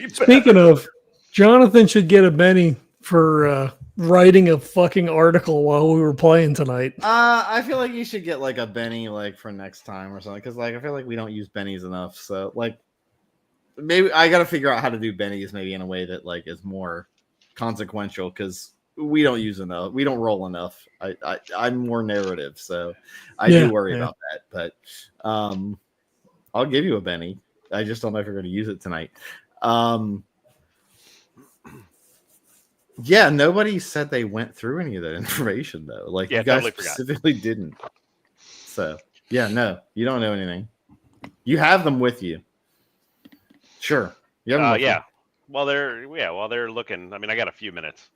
Speaking of, Jonathan should get a Benny for writing a fucking article while we were playing tonight. I feel like you should get like a Benny like for next time or something, because like I feel like we don't use Bennies enough. So like maybe I gotta figure out how to do Bennies maybe in a way that like is more consequential, because we don't use enough. We don't roll enough. I'm more narrative, so I do worry about that. But I'll give you a Benny. I just don't know if you're going to use it tonight. Yeah, nobody said they went through any of that information though. Like you guys totally specifically didn't. So yeah, no, you don't know anything. You have them with you. Sure. You have them with you. While they're looking. I mean, I got a few minutes.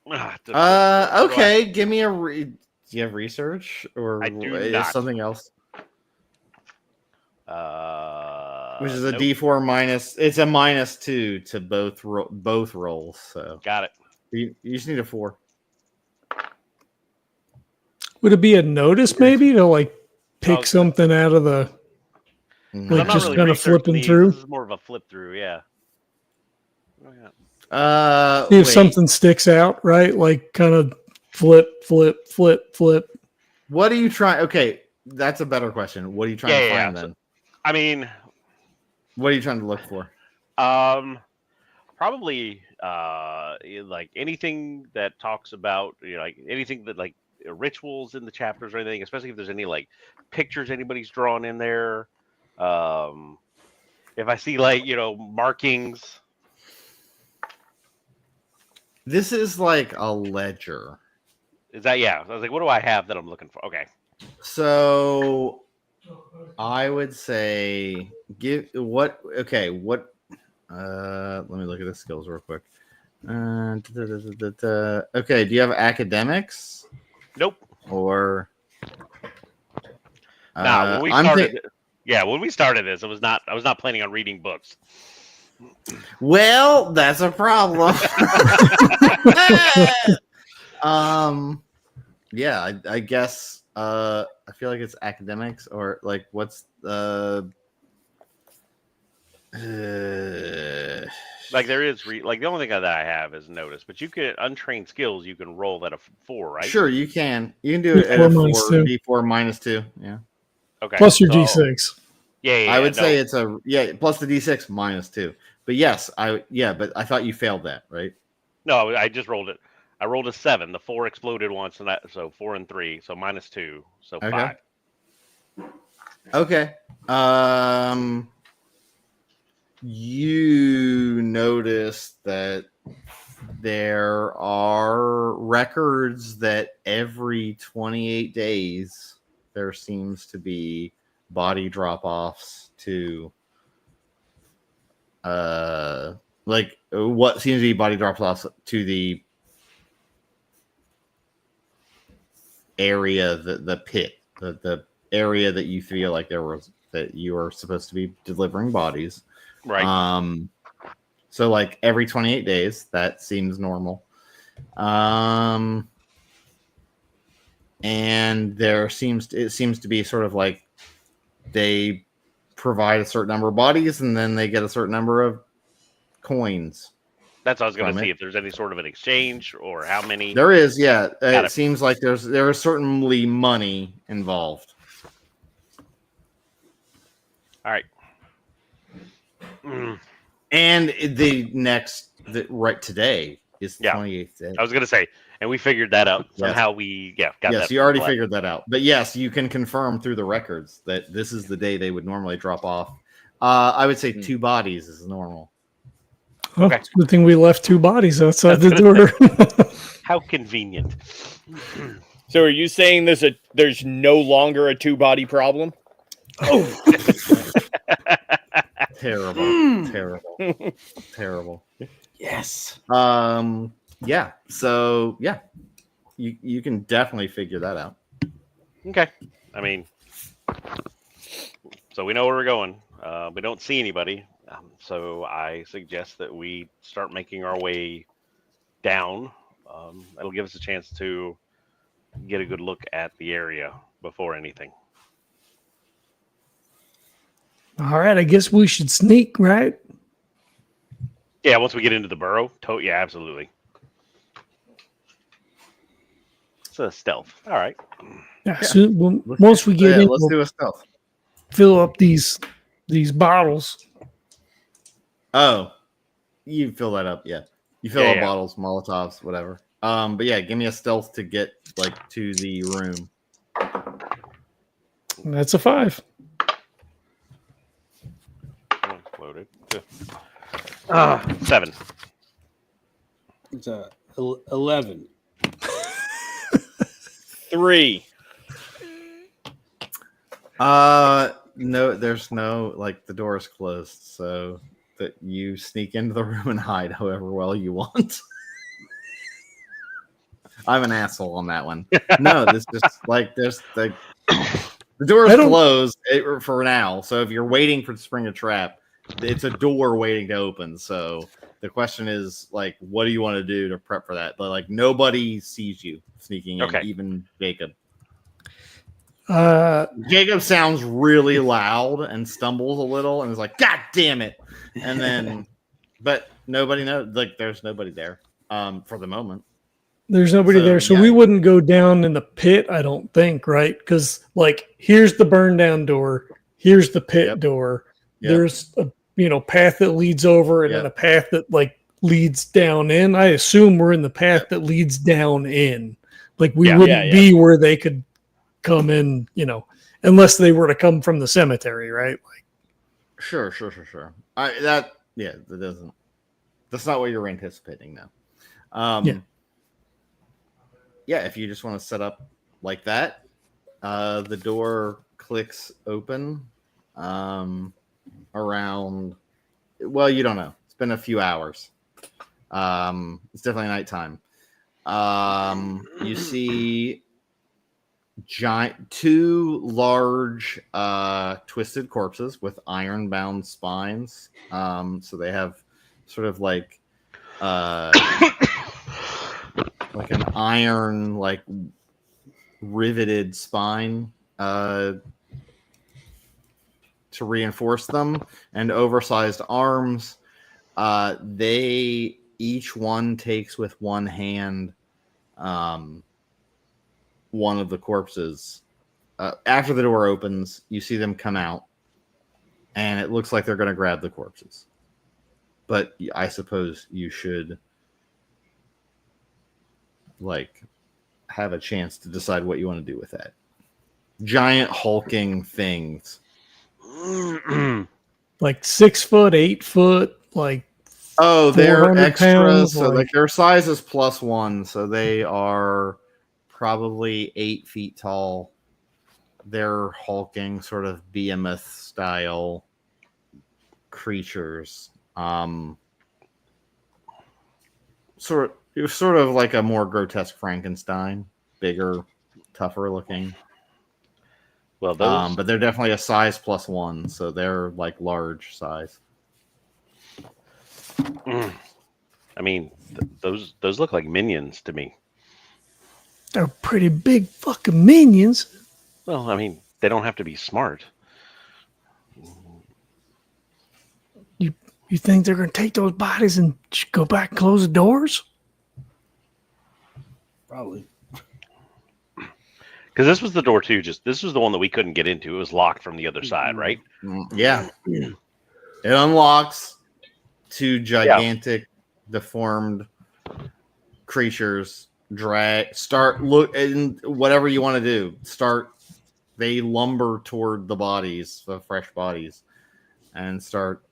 Okay. Give me a. Do you have research or I do is not. something else? Which is a nope. D4 minus. It's a -2 to both rolls. So Got it. you just need a 4. Would it be a notice maybe to like pick something out of the like just really kind of flipping through? This is more of a flip through, yeah. See if something sticks out, right? Like kind of flip. What are you trying? Okay, that's a better question. What are you trying to find then? So, I mean, what are you trying to look for? Probably like anything that talks about like anything that like rituals in the chapters or anything, especially if there's any like pictures anybody's drawn in there. If I see like markings. This is like a ledger. Is that I was like, what do I have that I'm looking for? Okay. So I would say let me look at the skills real quick. Okay, do you have academics? Nope. Or when we started when we started this, I was not planning on reading books. Well, that's a problem. I guess I feel like it's academics or like what's the like there is like the only thing that I have is notice, but you can untrained skills you can roll at a 4, right? Sure, you can do it at a 4, D4 -2. Yeah. Okay. Plus your D6. Yeah. I would say it's plus the D6 -2. But yes, but I thought you failed that, right? No, I just rolled it. I rolled a 7. The 4 exploded once, and so 4 and 3, so -2, so 5. Okay. You notice that there are records that every 28 days there seems to be body drop-offs to like what seems to be body drop-offs to the area, the pit, the area that you feel like that you are supposed to be delivering bodies. Right. So like every 28 days, that seems normal. And it seems to be sort of like they provide a certain number of bodies and then they get a certain number of coins. That's what I was going to see if there's any sort of an exchange or how many. There is, yeah. It seems like there is certainly money involved. All right. And right today is the 28th day. I was going to say, and we figured that out. Somehow we got that. Yes, you already figured that out. But yes, you can confirm through the records that this is the day they would normally drop off. I would say 2 bodies is normal. Oh, okay. It's a good thing we left 2 bodies outside the door. How convenient. So are you saying there's no longer a 2-body problem? Oh. Terrible. Yes. Yeah. So yeah, you can definitely figure that out. Okay. I mean, so we know where we're going. We don't see anybody. So I suggest that we start making our way down That'll give us a chance to get a good look at the area before anything. All right, I guess we should sneak, right? Yeah, once we get into the burrow, yeah, absolutely. So stealth. All right. Yeah. So once we get in, let's we'll do a stealth. fill up these bottles. Oh, you fill that up, yeah. You fill up Yeah. bottles, Molotovs, whatever. But yeah, give me a stealth to get to the room. That's a 5. Loaded. 7. It's a 11. 3. No, there's no the door is closed, so that you sneak into the room and hide however well you want. I'm an asshole on that one. No, this just there's the door is closed for now. So if you're waiting for the spring a trap, it's a door waiting to open. So the question is what do you want to do to prep for that? But nobody sees you sneaking in, even Jacob. Jacob sounds really loud and stumbles a little and is like, "God damn it!" And then, but nobody knows. There's nobody there for the moment. There's nobody there, so we wouldn't go down in the pit, I don't think, right? Because here's the burn down door, here's the pit door. Yep. There's a path that leads over, and then a path that leads down in. I assume we're in the path that leads down in. We wouldn't be where they could come in, unless they were to come from the cemetery, right? Sure. That doesn't. That's not what you're anticipating now. Yeah, if you just want to set up like that, the door clicks open around. Well, you don't know. It's been a few hours. It's definitely nighttime. You see two large twisted corpses with iron-bound spines. So they have sort of like an iron riveted spine to reinforce them, and oversized arms. They each one takes with one hand one of the corpses. After the door opens, you see them come out, and it looks like they're going to grab the corpses. But I suppose you should have a chance to decide what you want to do with that. Giant hulking things. 6 foot, 8 foot, they're extra. Pounds, so their size is +1, so they are probably 8 feet tall. They're hulking, sort of behemoth style creatures. Sort of like a more grotesque Frankenstein, bigger, tougher looking. Well, but they're definitely a size +1, so they're large size. I mean, those look like minions to me. They're pretty big fucking minions. Well, I mean, they don't have to be smart. You think they're going to take those bodies and just go back and close the doors? Probably. Because this was the door too. This was the one that we couldn't get into. It was locked from the other side, right? Yeah. It unlocks. Two gigantic, deformed creatures look, and whatever you want to do. They lumber toward the bodies, the fresh bodies, and start.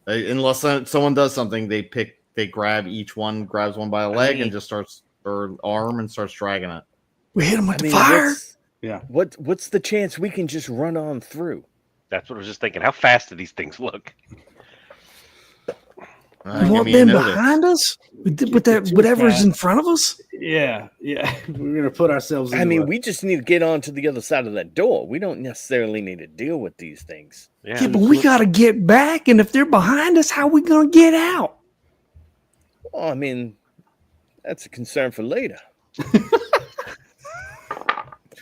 Unless someone does something, they grab each one, grabs one by a leg, and just starts or arm and starts dragging it. We hit them with the fire. What's the chance we can just run on through? That's what I was just thinking. How fast do these things look? You want them behind us? With that whatever's in front of us? Yeah. We're gonna put ourselves. We just need to get on to the other side of that door. We don't necessarily need to deal with these things. Yeah, but we got to get back, and if they're behind us, how are we gonna get out? Well, That's a concern for later.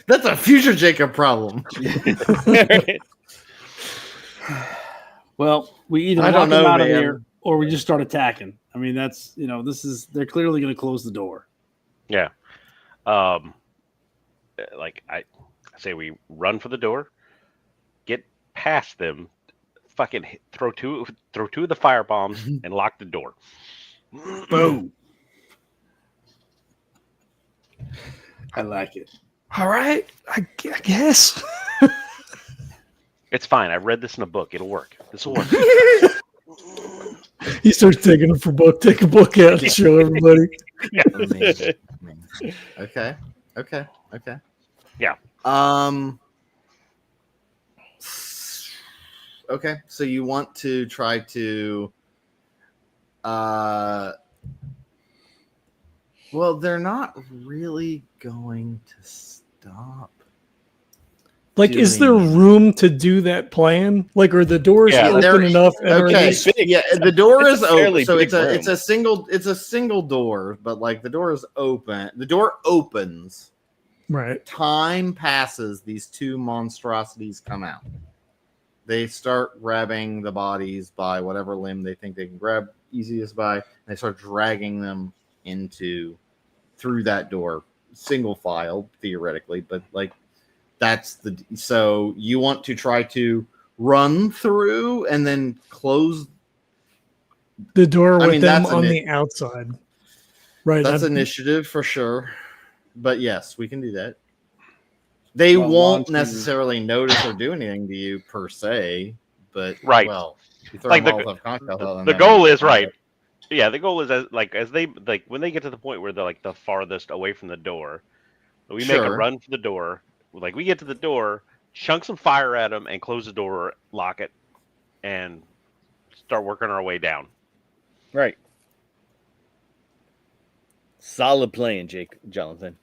That's a future Jacob problem. Well, we either I lock don't them know, out of man. here or we just start attacking. I mean, that's they're clearly going to close the door. Yeah. Like I say, we run for the door, get past them, fucking throw two of the fire bombs, and lock the door. Boom. I like it. All right, I guess. It's fine. I read this in a book. It'll work. This will work. He starts taking it for book. Take a book out and show everybody. Okay. Yeah. Okay, so you want to try to well, they're not really going to stop. Like, is there doing- room to do that plan? Like, are the doors Yeah, open enough? And are Okay, they- yeah, the door It's is a fairly open, so big it's a single door, but like the door is open. The door opens. right. Time passes. These two monstrosities come out. They start grabbing the bodies by whatever limb they think they can grab easiest by. And they start dragging them through that door, single file theoretically, but like so you want to try to run through and then close The door with mean, them that's on an- the outside. Right. That's I'm- initiative for sure. But yes, we can do that. They Well, won't launching- necessarily notice or do anything to you per se, but Right. well, you throw Like a Molotov cocktail out on The them, goal is fine. right. Yeah, the goal is as they when they get to the point where they're like the farthest away from the door, we make a Sure. run for the door. Like we get to the door, chunk some fire at them, and close the door, lock it, and start working our way down. Right. Solid plan, Jonathan.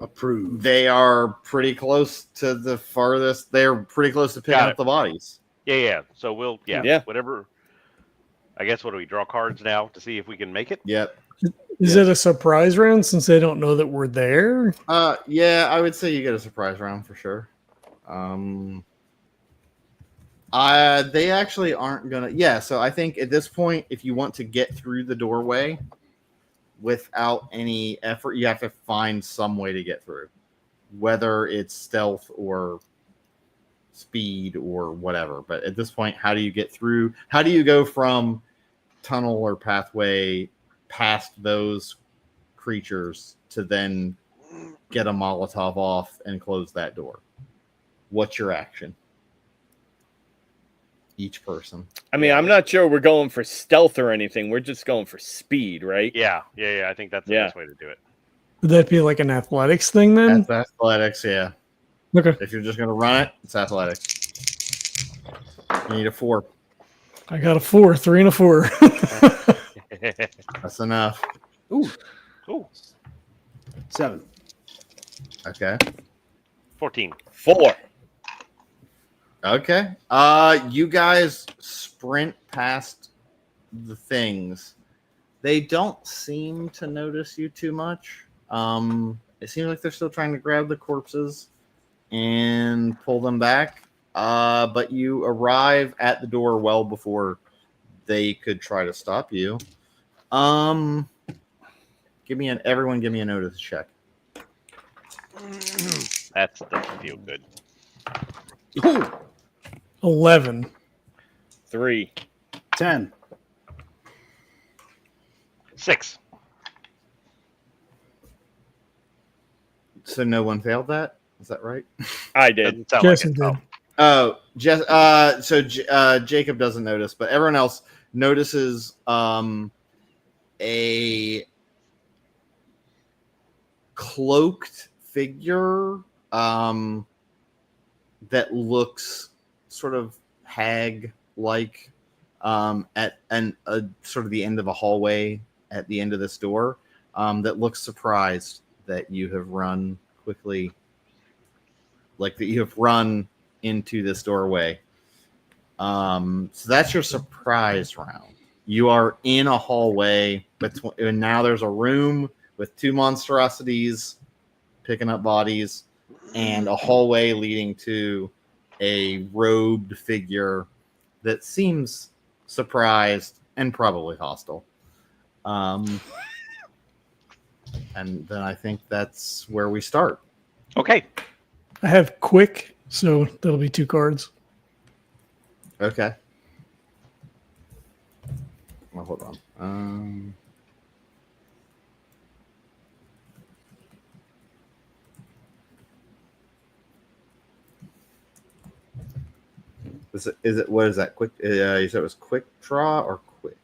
Approved. They are pretty close to the farthest. They're pretty close to picking Got up the bodies. Yeah. So we'll Yeah. whatever. I guess what do we draw cards now to see if we can make it? Yep. Is it a surprise round since they don't know that we're there? Yeah, I would say you get a surprise round for sure. They actually aren't gonna. Yeah, so I think at this point, if you want to get through the doorway without any effort, you have to find some way to get through, whether it's stealth or speed or whatever. But at this point, how do you get through? How do you go from tunnel or pathway past those creatures to then get a Molotov off and close that door? What's your action? Each person. I mean, I'm not sure we're going for stealth or anything. We're just going for speed, right? Yeah. I think that's the Yeah. best way to do it. Would that be like an athletics thing then? That's athletics, yeah. Okay. If you're just going to run it, it's athletics. You need a 4. I got a 4, 3 and a 4. That's enough. Ooh, Ooh, 7. Okay. 14. 4. Okay. You guys sprint past the things. They don't seem to notice you too much. It seems like they're still trying to grab the corpses and pull them back. But you arrive at the door well before they could try to stop you. Everyone give me a notice check. That doesn't feel good. 11. 3. 10. 6. So no one failed that? Is that right? I did. Doesn't sound Jason like it. did. Oh, Jacob doesn't notice, but everyone else notices a cloaked figure that looks sort of hag-like at sort of the end of a hallway at the end of this door that looks surprised that you have run quickly, like that you have run into this doorway. So that's your surprise round. You are in a hallway and now there's a room with two monstrosities picking up bodies and a hallway leading to a robed figure that seems surprised and probably hostile. And then I think that's where we start. Okay. I have quick, so that'll be 2 cards. Okay. Well, hold on. Is it what is that? Quick? You said it was quick draw or quick?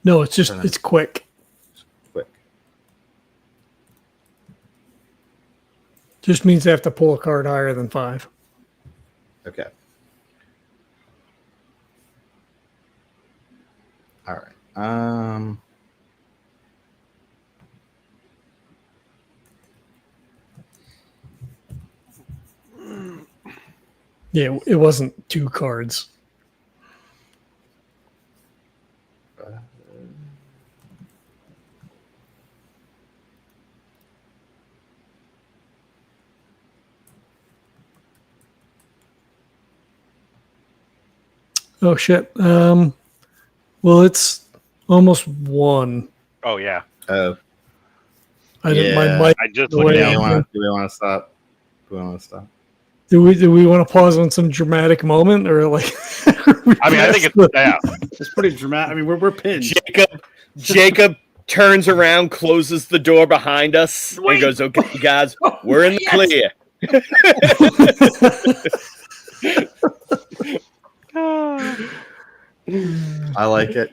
No, it's quick. Quick. Just means they have to pull a card higher than 5. Okay. All right. Yeah, it wasn't 2 cards. Oh shit. Well, it's almost 1. Oh yeah. Oh. I didn't. My Yeah. mic. I just The looked way down. Do we want to stop? Do we want to stop? Do we want to pause on some dramatic moment or like? I mean, I think it's yeah. It's pretty dramatic. I mean, we're pinned. Jacob turns around, closes the door behind us, and goes, "Okay, guys, we're in the clear." I like it.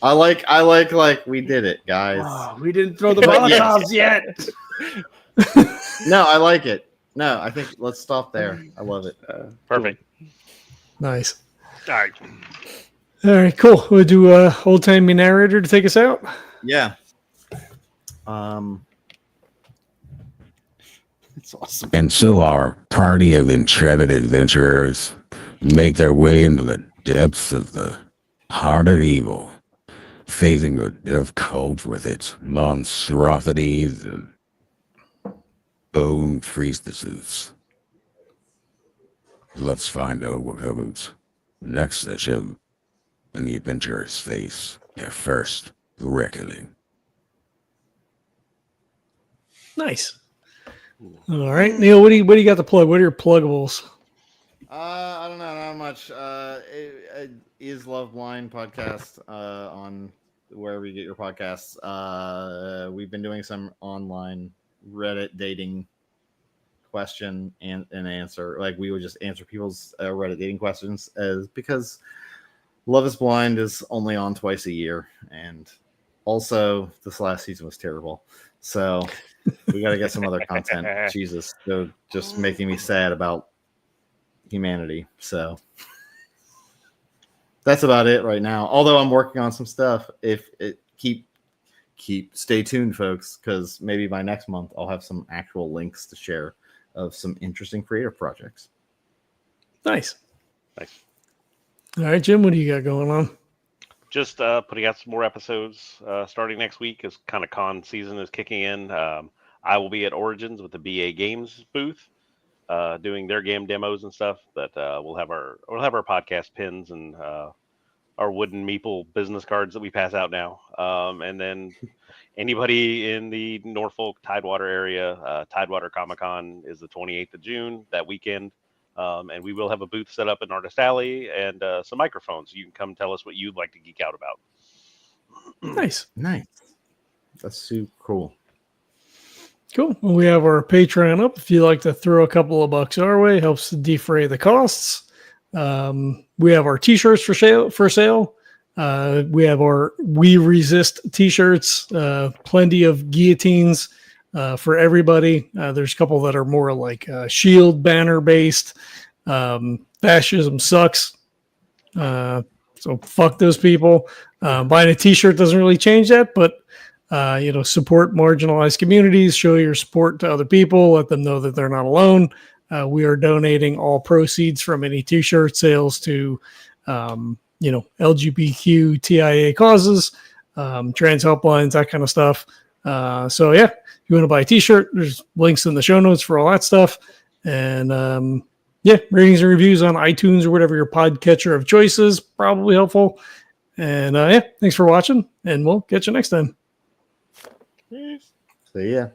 I like we did it, guys. Oh, we didn't throw the Molotovs yet. No, I like it. No, I think let's stop there. I love it. Perfect. Nice. All right. All right, cool. We'll do old timey narrator to take us out. Yeah. It's awesome. And so our party of intrepid adventurers make their way into the depths of the heart of evil, facing the death cult with its monstrosities and bone priestesses. Let's find out what happens next session when the adventurers face their first reckoning. Nice. All right, Neil. What do you got to plug? What are your pluggables? I don't know, not much. It is Love Blind podcast on wherever you get your podcasts. We've been doing some online Reddit dating question and answer. Like we would just answer people's Reddit dating questions because Love is Blind is only on twice a year, and also this last season was terrible. So we got to get some other content. Jesus, they're just making me sad about humanity. So that's about it right now. Although I'm working on some stuff. If it stay tuned, folks, because maybe by next month I'll have some actual links to share of some interesting creative projects. Nice. Thanks. All right, Jim. What do you got going on? Just putting out some more episodes starting next week as kind of con season is kicking in. I will be at Origins with the BA Games booth, doing their game demos and stuff. But we'll have our podcast pins and our wooden meeple business cards that we pass out now. And then anybody in the Norfolk Tidewater area, Tidewater Comic Con is the 28th of June that weekend. And we will have a booth set up in Artist Alley and some microphones. You can come tell us what you'd like to geek out about. Nice. That's super cool. Cool. Well, we have our Patreon up. If you'd like to throw a couple of bucks our way, helps to defray the costs. We have our T-shirts for sale. We have our We Resist T-shirts. Plenty of guillotines for everybody. There's a couple that are more like shield banner based. Fascism sucks. So fuck those people. Buying a T-shirt doesn't really change that, but support marginalized communities, show your support to other people, let them know that they're not alone. We are donating all proceeds from any T-shirt sales to, LGBTQ TIA causes. trans helplines, that kind of stuff. So yeah, if you want to buy a t-shirt, there's links in the show notes for all that stuff. And yeah, ratings and reviews on iTunes or whatever your podcatcher of choice is, probably helpful. And yeah, thanks for watching, and we'll catch you next time. See ya.